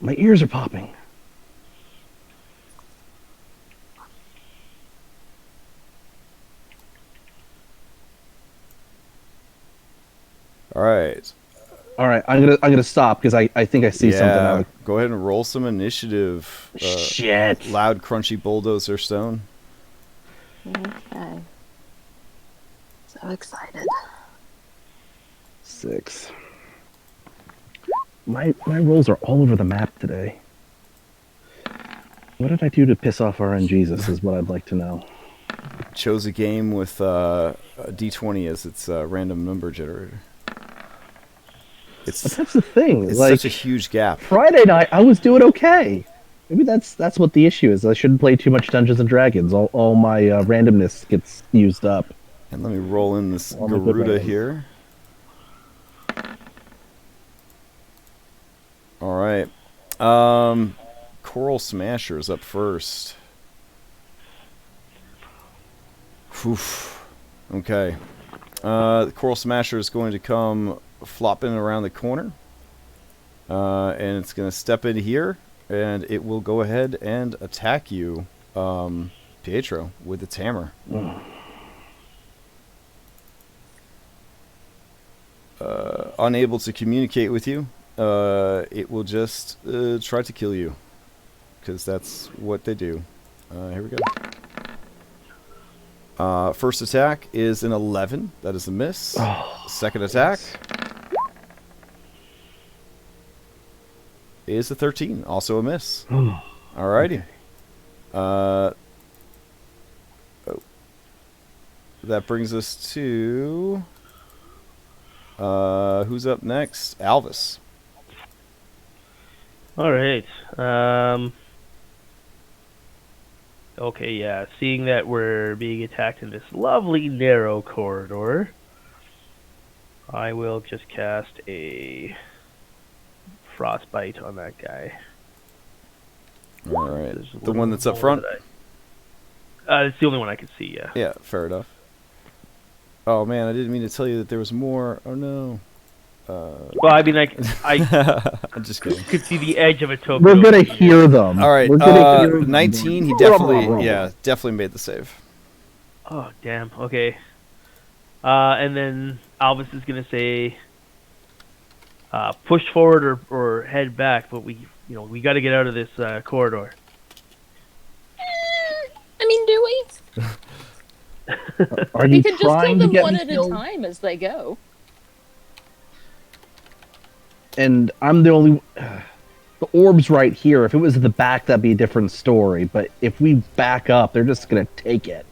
My ears are popping. All right. All right, I'm gonna stop because I think I see something out of Go ahead and roll some initiative. the... Shit. Loud, crunchy bulldozer stone. Okay. So excited. 6. My rolls are all over the map today. What did I do to piss off RNGesus is what I'd like to know. Chose a game with a D20 as its random number generator. But that's the thing. It's Like, such a huge gap. Friday night, I was doing okay. Maybe that's what the issue is. I shouldn't play too much Dungeons and Dragons. All my randomness gets used up. And let me roll in this All my good Garuda randoms. here. All right. Coral Smasher's up first. Oof. Okay. The Coral Smasher is going to come flopping around the corner. And it's going to step in here. And it will go ahead and attack you, Pietro, with its hammer. Unable to communicate with you, it will just try to kill you. Because that's what they do. Here we go. First attack is an 11. That is a miss. Second attack is a 13. Also a miss. Alrighty. That brings us to... who's up next? Alvis. All right. Okay, yeah. Seeing that we're being attacked in this lovely narrow corridor, I will just cast a frostbite on that guy. Alright. There's a The little one that's up hole front? that it's the only one I can see, yeah. Yeah, fair enough. Oh man, I didn't mean to tell you that there was more. Oh no. Well, I mean, I I'm just kidding. could see the edge of a token. We're gonna hear them. Alright, We're gonna hear them. 19, he definitely made the save. Oh, damn. Okay. And then Alvis is gonna say, push forward or head back, but we got to get out of this corridor. I mean, do we? Are We you could just kill trying to them get one me at killed? a time as they go. And I'm the only... the orb's right here. If it was at the back, that'd be a different story. But if we back up, they're just gonna take it.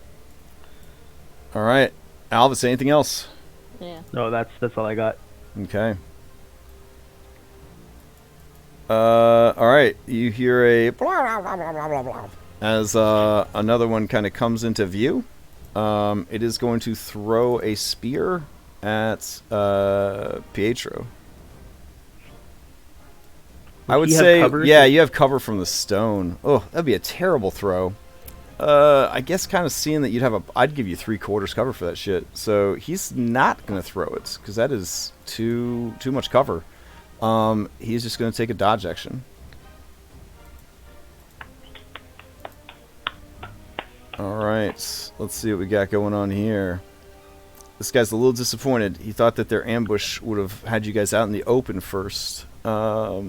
Alright. Alvis, anything else? Yeah. No, that's all I got. Okay. Alright. You hear a blah, blah, blah, blah, blah, blah, as another one kind of comes into view. It is going to throw a spear at Pietro. I would he have say, cover? yeah, you have cover from the stone. Oh, that'd be a terrible throw. I guess kind of seeing that I'd give you 3/4 cover for that shit. So he's not gonna throw it because that is too much cover. He's just gonna take a dodge action. All right, let's see what we got going on here. This guy's a little disappointed. He thought that their ambush would have had you guys out in the open first. I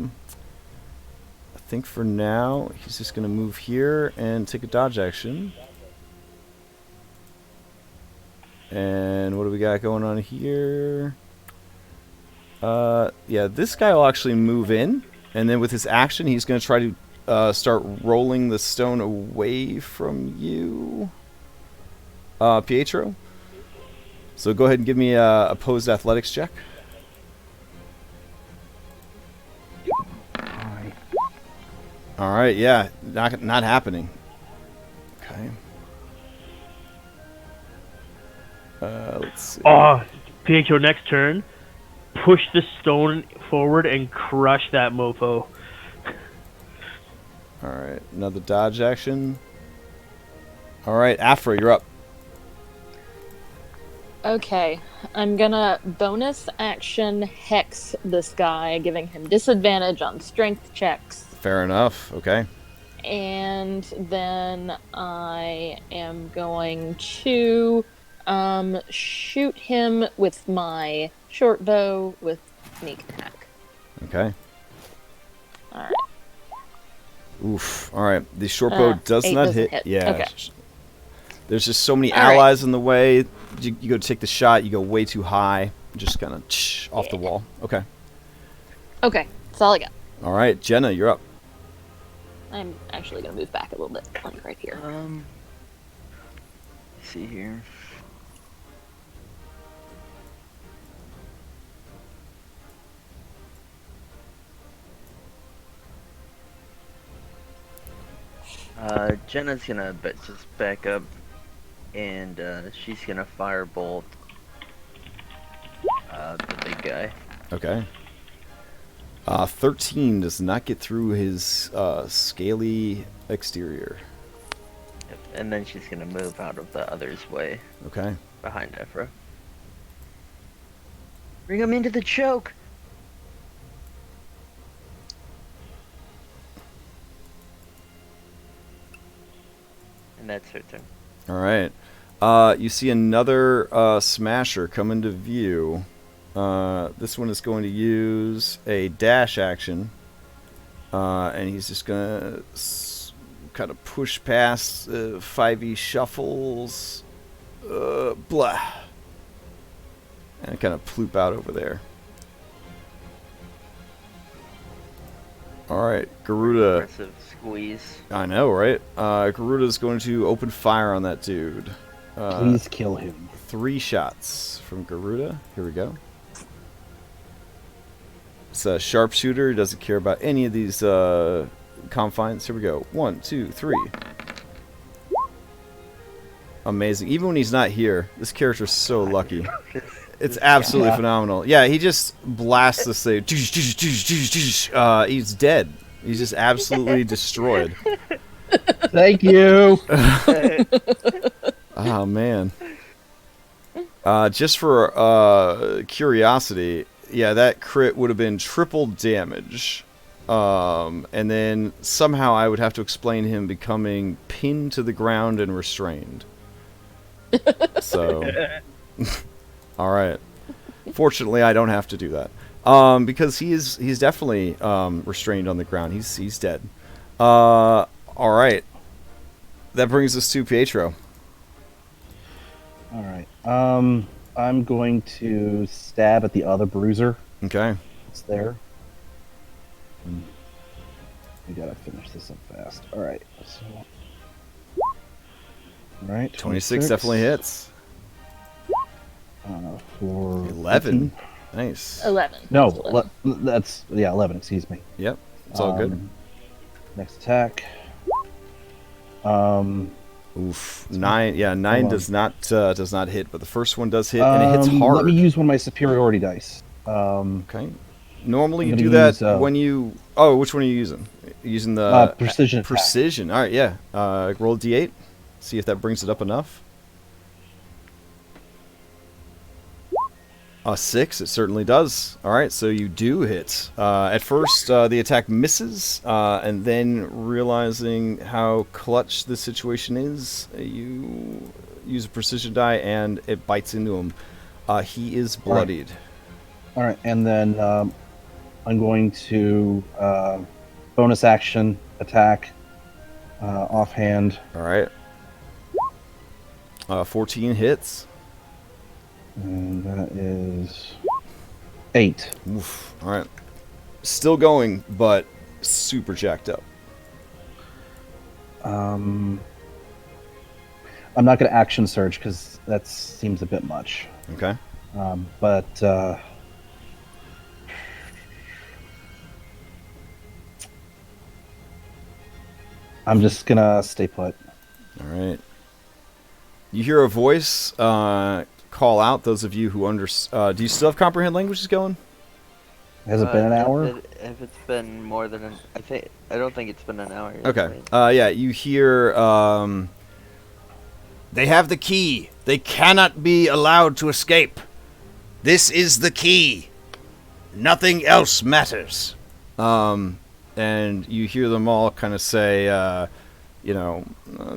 think for now, he's just going to move here and take a dodge action. And what do we got going on here? Yeah, this guy will actually move in. And then with his action, he's going to try to start rolling the stone away from you, Pietro. So go ahead and give me a opposed athletics check. All right, yeah, not happening. Okay. Let's see. Oh, Pietro, next turn, push the stone forward and crush that mofo. All right, another dodge action. All right, Afra, you're up. Okay, I'm gonna bonus action hex this guy, giving him disadvantage on strength checks. Fair enough. Okay. And then I am going to shoot him with my short bow with sneak attack. Okay. Alright. Oof. All right. The short bow does 8 not doesn't hit. hit. Yeah. Okay. There's just so many All right. allies in the way. You go take the shot. You go way too high. Just kind of off the wall. Okay. Okay, that's all I got. All right, Jenna, you're up. I'm actually gonna move back a little bit, like right here. Let's see here. Jenna's gonna just back up, and she's gonna firebolt the big guy. Okay. 13 does not get through his scaly exterior. Yep. And then she's gonna move out of the other's way Okay. behind Ephra. Bring him into the choke. And that's her turn. All right. You see another smasher come into view. This one is going to use a dash action. And he's just going to kind of push past 5e shuffles. Blah. And kind of ploop out over there. All right, Garuda. Aggressive squeeze. I know, right? Garuda's going to open fire on that dude. Please kill him. 3 shots from Garuda. Here we go. It's a sharpshooter. He doesn't care about any of these confines. Here we go. 1, 2, 3. Amazing. Even when he's not here, this character's so lucky. It's absolutely phenomenal. Yeah, he just blasts this thing. He's dead. He's just absolutely destroyed. Thank you. Oh, man. Just for curiosity, yeah, that crit would have been triple damage. And then somehow I would have to explain him becoming pinned to the ground and restrained. So, all right. Fortunately, I don't have to do that. Because he's definitely restrained on the ground. He's dead. All right. That brings us to Pietro. All right. I'm going to stab at the other bruiser. Okay. It's there. We gotta finish this up fast. All right. So, all right. 26 definitely hits. For 11. Nice. 11. No, That's 11. that's 11. Excuse me. Yep. It's all good. Next attack. Oof. 9. Yeah, 9 Hold does not hit, but the first one does hit, and it hits hard. Let me use one of my superiority dice. Okay. Normally I'm you gonna do that use, when you. Oh, which one are you using? Using the precision attack. Precision. All right. Yeah. Roll a d8. See if that brings it up enough. A 6, it certainly does. All right, so you do hit. At first, the attack misses, and then realizing how clutch the situation is, you use a precision die, and it bites into him. He is bloodied. All right, and then I'm going to bonus action attack offhand. All right. 14 hits. And that is 8. Oof. All right. Still going, but super jacked up. I'm not going to action surge because that seems a bit much. Okay. But I'm just going to stay put. All right. You hear a voice call out, those of you who do you still have comprehend languages going? Has it been an hour? If it's been more than I don't think it's been an hour yet. Okay. Right? Yeah, you hear, they have the key. They cannot be allowed to escape. This is the key. Nothing else matters. And you hear them all kind of say, the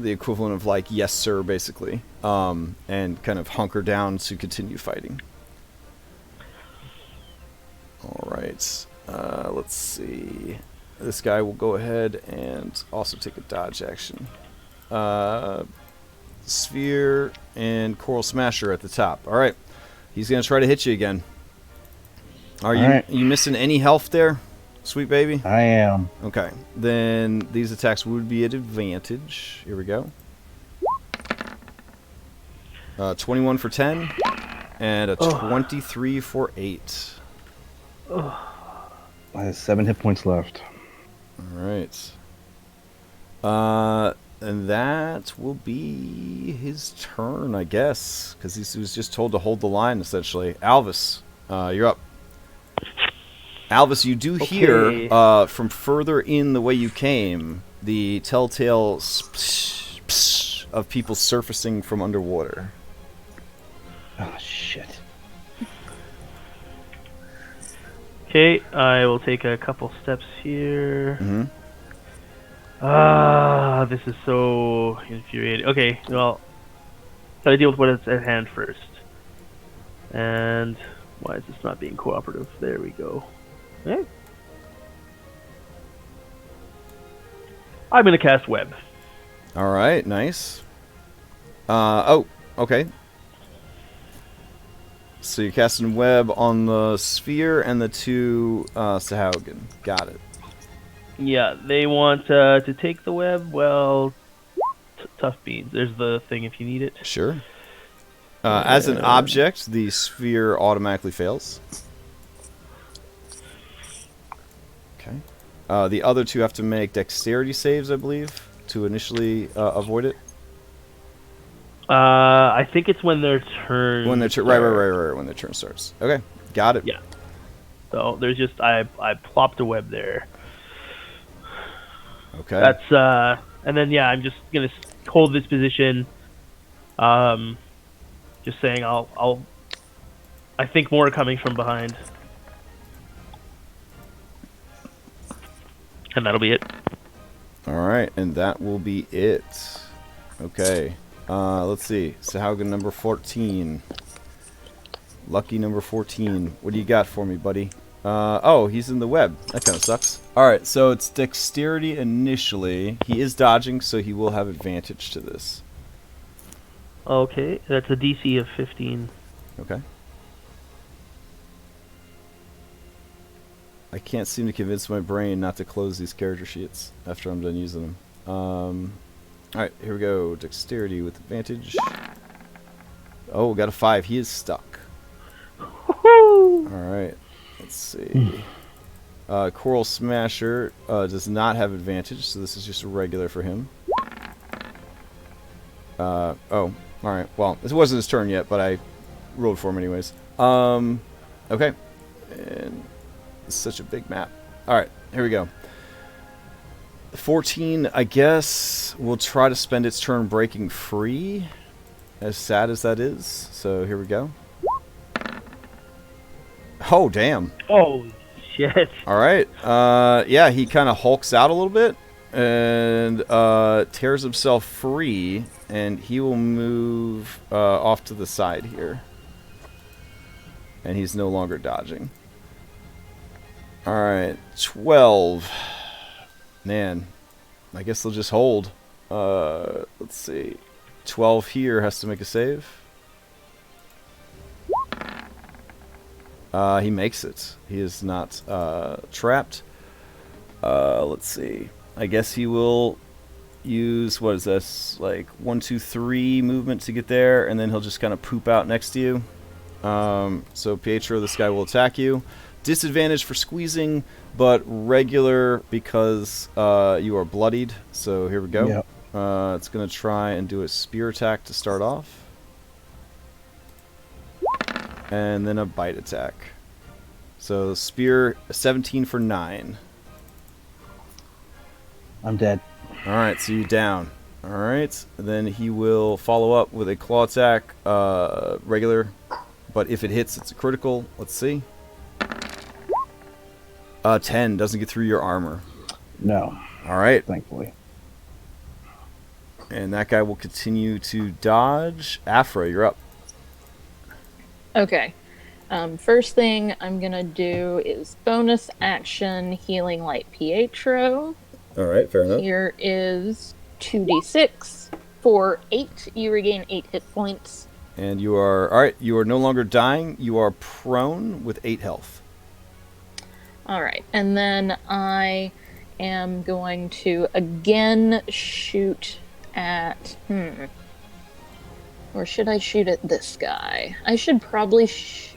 equivalent of like, yes, sir, basically. And kind of hunker down to continue fighting. All right. Let's see. This guy will go ahead and also take a dodge action. Sphere and Coral Smasher at the top. All right. He's going to try to hit you again. Are you missing any health there, sweet baby? I am. Okay. Then these attacks would be at advantage. Here we go. 21 for 10 and a 23 for 8. I have 7 hit points left. All right. And that will be his turn, I guess, because he was just told to hold the line, essentially. Alvis, you're up. Alvis, you do hear from further in the way you came the telltale psh, psh of people surfacing from underwater. Oh, shit. Okay, I will take a couple steps here. Mm-hmm. This is so infuriating. Okay, well, gotta deal with what is at hand first. And why is this not being cooperative? There we go. Okay. I'm gonna cast web. All right, nice. Okay. So you're casting web on the sphere and the 2 Sahaugin. Got it. Yeah, they want to take the web. Well, tough beans. There's the thing if you need it. Sure. As an object, the sphere automatically fails. Okay. The other 2 have to make dexterity saves, I believe, to initially avoid it. I think it's when their turn. When their right. When their turn starts. Okay, got it. Yeah. So there's just I plopped a web there. Okay. That's and then I'm just gonna hold this position. Just saying I think more are coming from behind. And that'll be it. Alright, and that will be it. Okay. Let's see. Sahaugin number 14. Lucky number 14. What do you got for me, buddy? He's in the web. That kind of sucks. Alright, so it's dexterity initially. He is dodging, so he will have advantage to this. Okay, that's a DC of 15. Okay. I can't seem to convince my brain not to close these character sheets after I'm done using them. Alright, here we go. Dexterity with advantage. Oh, got a 5. He is stuck. Alright, let's see. Coral Smasher does not have advantage, so this is just a regular for him. Alright, well, this wasn't his turn yet, but I rolled for him anyways. Okay. And it's such a big map. Alright, here we go. 14, I guess, will try to spend its turn breaking free, as sad as that is. So here we go. Oh, damn. Oh, shit. Alright, he kind of hulks out a little bit and tears himself free, and he will move off to the side here. And he's no longer dodging. Alright, 12. Man, I guess they'll just hold. Let's see. 12 here has to make a save. He makes it. He is not trapped. Let's see. I guess he will use, what is this, like 1, 2, 3 movement to get there, and then he'll just kind of poop out next to you. So Pietro, this guy will attack you. Disadvantage for squeezing, but regular because you are bloodied. So here we go. Yep. It's going to try and do a spear attack to start off. And then a bite attack. So spear 17 for 9. I'm dead. All right, so you're down. All right, then he will follow up with a claw attack, regular, but if it hits, it's a critical. Let's see. 10 doesn't get through your armor. No, All right, thankfully. and that guy will continue to dodge. Afra, you're up. Okay. First thing I'm gonna do is bonus action healing light Pietro. All right, fair enough. Here is 2d6. For 8, you regain 8 hit points. And you are all right. You are no longer dying. You are prone with 8 health. Alright, and then I am going to again shoot at... Or should I shoot at this guy? I should probably shoot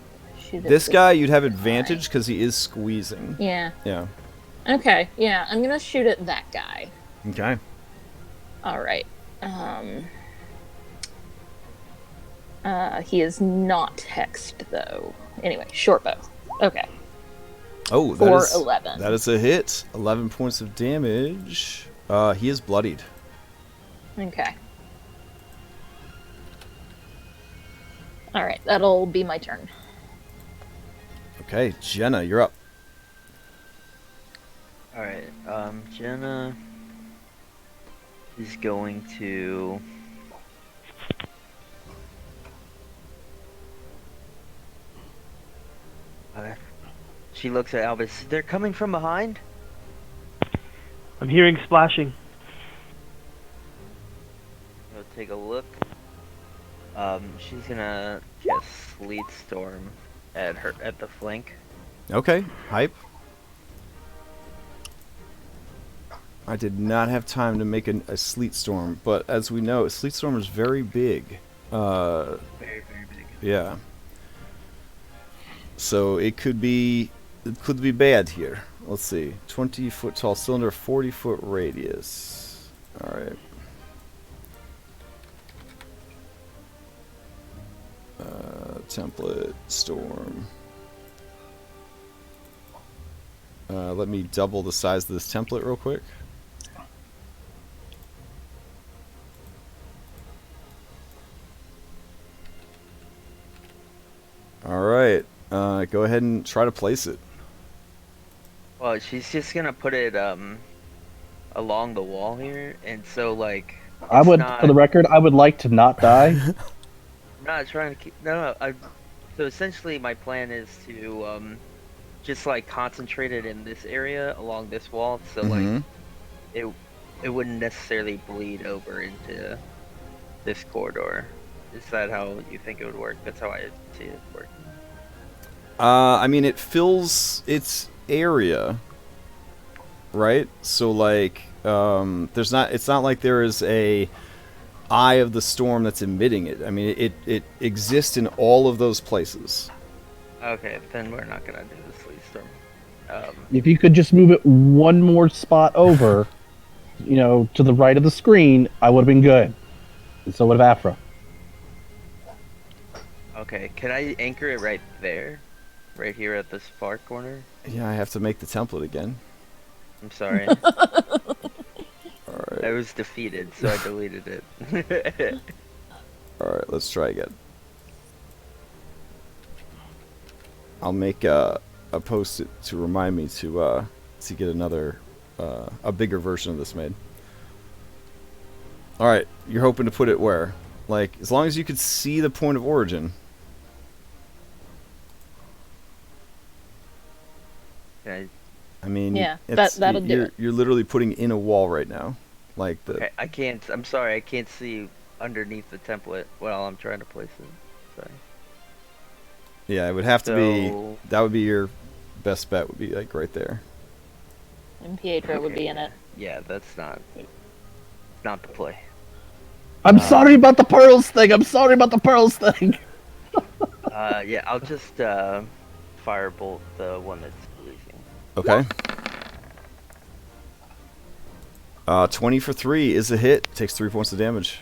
at This guy, you'd have advantage because he is squeezing. Yeah. Yeah. Okay, yeah, I'm gonna shoot at that guy. Okay. Alright. He is not hexed, though. Anyway, short bow. Okay. Oh, For 11. That is a hit. 11 points of damage. He is bloodied. Okay. Alright, that'll be my turn. Okay, Jenna, you're up. Alright, Jenna is going to... She looks at Albus. They're coming from behind? I'm hearing splashing. I'll take a look. She's gonna just Sleet Storm at the flank. Okay, hype. I did not have time to make a sleet storm, but as we know, a sleet storm is very big. Very, very big. Yeah. So it could be bad here. Let's see. 20-foot tall cylinder, 40-foot radius. All right. Template storm. Let me double the size of this template real quick. All right. Go ahead and try to place it. Well, she's just gonna put it along the wall here, and so like I would, not, for the record, I would like to not die. I'm not trying to keep. No. So essentially, my plan is to just like concentrate it in this area along this wall, so like it wouldn't necessarily bleed over into this corridor. Is that how you think it would work? That's how I see it working. I mean, it fills its area, right? So like, there's not. It's not like there is a eye of the storm that's emitting it. I mean, it exists in all of those places. Okay, then we're not gonna do the Sleet Storm. If you could just move it one more spot over, to the right of the screen, I would have been good. And so would have Afra. Okay, can I anchor it right there? Right here at this far corner? Yeah, I have to make the template again. I'm sorry. Alright. I was defeated, so I deleted it. Alright, let's try again. I'll make a post-it to remind me to get another, a bigger version of this made. Alright, you're hoping to put it where? Like, as long as you could see the point of origin. I mean, Yeah, it's, that'll do it. You're literally putting in a wall right now. Like the... Okay, I can't, I'm sorry, I can't see underneath the template while I'm trying to place it. Sorry. Yeah, it would have to be, that would be your best bet, would be like right there. And Pietro would be in it. Yeah, that's not the play. I'm sorry about the pearls thing. Yeah, I'll just firebolt the one that's releasing. Okay. 20 for 3 is a hit. Takes 3 points of damage.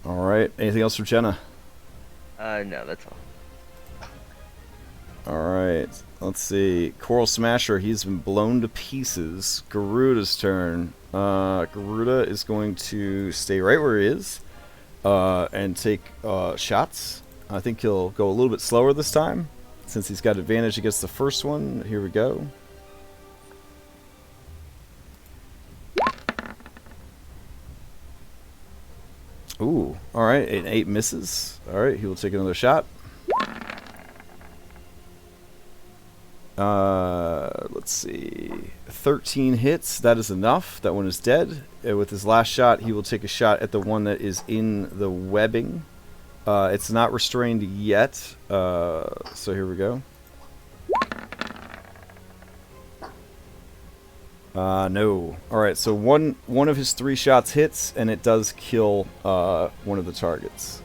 Alright, anything else for Jenna? No, that's all. Alright, let's see. Coral Smasher, he's been blown to pieces. Garuda's turn. Garuda is going to stay right where he is and take shots. I think he'll go a little bit slower this time since he's got advantage against the first one. Here we go. Ooh, alright, an 8 misses. Alright, he will take another shot. Let's see. 13 hits. That is enough. That one is dead. With his last shot, he will take a shot at the one that is in the webbing. It's not restrained yet. So here we go. No. Alright, so one of his 3 shots hits, and it does kill one of the targets.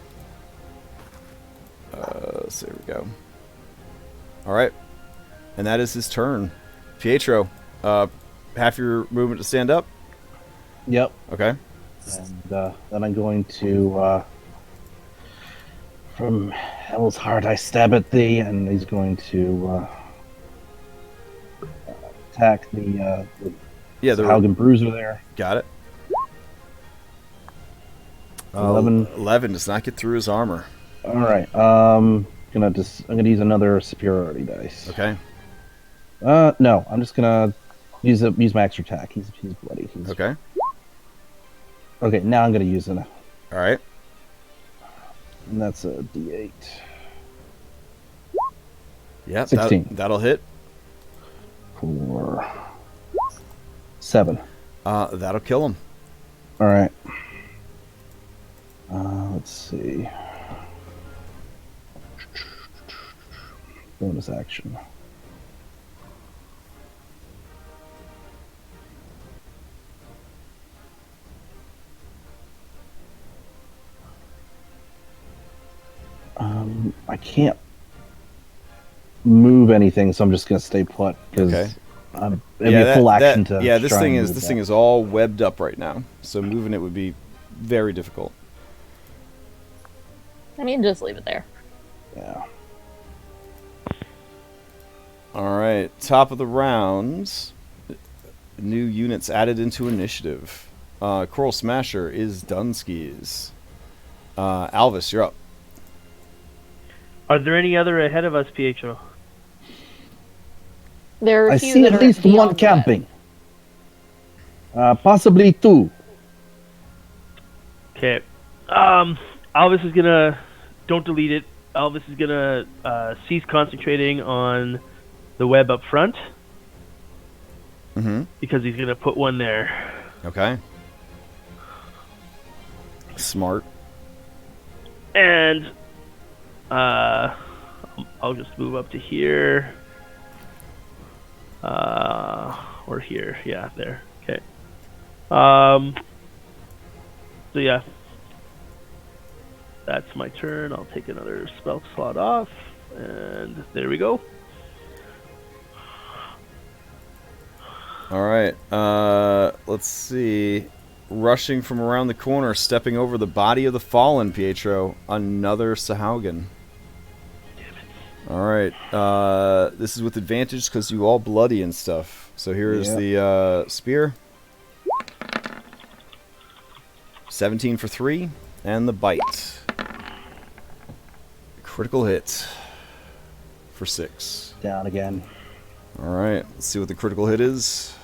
So here we go. Alright. And that is his turn. Pietro, half your movement to stand up? Yep. Okay. And then I'm going to, from Hell's Heart, I stab at thee, and he's going to attack the Sahaugin Bruiser there. Got it. 11. 11 does not get through his armor. All right. I'm gonna use another superiority dice. Okay. No, I'm just gonna use my extra attack. He's bloody. Okay. Okay, now I'm gonna use it. All right. And that's a D8. Yeah, 16. That'll hit. 4, 7. That'll kill him. All right. Let's see. Bonus action. I can't move anything, so I'm just gonna stay put because Okay. it'd be a full action to. this try thing and is move this that. thing is all webbed up right now, so moving it would be very difficult. I mean, just leave it there. Yeah. All right, top of the round. New units added into initiative. Coral Smasher is Dunskies. Alvis, you're up. Are there any other ahead of us, Pietro? There are a I few see that at are least one beyond that. camping. Possibly 2. Okay. Alvis is gonna... Don't delete it. Alvis is gonna cease concentrating on the web up front Mm-hmm. because he's gonna put one there. Okay. Smart. And I'll just move up to here. Or here. Yeah, there. Okay. So yeah. That's my turn. I'll take another spell slot off. And there we go. All right. Let's see. Rushing from around the corner, stepping over the body of the fallen, Pietro. Another Sahaugin. All right. This is with advantage because you all bloody and stuff. So here is the spear. 17 for 3, and the bite. Critical hit for 6. Down again. All right. Let's see what the critical hit is.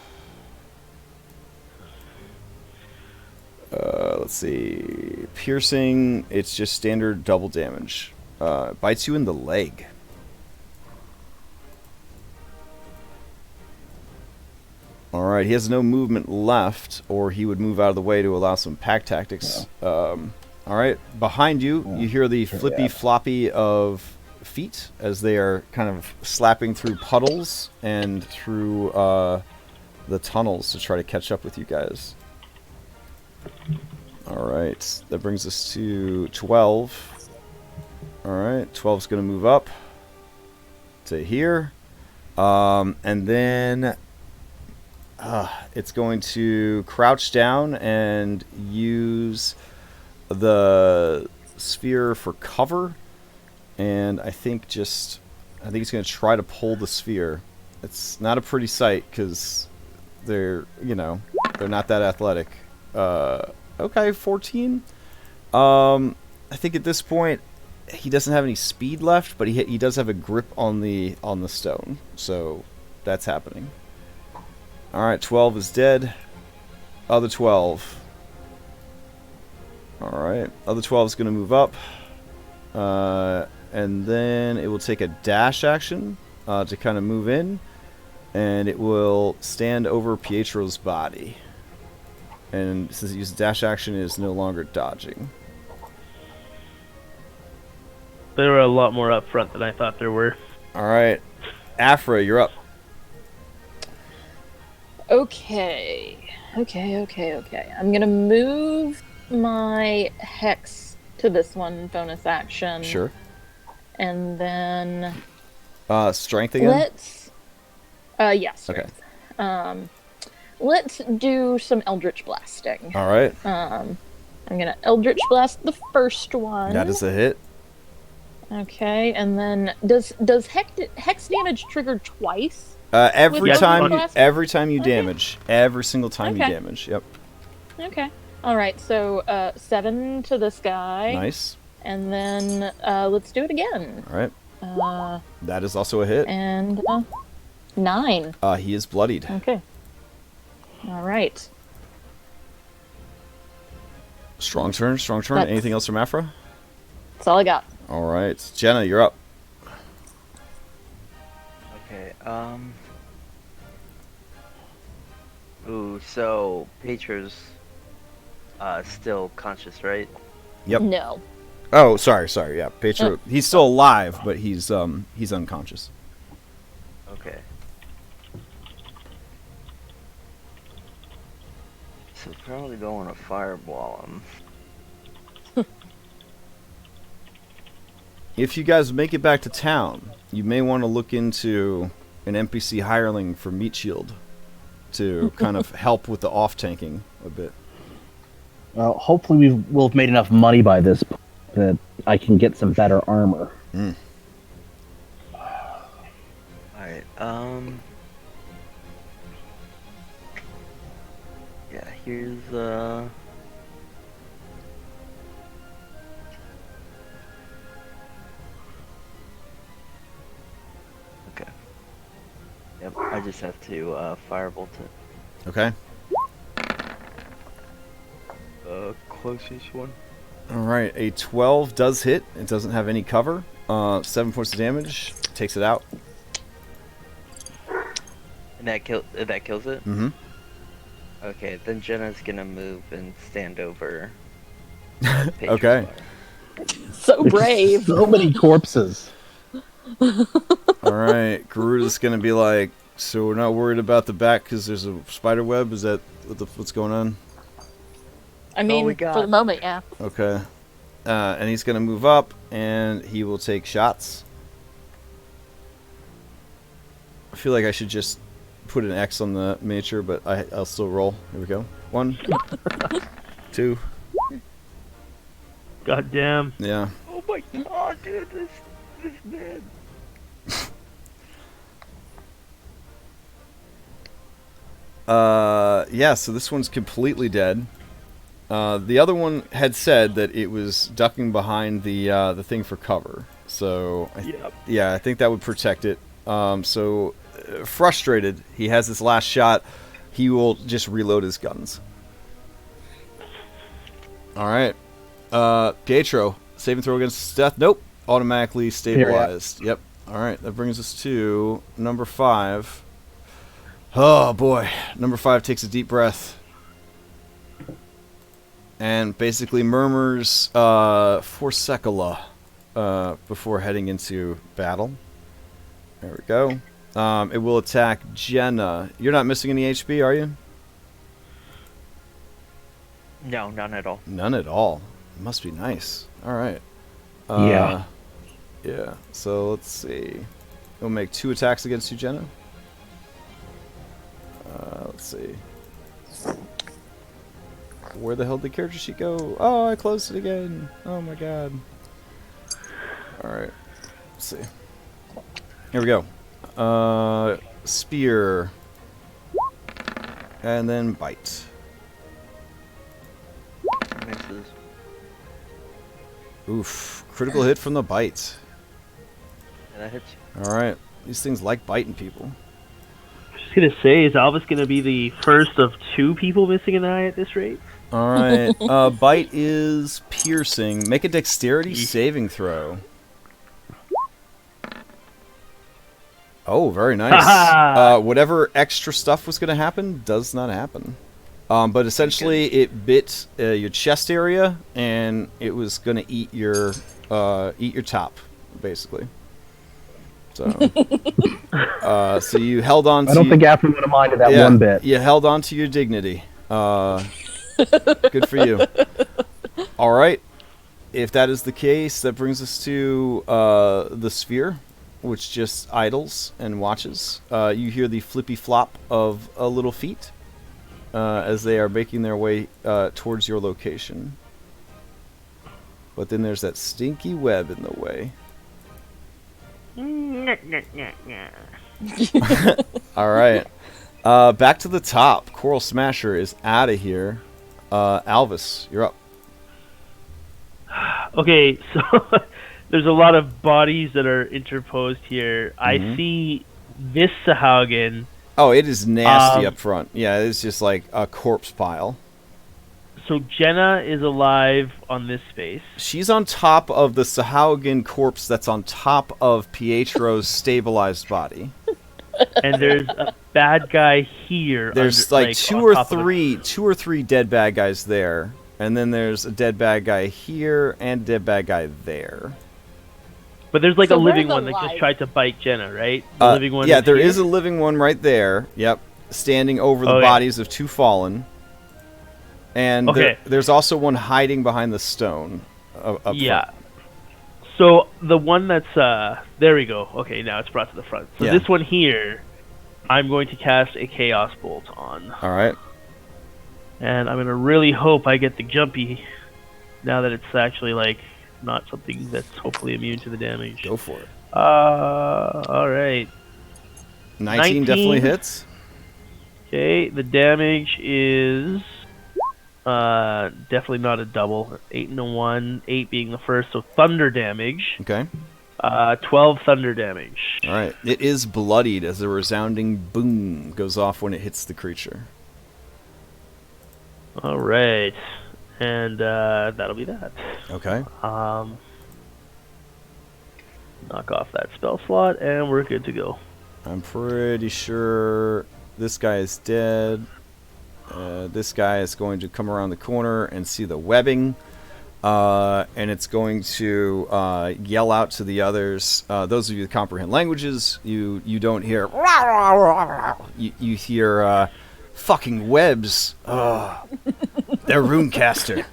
Let's see. Piercing, it's just standard double damage. Bites you in the leg. Alright, he has no movement left, or he would move out of the way to allow some pack tactics. Alright, behind you, you hear the flippy floppy of feet as they are kind of slapping through puddles and through the tunnels to try to catch up with you guys. Alright, that brings us to 12. Alright, 12's going to move up to here. And then it's going to crouch down and use the sphere for cover. And I think just I think he's going to try to pull the sphere. It's not a pretty sight because they're, you know, they're not that athletic. Okay, 14. I think at this point he doesn't have any speed left, but he does have a grip on the stone, so that's happening. All right, 12 is dead. Other 12. All right, other 12 is going to move up, and then it will take a dash action to kind of move in, and it will stand over Pietro's body. And since it uses dash action, it is no longer dodging. There were a lot more up front than I thought there were. All right, Afra, you're up. Okay. I'm gonna move my hex to this one bonus action. Sure. And then Strength again? let's strength. Okay. Let's do some Eldritch Blasting. All right. I'm gonna Eldritch Blast the first one. That is a hit. Okay, and then does hex damage trigger twice? Every With time Eldritch Blast? you Okay. damage. Every single time you Okay. damage. Yep. Okay. All right. So 7 to this guy. Nice. And then let's do it again. All right. Uh, That is also a hit. and 9. He is bloodied. Okay. All right. Strong turn. That's- Anything else from Afra? That's all I got. All right. Jenna, you're up. Okay, Ooh, so Pietro's still conscious, right? Yep. No. Oh, sorry. Yeah, Pietro. He's still alive, but he's unconscious. Okay. So probably don't want to fireball him. If you guys make it back to town, you may want to look into an NPC hireling for Meat Shield to kind of help with the off-tanking a bit. Well, hopefully we'll have made enough money by this point that I can get some better armor. Alright, yeah, here's, okay. Yep, I just have to, firebolt it. Okay. Closest one. All right. A 12 does hit. It doesn't have any cover. 7 points of damage. Takes it out. And that kills it? Mm-hmm. Okay, then Jenna's gonna move and stand over. Okay. So brave. So many corpses. All right. Garuda's gonna be like, so we're not worried about the back because there's a spider web. Is that what's going on? I mean, we got. for the moment, yeah. Okay. And he's going to move up, and he will take shots. I feel like I should just put an X on the miniature, but I'll still roll. Here we go. 1, 2. God damn. Yeah. Oh my god, dude, this man. Yeah, so this one's completely dead. The other one had said that it was ducking behind the thing for cover. So, I think that would protect it. Frustrated, he has this last shot. He will just reload his guns. All right. Pietro, saving throw against death. Nope. Automatically stabilized. Yep. All right. That brings us to number 5. Oh, boy. Number 5 takes a deep breath. And basically murmurs for Sekala before heading into battle. There we go. It will attack Jenna. You're not missing any HP, are you? No, none at all. None at all. It must be nice. All right. Yeah. Yeah. So let's see. We'll make 2 attacks against you, Jenna. Let's see. Where the hell did the character sheet go? Oh, I closed it again. Oh my god. Alright. Let's see. Here we go. Spear. And then bite. Misses. Oof. Critical hit from the bite. And that hits. Alright. These things like biting people. I was just gonna say, is Alvis gonna be the first of 2 people missing an eye at this rate? Alright. Bite is piercing. Make a dexterity saving throw. Oh, very nice. Whatever extra stuff was going to happen does not happen. But essentially, it bit your chest area, and it was going to eat your top, basically. So, so you held on. I don't think Afro would have minded that one bit. You held on to your dignity. Good for you. All right. If that is the case, that brings us to the sphere, which just idles and watches. You hear the flippy flop of little feet as they are making their way towards your location. But then there's that stinky web in the way. All right. Back to the top. Coral Smasher is out of here. Alvis, you're up. Okay, so there's a lot of bodies that are interposed here. I see this Sahaugin. Oh, it is nasty up front. Yeah, it's just like a corpse pile. So Jenna is alive on this space. She's on top of the Sahaugin corpse that's on top of Pietro's stabilized body. And there's a bad guy here. There's under, two or three dead bad guys there. And then there's a dead bad guy here and a dead bad guy there. But there's like So a living where's one the that just live- tried to bite Jenna, right? The living one. Yeah, is there here? is a living one right there. Yep, standing over the Oh, yeah. bodies of 2 fallen. And Okay. there's also one hiding behind the stone. Up Yeah. front. So the one that's there we go. Okay, now it's brought to the front. So Yeah. this one here, I'm going to cast a Chaos Bolt on, All right. and I'm gonna really hope I get the jumpy. Now that it's actually like not something that's hopefully immune to the damage. Go for it. All right. 19 definitely hits. Okay, the damage is definitely not a double. 8 and a 1, 8 being the first, so thunder damage. Okay. 12 thunder damage. All right. It is bloodied as a resounding boom goes off when it hits the creature. All right, and that'll be that. Okay. Knock off that spell slot, and we're good to go. I'm pretty sure this guy is dead. This guy is going to come around the corner and see the webbing. And it's going to yell out to the others. Those of you that comprehend languages, you don't hear. You hear fucking webs. They're Runecaster.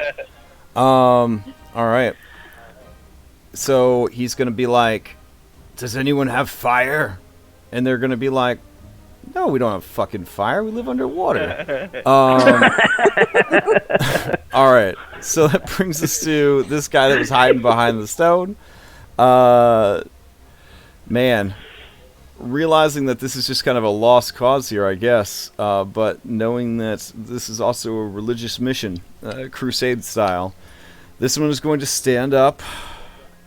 All right. So he's going to be like, does anyone have fire? And they're going to be like, no, we don't have fucking fire. We live underwater. All right. So that brings us to this guy that was hiding behind the stone. Man, realizing that this is just kind of a lost cause here, I guess. But knowing that this is also a religious mission, crusade style, this one is going to stand up.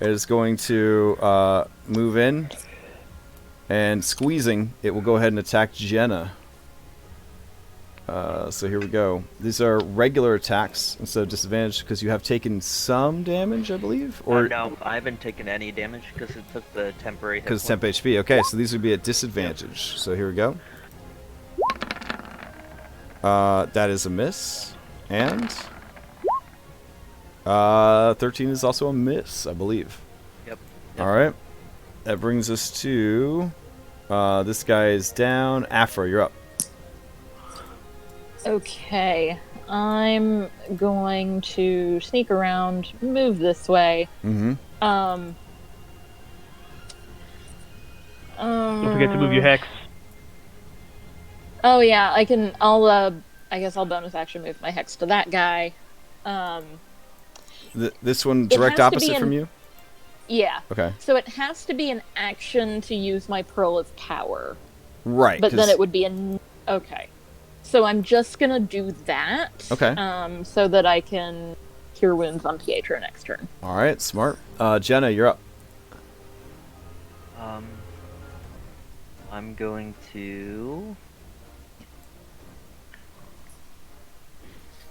It is going to move in. And squeezing, it will go ahead and attack Jenna. So here we go. These are regular attacks instead of disadvantage because you have taken some damage, I believe? Or No, I haven't taken any damage because it took the temporary hit because it's point. temp HP. Okay, so these would be at disadvantage. So here we go. That is a miss. And 13 is also a miss, I believe. Yep. All right. That brings us to this guy is down. Afro, you're up. Okay, I'm going to sneak around, move this way. Mm-hmm. Don't forget to move your hex. Oh yeah, I guess I'll bonus action move my hex to that guy. This one It direct has to be opposite in- from you? Yeah. Okay. So it has to be an action to use my Pearl of Power. Right. But then 'cause- it would be okay. So I'm just gonna do that. Okay. So that I can cure wounds on Pietro next turn. All right, smart. Jenna, you're up. I'm going to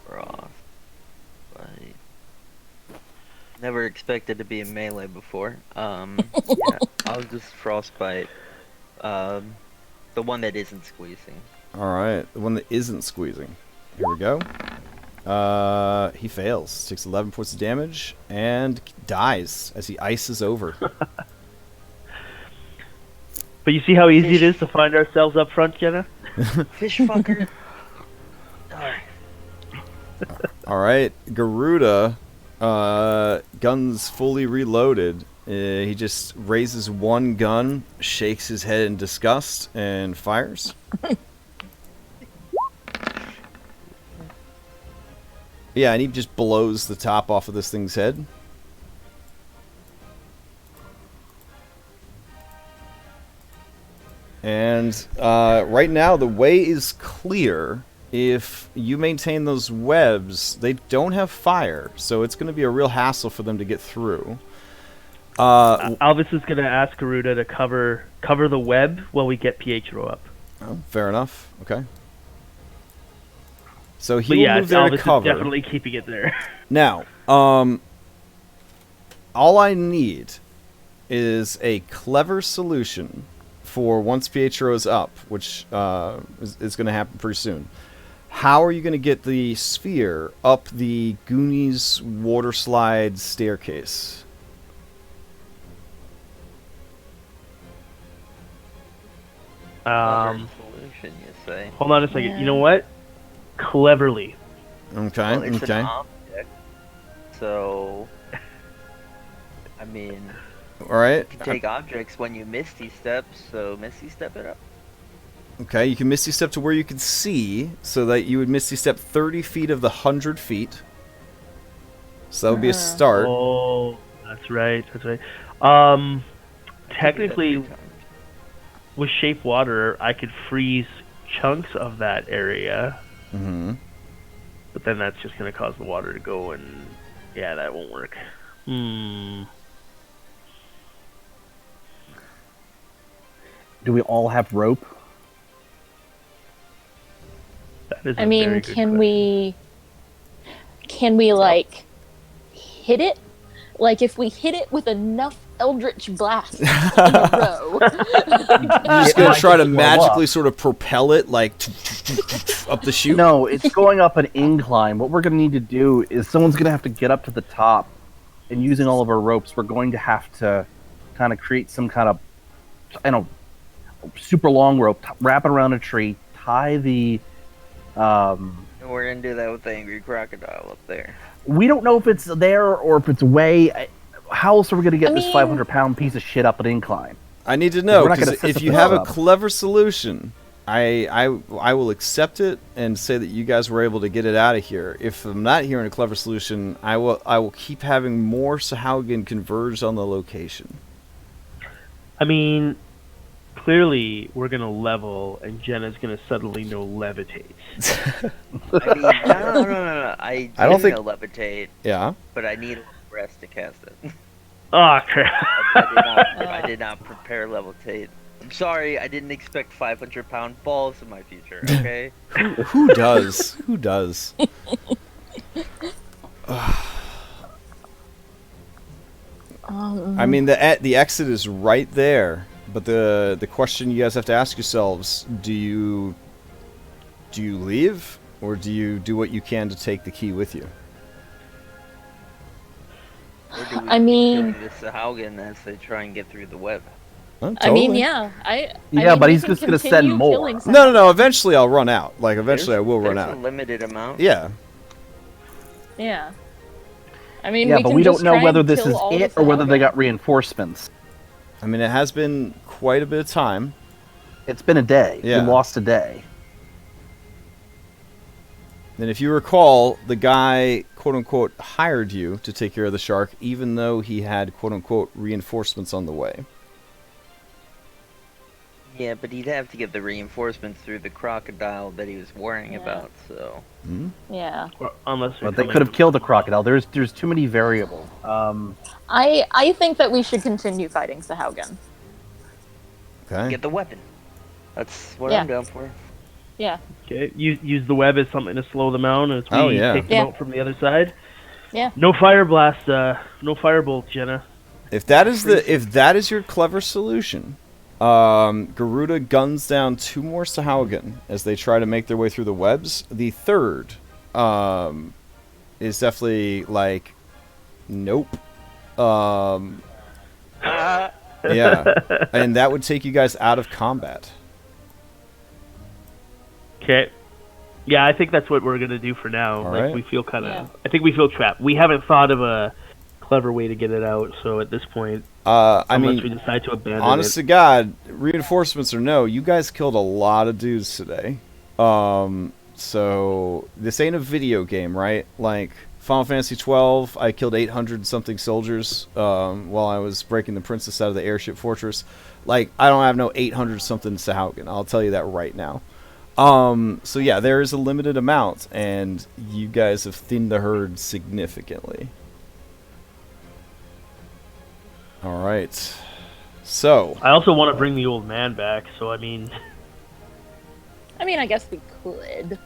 frostbite. Never expected to be in melee before. Yeah, I'll just frostbite. The one that isn't squeezing. All right, the one that isn't squeezing. Here we go. He fails. Takes 11 points of damage and dies as he ices over. But you see how easy it is to find ourselves up front, Jenna? Fish fucker. All right, Garuda, guns fully reloaded. He just raises one gun, shakes his head in disgust, and fires. Yeah, and he just blows the top off of this thing's head. And right now, the way is clear. If you maintain those webs, they don't have fire, so it's going to be a real hassle for them to get through. Alvis is going to ask Garuda to cover the web while we get Pietro up. Oh, fair enough. Okay. So he But will yeah, move there Alvis to is cover. definitely keeping it there. Now, all I need is a clever solution for once Pietro is up, which is going to happen pretty soon. How are you going to get the sphere up the Goonies water slide staircase? Solution, you say? Hold on a second. You know what? Cleverly. Okay, Well, it's okay. an object, so I mean, All right. you can take objects when you Misty Step, so Misty Step it up. Okay, you can Misty Step to where you can see, so that you would Misty Step 30 feet of the 100 feet. So that would be a start. Oh, that's right. That's right. Technically, That's 3 times. with Shape Water, I could freeze chunks of that area, Mm-hmm. but then that's just going to cause the water to go, and yeah, that won't work. Do we all have rope? That is I a mean, very good can question. we like hit it? Like if we hit it with enough Eldritch blasts in a row. You're just going to try to magically sort of propel it, like, up the chute? No, it's going up an incline. What we're going to need to do is someone's going to have to get up to the top, and using all of our ropes, we're going to have to kind of create some kind of, I don't know, super long rope, wrap it around a tree, tie the. And we're gonna do that with the angry crocodile up there. We don't know if it's there or if it's way. How else are we going to get I this mean- 500-pound piece of shit up an incline? I need to know, We're not gonna because set if the you thing have a up. clever solution, I will accept it and say that you guys were able to get it out of here. If I'm not hearing a clever solution, I will keep having more Sahaugin converge on the location. I mean, clearly we're going to level, and Jenna's going to suddenly know levitate. I mean, no. I don't think- know levitate, Yeah. but I need a little rest to cast it. Oh, crap. I did not prepare levitate. I'm sorry, I didn't expect 500-pound balls in my future. Okay. Who does? Who does? I mean, the exit is right there, but the question you guys have to ask yourselves: do you leave, or do you do what you can to take the key with you? Or do we I keep mean- killing the Sahaugin as they try and get through the web? Huh, I mean, totally. yeah. I Yeah, mean, but we he's can just gonna send continue more. killing No. Eventually, I'll run out. Like, eventually, I will run There's out. a limited amount. Yeah. Yeah. I mean, Yeah, we but can we just don't know try whether and this kill is all it the or whether they Sahaugin. got reinforcements. I mean, it has been quite a bit of time. It's been a day. Yeah. We lost a day. And if you recall, the guy, quote-unquote, hired you to take care of the shark, even though he had, quote-unquote, reinforcements on the way. Yeah, but he'd have to get the reinforcements through the crocodile that he was worrying about, so... Hmm? Yeah. Or unless But they could have killed the crocodile. There's too many variables. I think that we should continue fighting Sahaugin. Okay. Get the weapon. That's what Yeah. I'm down for. Yeah. Okay, use the web as something to slow them down as we Oh, yeah. take them Yeah. out from the other side. Yeah. No fire blast, no firebolt, Jenna. If that is your clever solution, Garuda guns down 2 more Sahaugin as they try to make their way through the webs. The third is definitely like, nope. Yeah, and that would take you guys out of combat. Okay. Yeah, I think that's what we're gonna do for now. All like right. we feel kind of. Yeah. I think we feel trapped. We haven't thought of a clever way to get it out. So at this point, I unless we mean, decide to abandon honest it. to God, reinforcements or no, you guys killed a lot of dudes today. So this ain't a video game, right? Like Final Fantasy 12, I killed 800 something soldiers while I was breaking the princess out of the airship fortress. Like, I don't have no 800 something Sahaugin. I'll tell you that right now. So yeah, there is a limited amount, and you guys have thinned the herd significantly. All right. So, I also want to bring the old man back. So I mean, I guess we could.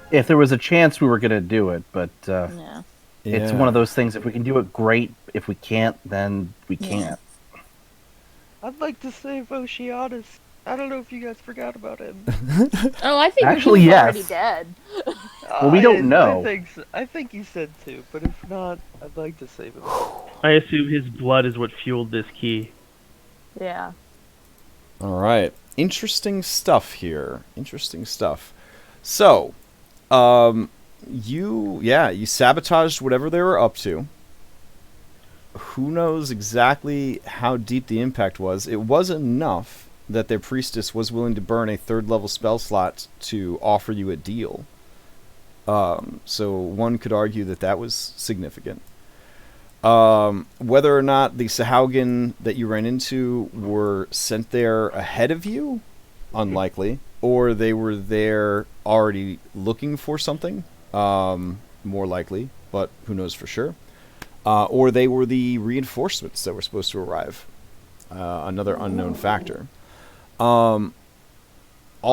If there was a chance, we were going to do it, but Yeah. it's yeah. one of those things. If we can do it, great. If we can't, then we can't. I'd like to save Oceanus. I don't know if you guys forgot about him. Oh, I think Actually, he's yes. already dead. Well, we don't know. I think he said to, but if not, I'd like to save him. I assume his blood is what fueled this key. Yeah. All right. Interesting stuff here. Interesting stuff. So, you sabotaged whatever they were up to. Who knows exactly how deep the impact was. It was enough that their priestess was willing to burn a 3rd level spell slot to offer you a deal. So one could argue that that was significant. Whether or not the Sahaugin that you ran into were sent there ahead of you, unlikely. Or they were there already looking for something, more likely, but who knows for sure. Or they were the reinforcements that were supposed to arrive, another unknown factor. All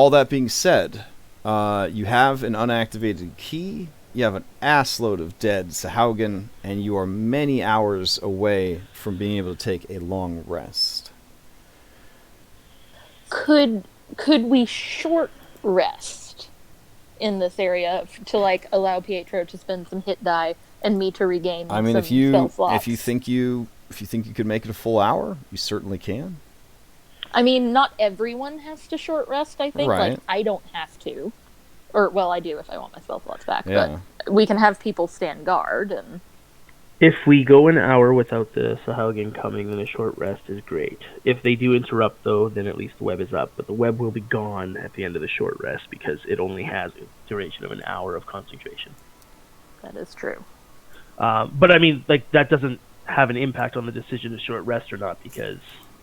that being said, you have an unactivated key, you have an assload of dead Sahaugin, and you are many hours away from being able to take a long rest. Could we short rest in this area to like allow Pietro to spend some hit die and me to regain I mean, some spell slots? if you think you could make it a full hour, you certainly can. I mean, not everyone has to short rest, I think. Right. Like, I don't have to. Or, well, I do if I want my spell slots back. Yeah. But we can have people stand guard. And If we go an hour without the Sahaugin coming, then a short rest is great. If they do interrupt, though, then at least the web is up. But the web will be gone at the end of the short rest because it only has a duration of an hour of concentration. that is true. But I mean, like, that doesn't have an impact on the decision to short rest or not, because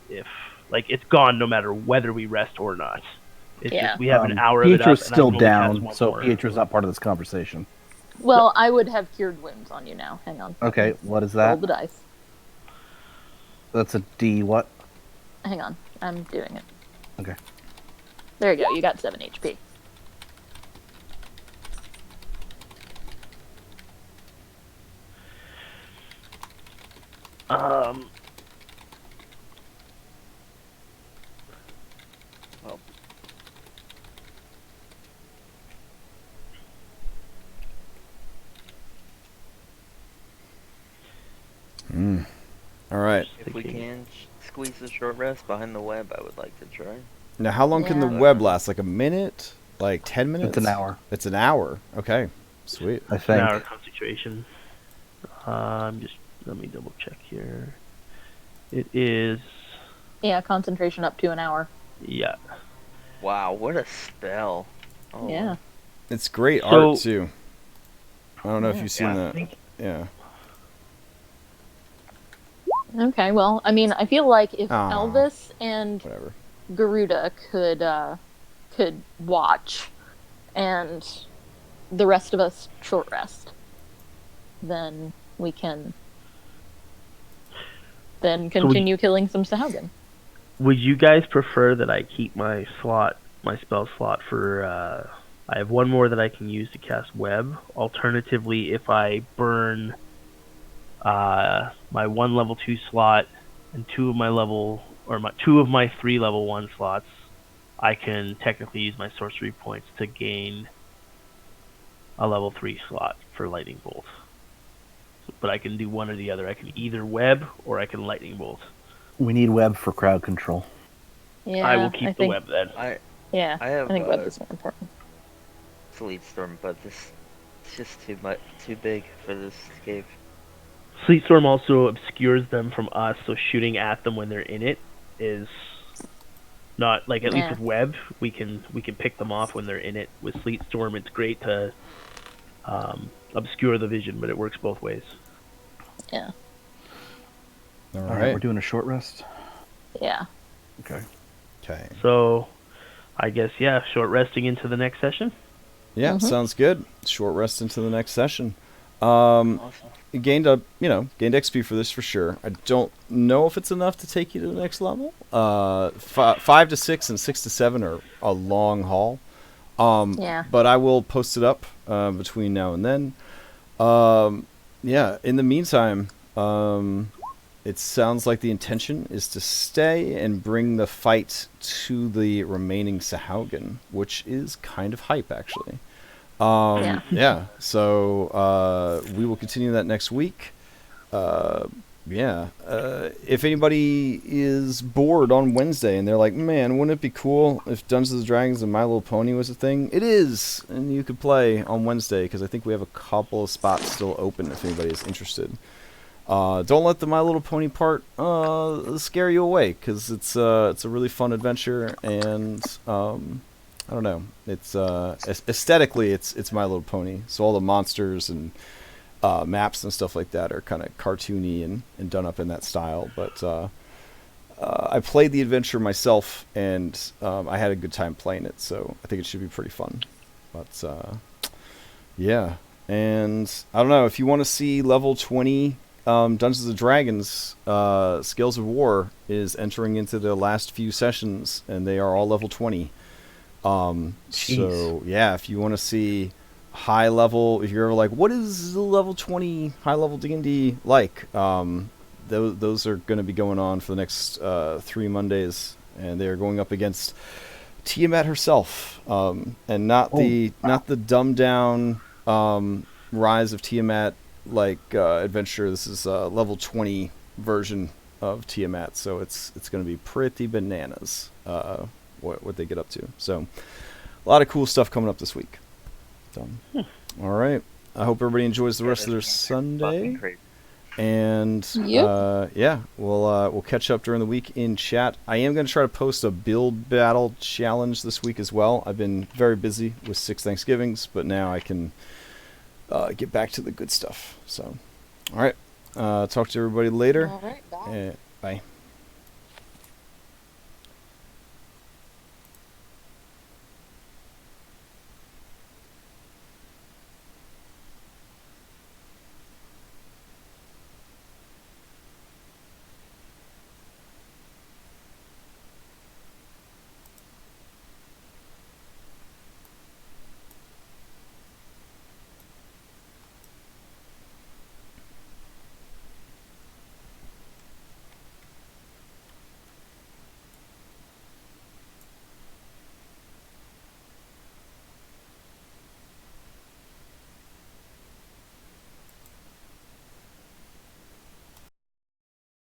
if, like, it's gone no matter whether we rest or not. It's Yeah. just we have an hour of it up. Pietro's and I still can only cast down, one so more. Pietro's not part of this conversation. Well, I would have cured wounds on you now. Hang on. Okay, what is Roll that? the dice. That's a D. What? Hang on. I'm doing it. Okay. There you go. You got 7 HP. Well, All right. if we can squeeze the short rest behind the web, I would like to try. Now, how long can the Yeah. web last? Like a minute? Like 10 minutes? It's an hour, It's an hour. Okay. Sweet. I An think. hour concentration. Just let me double check here. It is, Yeah, concentration up to an hour. yeah. Wow, what a spell. Oh. Yeah. It's great So- art too. I don't know if you've seen Yeah, I that. think Yeah. Okay, well, I mean, I feel like if Aw. Elvis and Whatever. Garuda could watch, and the rest of us short rest, then we can then continue killing some Sahaugin. Would you guys prefer that I keep my spell slot for? I have one more that I can use to cast web. Alternatively, if I burn my 1 level 2 slot and two of my 3 level 1 slots, I can technically use my sorcery points to gain a level 3 slot for lightning bolt. But I can do one or the other. I can either web or I can lightning bolt. We need web for crowd control. Yeah, I will keep the think, web then. Yeah, I have, I think web is more important. Sleet Storm, but it's just too big for this cave. Sleet Storm also obscures them from us, so shooting at them when they're in it is not like, at least Yeah. with web, we can pick them off when they're in it. With Sleet Storm, it's great to obscure the vision, but it works both ways. Yeah, All All right. right, we're doing a short rest. yeah. Okay. Okay. So, I guess short resting into the next session. Yeah, Mhm. sounds good. Short rest into the next session. Awesome. You gained XP for this for sure. I don't know if it's enough to take you to the next level. 5 to 6 and 6 to 7 are a long haul. Yeah. But I will post it up between now and then. In the meantime, it sounds like the intention is to stay and bring the fight to the remaining Sahaugin, which is kind of hype, actually. So we will continue that next week. If anybody is bored on Wednesday and they're like, man, wouldn't it be cool if Dungeons & Dragons and My Little Pony was a thing? It is, and you could play on Wednesday, because I think we have a couple of spots still open if anybody is interested. Don't let the My Little Pony part scare you away, because it's a really fun adventure, and I don't know. It's aesthetically, it's My Little Pony. So all the monsters and maps and stuff like that are kind of cartoony and done up in that style. But I played the adventure myself, and I had a good time playing it. So I think it should be pretty fun. But yeah, and I don't know if you want to see level 20 Dungeons & Dragons Scales of War is entering into the last few sessions, and they are all level 20. So yeah, if you want to see high level, if you're ever like, what is the level 20 high level D&D like, those are going to be going on for the next 3 Mondays, and they're going up against Tiamat herself, and not the dumbed down Rise of Tiamat adventure. This is a level 20 version of Tiamat, so it's going to be pretty bananas what they get up to. So a lot of cool stuff coming up this week. So, all right, I hope everybody enjoys the rest of their Sunday, and we'll catch up during the week in chat. I am going to try to post a build battle challenge this week as well. I've been very busy with 6 Thanksgivings, but now I can get back to the good stuff. So, all right, talk to everybody later. All right, bye. Bye.